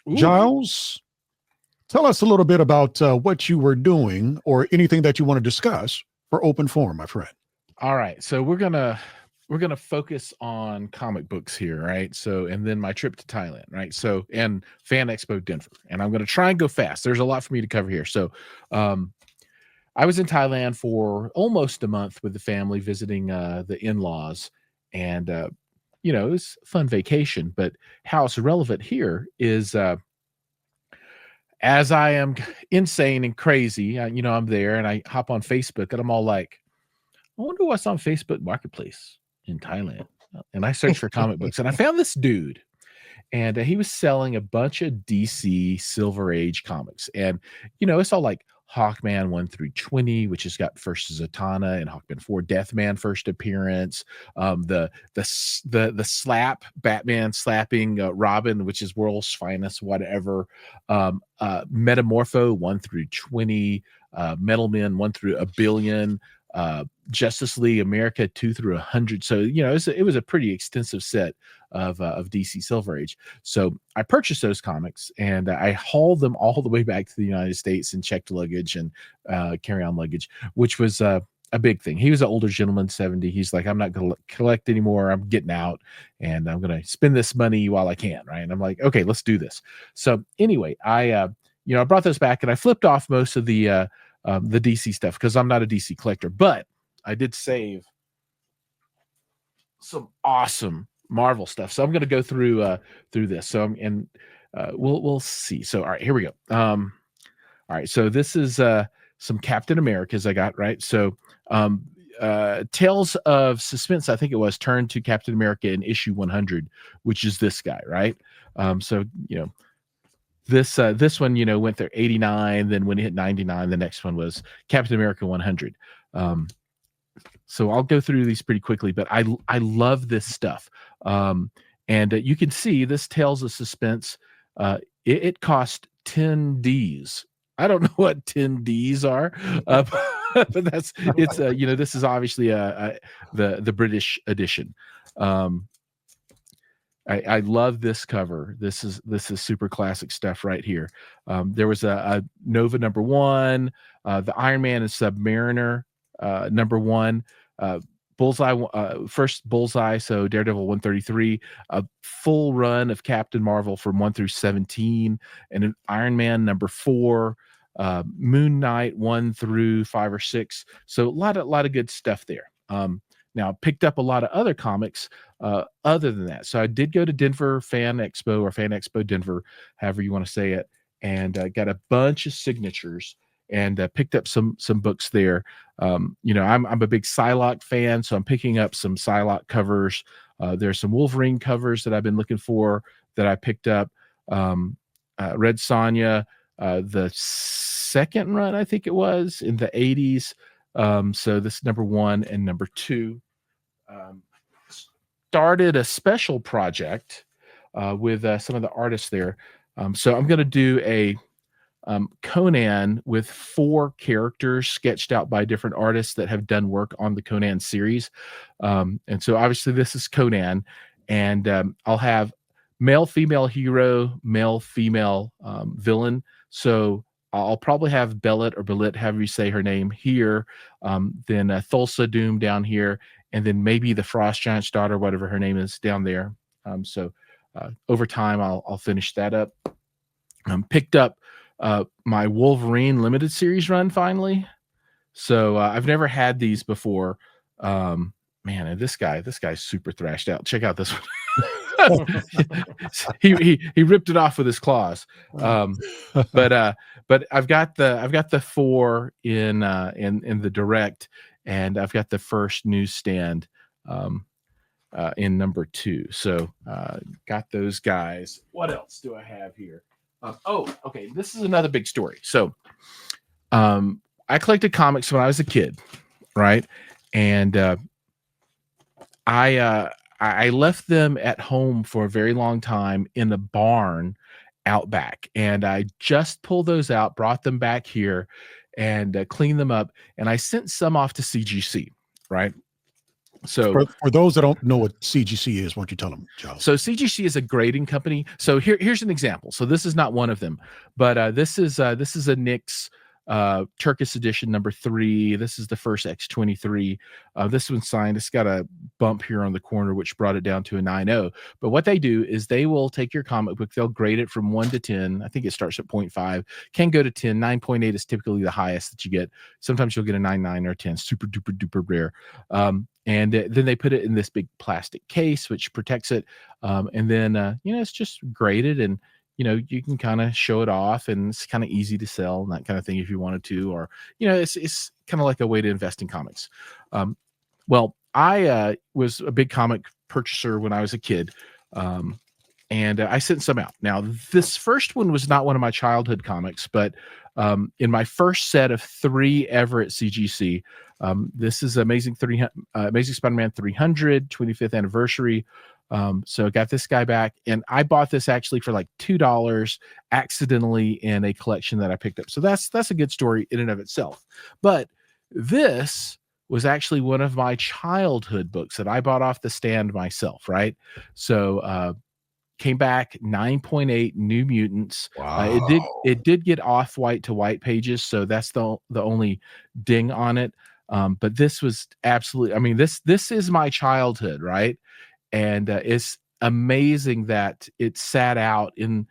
Ooh. Giles, tell us a little bit about what you were doing or anything that you want to discuss for open forum, my friend. All right, so we're gonna focus on comic books here, right? So, and then my trip to Thailand, right? So, and Fan Expo Denver, and I'm gonna try and go fast. There's a lot for me to cover here. So, I was in Thailand for almost a month with the family, visiting the in-laws, and it was a fun vacation. But how it's relevant here is, as I am insane and crazy, I'm there and I hop on Facebook and I'm all like, I wonder what's on Facebook Marketplace in Thailand. And I searched for comic books and I found this dude, and he was selling a bunch of DC Silver Age comics. And, it's all like Hawkman 1 through 20, which has got first Zatanna, and Hawkman 4 Deathman first appearance. The slap Batman slapping Robin, which is world's finest, whatever. Metamorpho 1 through 20, Metal Men 1 through 1 billion. Justice League America 2 through 100. So it was a pretty extensive set of DC Silver Age. So I purchased those comics and I hauled them all the way back to the United States and checked luggage and carry-on luggage, which was a big thing. He was an older gentleman, 70. He's like, I'm not going to collect anymore. I'm getting out and I'm going to spend this money while I can, right? And I'm like, okay, let's do this. So anyway, I brought those back and I flipped off most of the DC stuff because I'm not a DC collector, but I did save some awesome Marvel stuff. So I'm going to go through this. So we'll see. So all right, here we go. All right, so this is some Captain Americas I got, right? So Tales of Suspense, I think it was, turned to Captain America in issue 100, which is this guy, right? This one, went there 89. Then when it hit 99, the next one was Captain America 100. So I'll go through these pretty quickly, but I love this stuff. And you can see this Tales of Suspense. It cost 10 Ds. I don't know what 10 Ds are, but it's this is obviously the British edition. I love this cover. This is super classic stuff right here. There was a Nova #1, the Iron Man and Submariner #1, Bullseye, first Bullseye, so Daredevil 133, a full run of Captain Marvel from 1 through 17, and an Iron Man #4, Moon Knight 1 through 5 or 6. So a lot of good stuff there. Now, picked up a lot of other comics other than that. So I did go to Denver Fan Expo, or Fan Expo Denver, however you want to say it, and got a bunch of signatures and picked up some books there. I'm a big Psylocke fan, so I'm picking up some Psylocke covers. There's some Wolverine covers that I've been looking for that I picked up. Red Sonja, the second run, I think it was, in the 80s. So this is #1 and #2. Started a special project with some of the artists there. So I'm going to do a Conan with 4 characters sketched out by different artists that have done work on the Conan series. And so obviously this is Conan, and I'll have male, female hero, male, female villain. So I'll probably have Belit or Belit, however you say her name, here, then Thulsa Doom down here, and then maybe the Frost Giant's daughter, whatever her name is, down there. So over time, I'll finish that up. Picked up my Wolverine limited series run finally. So I've never had these before. Man, and this guy's super thrashed out. Check out this one. he ripped it off with his claws. But I've got the 4 in the direct, and I've got the first newsstand in number 2. So got those guys. What else do I have here? Okay, this is another big story. So I collected comics when I was a kid, right? And I left them at home for a very long time in a barn out back, and I just pulled those out, brought them back here, and cleaned them up, and I sent some off to CGC, right? So for those that don't know what CGC is, why don't you tell them, Charles? So CGC is a grading company. So here's an example. So this is not one of them, but this is a Nyx Turkish edition number 3. This is the first X23. This one's signed. It's got a bump here on the corner, which brought it down to a 9.0. But what they do is they will take your comic book, they'll grade it from 1 to 10. I think it starts at 0.5, can go to 10. 9.8 is typically the highest that you get. Sometimes you'll get a 9.9 or 10, super duper duper rare. And then they put it in this big plastic case, which protects it. And then, it's just graded, and you can kind of show it off, and it's kind of easy to sell and that kind of thing if you wanted to, or, it's kind of like a way to invest in comics. Well, I was a big comic purchaser when I was a kid. And I sent some out. Now, this first one was not one of my childhood comics, but in my first set of 3 ever at CGC, this is Amazing Spider-Man 300, 25th anniversary. So I got this guy back, and I bought this actually for like $2 accidentally in a collection that I picked up. So that's a good story in and of itself. But this was actually one of my childhood books that I bought off the stand myself, right? So came back 9.8 New Mutants. Wow. It did get off white to white pages, so that's the only ding on it. But this was absolutely, I mean, this is my childhood, right? And it's amazing that it sat out in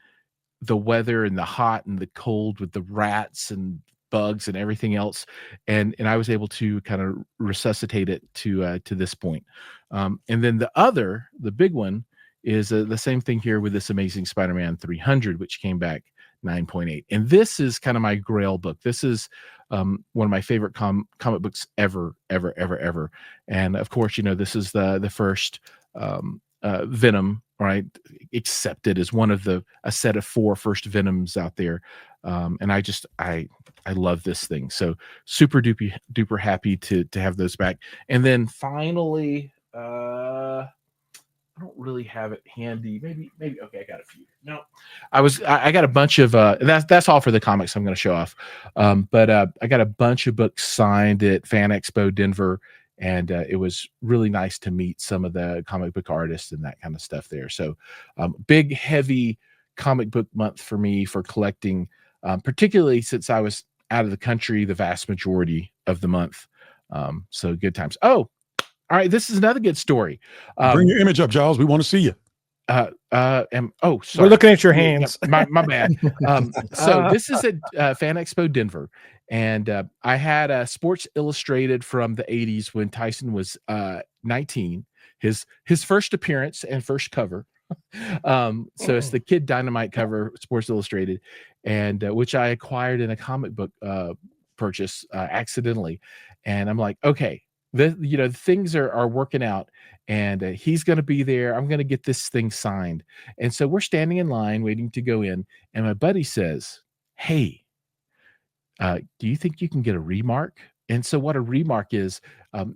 the weather and the hot and the cold with the rats and bugs and everything else, and I was able to kind of resuscitate it to this point. And then the big one is the same thing here with this Amazing Spider-Man 300, which came back 9.8. And this is kind of my grail book. This is one of my favorite comic books ever. And of course, this is the first Venom, right, accepted as one of a set of 4 first Venoms out there. And I love this thing. So super duper happy to have those back. And then finally, I don't really have it handy. Maybe okay, I got a few. No, I got a bunch of that's all for the comics I'm going to show off. But I got a bunch of books signed at Fan Expo Denver, and it was really nice to meet some of the comic book artists and that kind of stuff there. So big heavy comic book month for me for collecting, particularly since I was out of the country the vast majority of the month. So good times. Oh, all right, this is another good story. Bring your image up, Giles. We want to see you. Sorry. We're looking at your hands. My bad. So this is at Fan Expo Denver, and I had Sports Illustrated from the 80s when Tyson was 19, his first appearance and first cover. So it's the Kid Dynamite cover, Sports Illustrated, and which I acquired in a comic book purchase accidentally. And I'm like, okay, things are working out, and he's going to be there. I'm going to get this thing signed. And so we're standing in line waiting to go in, and my buddy says, hey, do you think you can get a remark? And so what a remark is,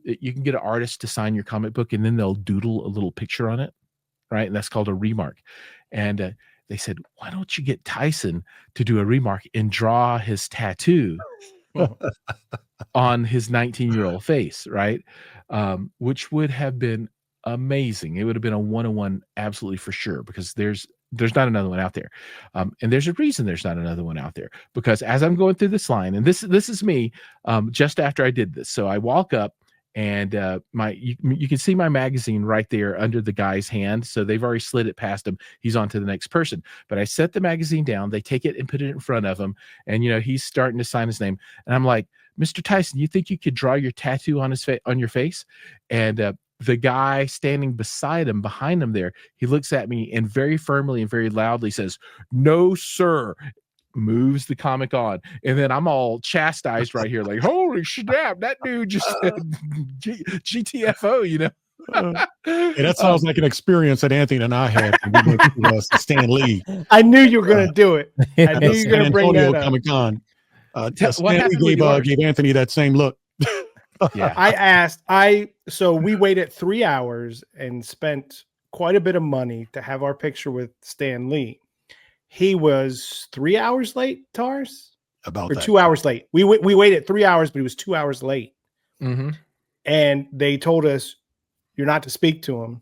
you can get an artist to sign your comic book, and then they'll doodle a little picture on it, right? And that's called a remark. And they said, why don't you get Tyson to do a remark and draw his tattoo on his 19-year-old face, right? Which would have been amazing. It would have been a 101 absolutely for sure, because there's not another one out there. And there's a reason there's not another one out there, because as I'm going through this line, and this is me just after I did this. So I walk up, and you can see my magazine right there under the guy's hand. So they've already slid it past him. He's on to the next person. But I set the magazine down. They take it and put it in front of him, and he's starting to sign his name. And I'm like, Mr. Tyson, you think you could draw your tattoo on your face? And the guy standing beside him, behind him there, he looks at me and very firmly and very loudly says, "No, sir." Moves the comic on, and then I'm all chastised right here, like, holy snap, that dude just said GTFO, Hey, that sounds like an experience that Anthony and I had when we went to Stan Lee. I knew you were going to do it. I knew you were going to bring that up. Comic Con. What happened with yours? Gave Anthony that same look. Yeah, So we waited 3 hours and spent quite a bit of money to have our picture with Stan Lee. He was 3 hours late, Tars? About or that. 2 hours late. We waited 3 hours, but he was 2 hours late. mm-hmm. And they told us you're not to speak to him.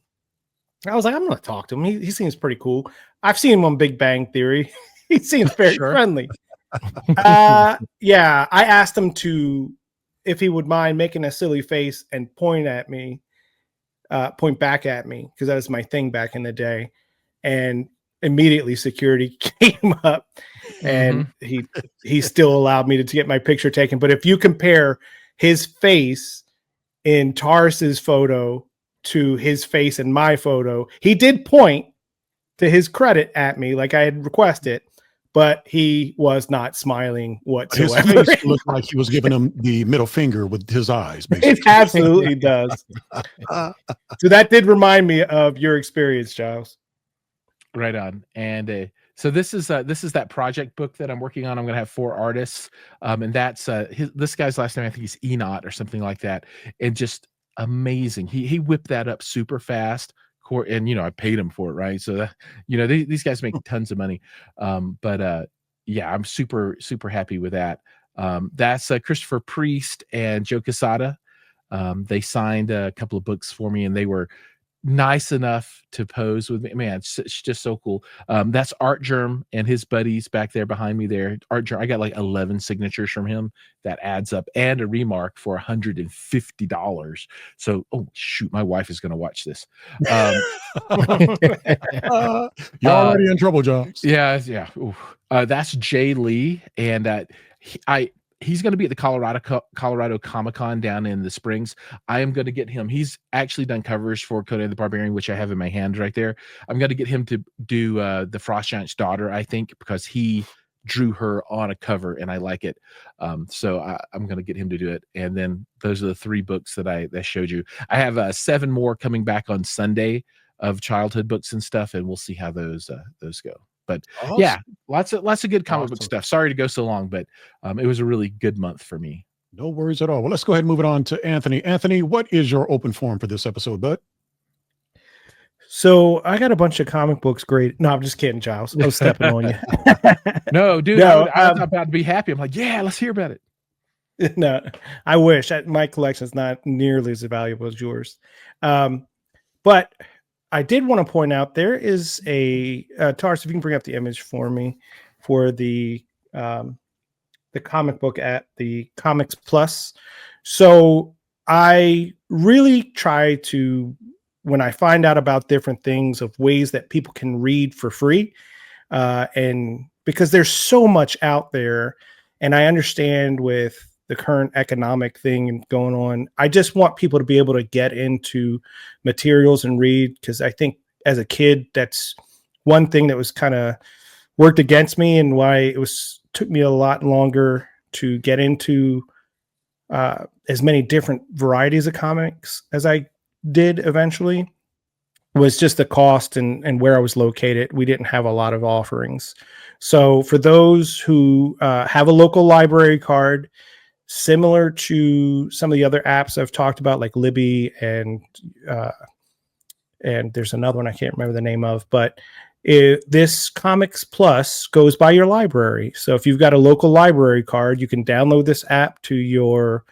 I was like, I'm going to talk to him. He seems pretty cool. I've seen him on Big Bang Theory. He seems very friendly. Yeah, I asked him if he would mind making a silly face and point back at me, because that was my thing back in the day. And immediately security came up, and he still allowed me to get my picture taken. But if you compare his face in Taurus's photo to his face in my photo, he did point, to his credit, at me like I had requested, but he was not smiling whatsoever. His face looked like he was giving him the middle finger with his eyes. Basically. It absolutely does. So that did remind me of your experience, Giles. Right on. And so this is that project book that I'm working on. I'm going to have 4 artists, and that's this guy's last name, I think he's Enot or something like that, and just amazing. He whipped that up super fast, and I paid him for it, right? So that, these guys make tons of money. But yeah, I'm super happy with that. That's Christopher Priest and Joe Quesada. They signed a couple of books for me, and they were nice enough to pose with me. Man, it's just so cool. That's Art Germ and his buddies back there behind me there. Art Germ, I got like 11 signatures from him. That adds up, and a remark for $150. So, oh shoot, my wife is going to watch this. You're already in trouble, Jones. Yeah. That's Jay Lee, and he's going to be at the Colorado Comic-Con down in the Springs. I am going to get him. He's actually done covers for Conan the Barbarian, which I have in my hand right there. I'm going to get him to do the Frost Giant's daughter, I think, because he drew her on a cover and I like it. So I'm going to get him to do it. And then those are the 3 books that I showed you. I have 7 more coming back on Sunday of childhood books and stuff, and we'll see how those go. But awesome. Yeah, lots of good comic book stuff. Sorry to go so long, but it was a really good month for me. No worries at all. Well, let's go ahead and move it on to Anthony. Anthony, what is your open forum for this episode, bud? So I got a bunch of comic books. Great. No, I'm just kidding, Giles. I was stepping on you. No, dude, I was about to be happy. I'm like, yeah, let's hear about it. No, I wish. My collection is not nearly as valuable as yours. But I did want to point out there is a Tars, if you can bring up the image for me for the comic book at the Comics Plus. So I really try to, when I find out about different things of ways that people can read for free, and because there's so much out there, and I understand with the current economic thing going on, I just want people to be able to get into materials and read, because I think as a kid, that's one thing that was kind of worked against me, and why took me a lot longer to get into as many different varieties of comics as I did eventually, was just the cost and where I was located. We didn't have a lot of offerings. So for those who have a local library card, similar to some of the other apps I've talked about, like Libby and there's another one I can't remember the name of, but this Comics Plus goes by your library. So if you've got a local library card, you can download this app to your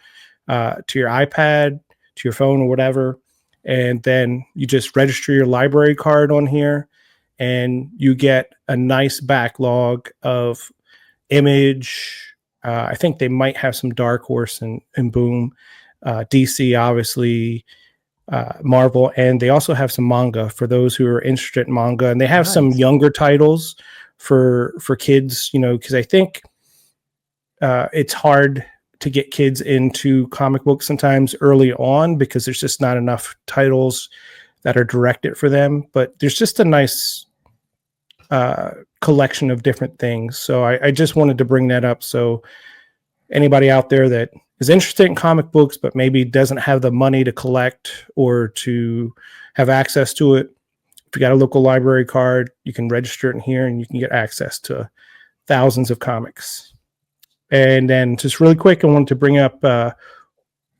iPad, to your phone, or whatever, and then you just register your library card on here, and you get a nice backlog of Image. I think they might have some Dark Horse and Boom. DC, obviously, Marvel, and they also have some manga for those who are interested in manga, and they have some younger titles for kids, because I think it's hard to get kids into comic books sometimes early on because there's just not enough titles that are directed for them, but there's just a nice collection of different things. So I just wanted to bring that up. So anybody out there that is interested in comic books, but maybe doesn't have the money to collect or to have access to it, if you got a local library card, you can register it in here and you can get access to thousands of comics. And then just really quick, I wanted to bring up,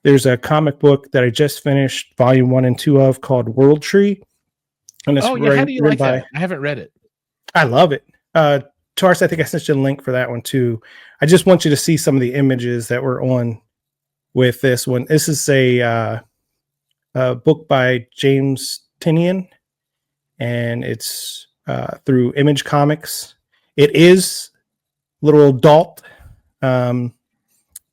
there's a comic book that I just finished volume 1 and 2 of called World Tree. And it's how do you like that? I haven't read it. I love it. Taurus, I think I sent you a link for that one too. I just want you to see some of the images that were on with this one. This is a book by James Tynion, and it's through Image Comics. It is a little adult, from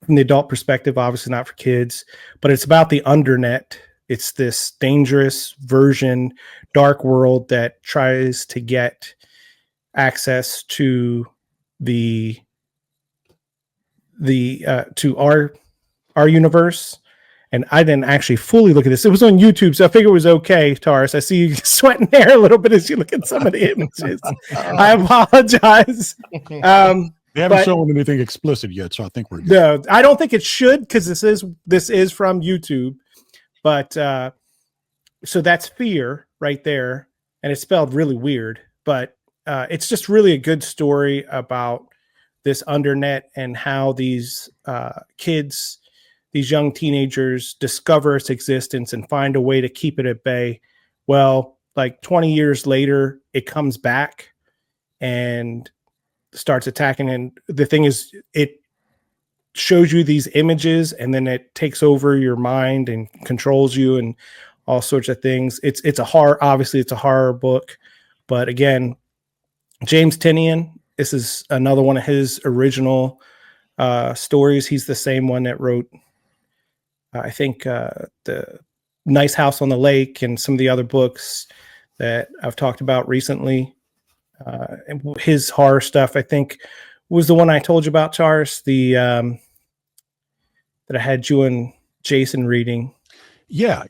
the adult perspective, obviously not for kids, but it's about the undernet. It's this dangerous version, dark world that tries to get access to to our universe. And I didn't actually fully look at this. It was on YouTube, so I figured it was okay, Taurus. I see you sweating there a little bit as you look at some of the images. I apologize. They haven't shown anything explicit yet, so I think we're good. No, I don't think it should, because this is from YouTube. But so that's Fear right there, and it's spelled really weird. But it's just really a good story about this undernet and how these kids, these young teenagers, discover its existence and find a way to keep it at bay. Well, like 20 years later, it comes back and starts attacking. And the thing is, it shows you these images and then it takes over your mind and controls you and all sorts of things. It's a horror, obviously it's a horror book, but again, James Tynion, this is another one of his original stories. He's the same one that wrote, I think, the Nice House on the Lake and some of the other books that I've talked about recently. And his horror stuff, I think, was the one I told you about, Charles, that I had you and Jason reading. Yeah.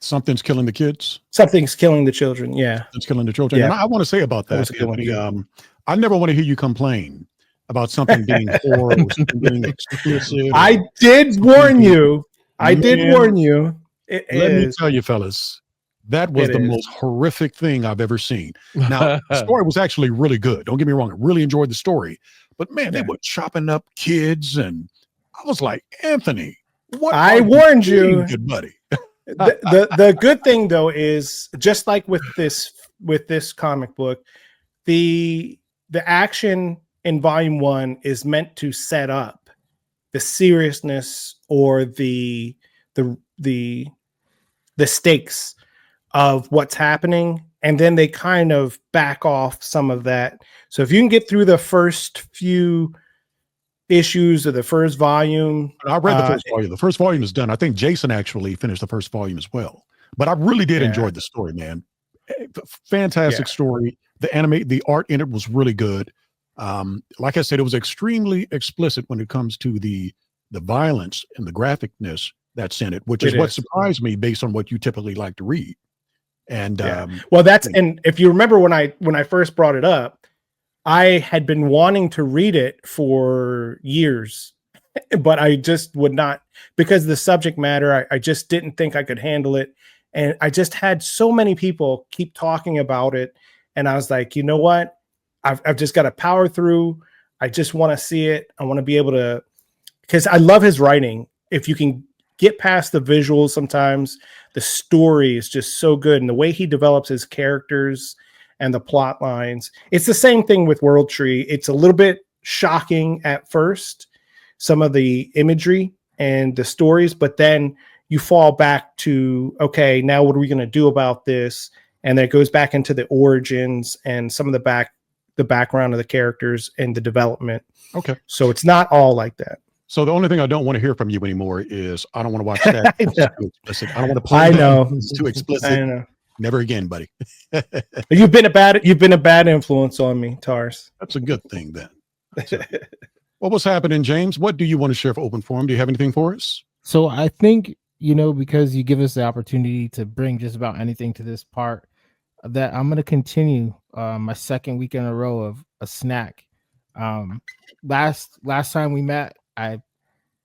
Something's killing the kids. Something's killing the children. Yeah. Something's killing the children. Yeah. And I want to say about that, Anthony, I never want to hear you complain about something being horror or something being explicit. I did warn you. Let me tell you, fellas, that was the most horrific thing I've ever seen. Now, the story was actually really good. Don't get me wrong. I really enjoyed the story. But man, they were chopping up kids. And I was like, Anthony, what? I warned you, good buddy. the good thing, though, is just like with this comic book, the action in volume 1 is meant to set up the seriousness or the stakes of what's happening, and then they kind of back off some of that. So if you can get through the first few issues of the first volume, I read the first volume. The first volume is done. I think Jason actually finished the first volume as well. But I really did enjoy the story, man. Fantastic story. The art in it was really good. Like I said, it was extremely explicit when it comes to the violence and the graphicness that's in it, which is what surprised me based on what you typically like to read. And and if you remember when I first brought it up, I had been wanting to read it for years, but I just would not, because of the subject matter. I just didn't think I could handle it. And I just had so many people keep talking about it. And I was like, you know what? I've just got to power through. I just want to see it. I want to be able to, because I love his writing. If you can get past the visuals, sometimes the story is just so good. And the way he develops his characters and the plot lines, it's the same thing with World Tree. It's a little bit shocking at first, some of the imagery and the stories, but then you fall back to, okay, now what are we going to do about this? And then it goes back into the origins and some of the background of the characters and the development. Okay. So it's not all like that. So the only thing I don't want to hear from you anymore is I don't want to watch that. I know. Too explicit. I don't want to play. I that. know. It's too explicit. I know. Never again, buddy. You've been a bad influence on me, Tars. That's a good thing then. So, what was happening, James? What do you want to share for open forum? Do you have anything for us? So I think, because you give us the opportunity to bring just about anything to this part, that I'm going to continue my second week in a row of a snack. Last time we met,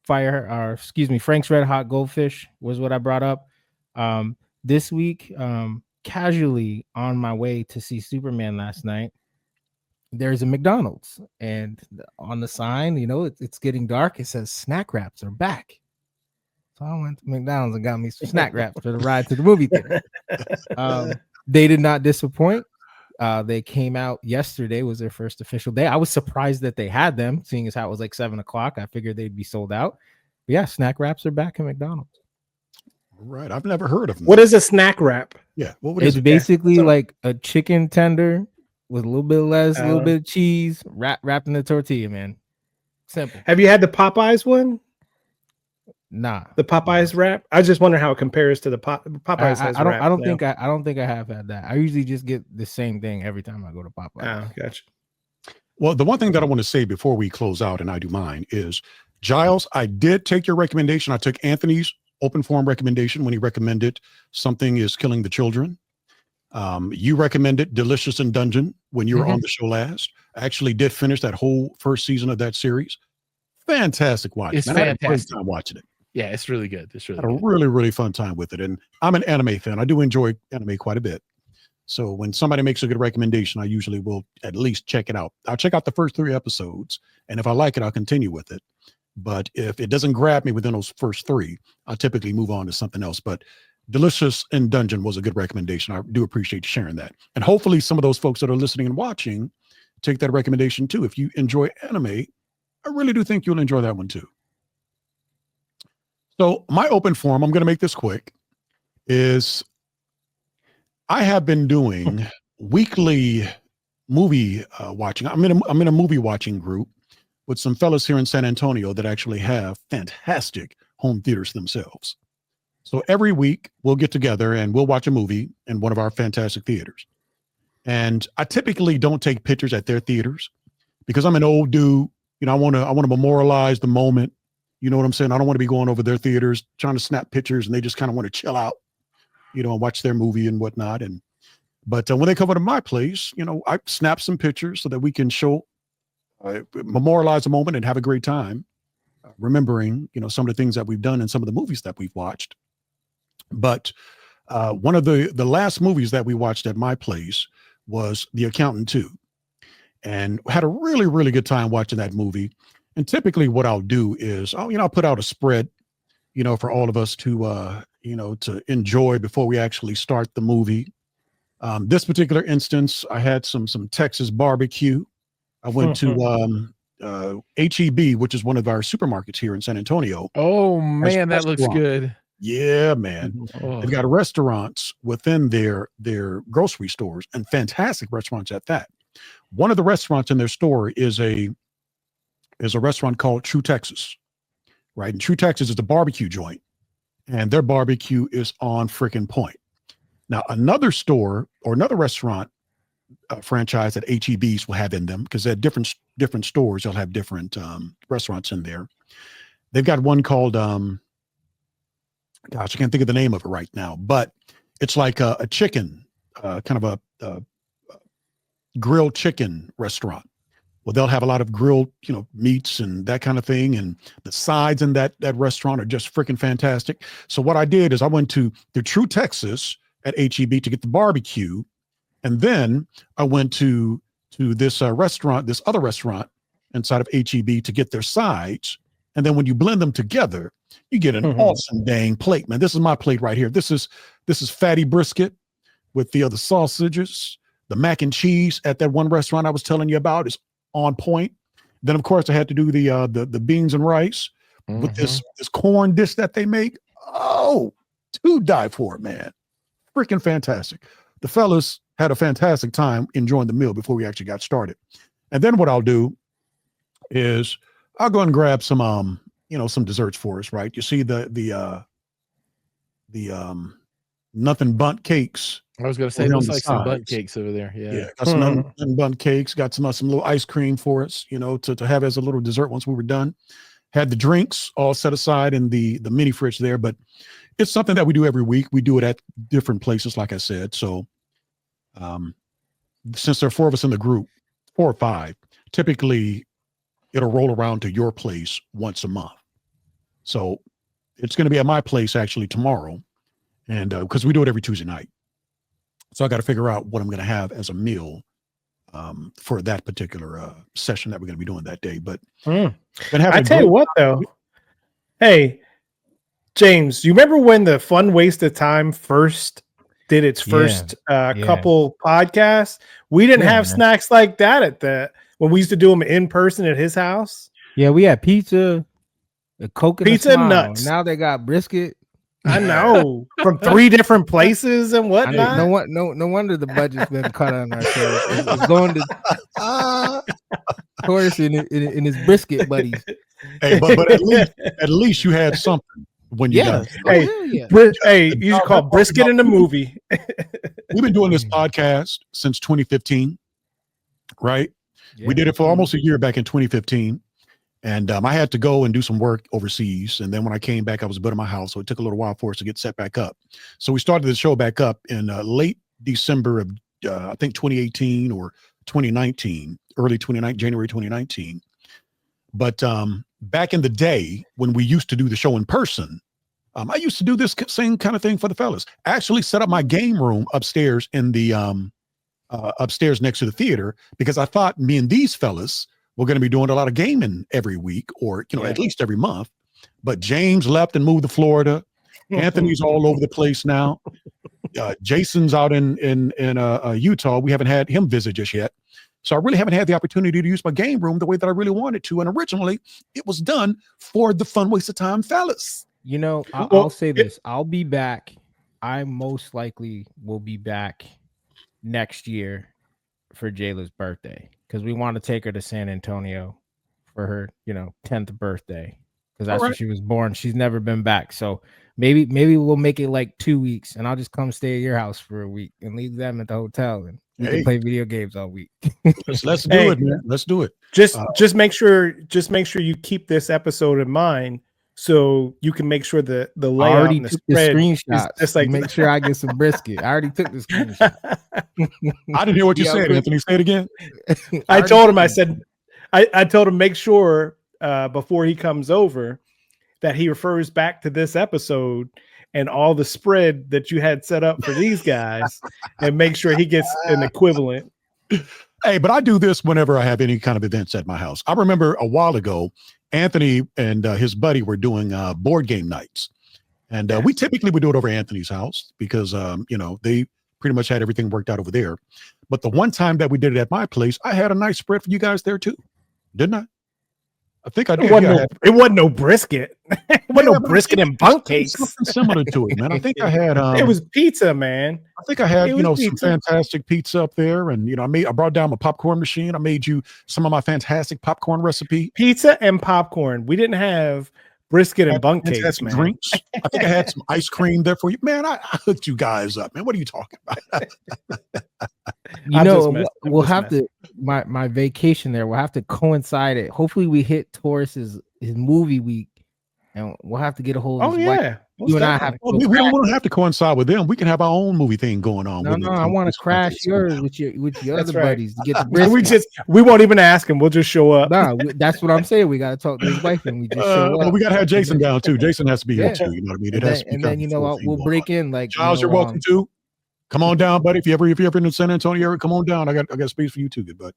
Frank's Red Hot Goldfish was what I brought up. This week, casually on my way to see Superman last night, there's a McDonald's, and on the sign, it's getting dark. It says snack wraps are back. So I went to McDonald's and got me some snack wraps for the ride to the movie theater. They did not disappoint. They came out yesterday, was their first official day. I was surprised that they had them, seeing as how it was like 7:00. I figured they'd be sold out. But yeah, snack wraps are back at McDonald's. Right. I've never heard of them. What is a snack wrap? Yeah. What is It's it? basically like a chicken tender with a little bit of lettuce, a little bit of cheese, wrapped in the tortilla, man. Simple. Have you had the Popeyes one? Nah. The Popeyes wrap? I just wonder how it compares to the Popeyes. I don't think I have had that. I usually just get the same thing every time I go to Popeyes. Oh, gotcha. Well, the one thing that I want to say before we close out, and I do mine, is Giles, I did take your recommendation. I took Anthony's open forum recommendation when he recommended Something is Killing the Children. You recommended Delicious in Dungeon when you were on the show last. I actually did finish that whole first season of that series. Fantastic watch. It's Man, I had a great fantastic. time watching it. Yeah, it's really good. It's really Had a good. really, really fun time with it. And I'm an anime fan. I do enjoy anime quite a bit. So when somebody makes a good recommendation, I usually will at least check it out. I'll check out the first 3 episodes. And if I like it, I'll continue with it. But if it doesn't grab me within those first 3, I'll typically move on to something else. But Delicious in Dungeon was a good recommendation. I do appreciate you sharing that. And hopefully some of those folks that are listening and watching take that recommendation too. If you enjoy anime, I really do think you'll enjoy that one too. So my open forum, I'm going to make this quick, is I have been doing weekly movie watching. I'm in a movie watching group with some fellas here in San Antonio that actually have fantastic home theaters themselves. So every week we'll get together and we'll watch a movie in one of our fantastic theaters. And I typically don't take pictures at their theaters because I'm an old dude. I want to memorialize the moment. You know what I'm saying? I don't want to be going over their theaters trying to snap pictures, and they just kind of want to chill out, and watch their movie and whatnot. But when they come over to my place, I snap some pictures so that we can memorialize a moment and have a great time, remembering, some of the things that we've done and some of the movies that we've watched. But one of the last movies that we watched at my place was The Accountant 2, and had a really, really good time watching that movie. And typically what I'll do is, I'll put out a spread, for all of us to, to enjoy before we actually start the movie. This particular instance, I had some Texas barbecue. I went to HEB, which is one of our supermarkets here in San Antonio. Oh man, that looks good. Yeah, man. Oh. They've got restaurants within their grocery stores, and fantastic restaurants at that. One of the restaurants in their store is a restaurant called True Texas, right? And True Texas is a barbecue joint, and their barbecue is on freaking point. Now, another store or another restaurant franchise that HEBs will have in them, because they're different stores, they'll have different restaurants in there. They've got one called, I can't think of the name of it right now, but it's like a chicken, kind of a grilled chicken restaurant. Well, they'll have a lot of grilled, meats and that kind of thing. And the sides in that restaurant are just freaking fantastic. So what I did is I went to the True Texas at HEB to get the barbecue. And then I went to this restaurant, this other restaurant inside of HEB to get their sides. And then when you blend them together, you get an awesome dang plate, man. This is my plate right here. This is fatty brisket with the other sausages. The mac and cheese at that one restaurant I was telling you about is on point. Then of course I had to do the beans and rice with this corn dish that they make. Oh, to die for, man. Freaking fantastic. The fellas had a fantastic time enjoying the meal before we actually got started. And then what I'll do is I'll go and grab some some desserts for us, right? You see the nothing bundt cakes. I was going to say, over it on looks the like some butt sides. cakes over there. Yeah. Yeah, got some nothing bundt cakes. Got some little ice cream for us, to have as a little dessert once we were done. Had the drinks all set aside in the mini fridge there, but it's something that we do every week. We do it at different places, like I said. So, since there are 4 of us in the group, 4 or 5, typically it'll roll around to your place once a month. So it's going to be at my place actually tomorrow, and because we do it every Tuesday night. So I got to figure out what I'm going to have as a meal for that particular session that we're going to be doing that day. But I tell you what, though, hey, James, you remember when the Fun Waste of Time first did its first couple podcasts? We didn't have snacks like that when we used to do them in person at his house. Yeah, we had pizza, a coconut pizza and nuts. Now they got brisket. I know, from 3 different places and whatnot. No wonder the budget's been cut on our show. It's going to Taurus in his brisket buddies. Hey, but at least you had something when you done. Hey, you should call brisket in the movie. We've been doing this podcast since 2015, right? Yeah. We did it for almost a year back in 2015. And I had to go and do some work overseas. And then when I came back, I was building my house. So it took a little while for us to get set back up. So we started the show back up in late December of, I think, 2018 or 2019, January 2019. But back in the day when we used to do the show in person, I used to do this same kind of thing for the fellas. Actually set up my game room upstairs in the upstairs next to the theater, because I thought me and these fellas we're going to be doing a lot of gaming every week, or, at least every month. But James left and moved to Florida. Anthony's all over the place now. Jason's out in Utah. We haven't had him visit just yet. So I really haven't had the opportunity to use my game room the way that I really wanted to. And originally it was done for the Fun Waste of Time fellas. I'll say this. I'll be back. I most likely will be back next year for Jayla's birthday, because we want to take her to San Antonio for her, 10th birthday, because that's when she was born. She's never been back. So maybe we'll make it like 2 weeks, and I'll just come stay at your house for a week and leave them at the hotel, and we can play video games all week. Let's do it, man. Let's do it. Just make sure you keep this episode in mind, so you can make sure the layout. I already and the took spread the screenshot. Just like make sure I get some brisket. I already took the screenshot. I didn't hear what you said, Anthony. Say it again. I told him. I said, I told him make sure before he comes over that he refers back to this episode and all the spread that you had set up for these guys, and make sure he gets an equivalent. Hey, but I do this whenever I have any kind of events at my house. I remember a while ago, Anthony and his buddy were doing board game nights. And we typically would do it over Anthony's house because, they pretty much had everything worked out over there. But the one time that we did it at my place, I had a nice spread for you guys there too. Didn't I? I think I did. It wasn't no brisket. It wasn't no brisket and bunk cakes. Something similar to it, man. I think I had. It was pizza, man. I think I had, some fantastic pizza up there, and I brought down my popcorn machine. I made you some of my fantastic popcorn recipe. Pizza and popcorn. We didn't have brisket and bunk cakes, man. Drinks. I think I had some ice cream there for you, man. I hooked you guys up, man. What are you talking about? We'll have to my vacation there. We'll have to coincide it. Hopefully, we hit Taurus's his movie week, and we'll have to get a hold of. His wife. You and I have. We don't have to coincide with them. We can have our own movie thing going on. No, I want to crash yours with your other buddies to get the. We won't even ask him. We'll just show up. Nah, that's what I'm saying. We got to talk to his wife, and we just show up. Well, we got to have Jason down too. Jason has to be here too. You know what I mean? And then we'll break in like. Charles, you're welcome too. Come on down, buddy. If you're ever in the San Antonio area, come on down. I got space for you too, good bud.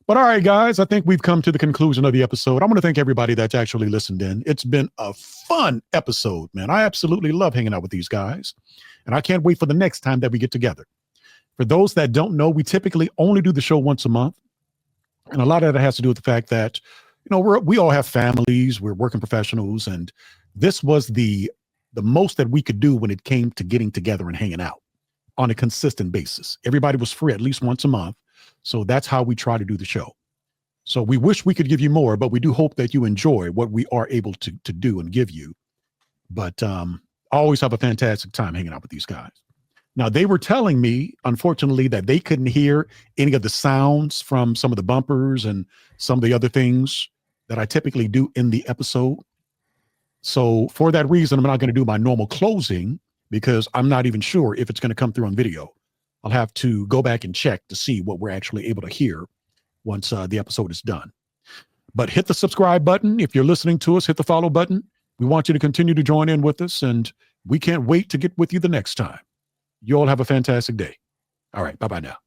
But all right, guys, I think we've come to the conclusion of the episode. I want to thank everybody that's actually listened in. It's been a fun episode, man. I absolutely love hanging out with these guys, and I can't wait for the next time that we get together. For those that don't know, we typically only do the show once a month, and a lot of that has to do with the fact that we all have families, we're working professionals, and this was the most that we could do when it came to getting together and hanging out on a consistent basis. Everybody was free at least once a month. So that's how we try to do the show. So we wish we could give you more, but we do hope that you enjoy what we are able to do and give you. But I always have a fantastic time hanging out with these guys. Now, they were telling me, unfortunately, that they couldn't hear any of the sounds from some of the bumpers and some of the other things that I typically do in the episode. So for that reason, I'm not going to do my normal closing because I'm not even sure if it's going to come through on video. I'll have to go back and check to see what we're actually able to hear once the episode is done. But hit the subscribe button. If you're listening to us, hit the follow button. We want you to continue to join in with us, and we can't wait to get with you the next time. You all have a fantastic day. All right. Bye-bye now.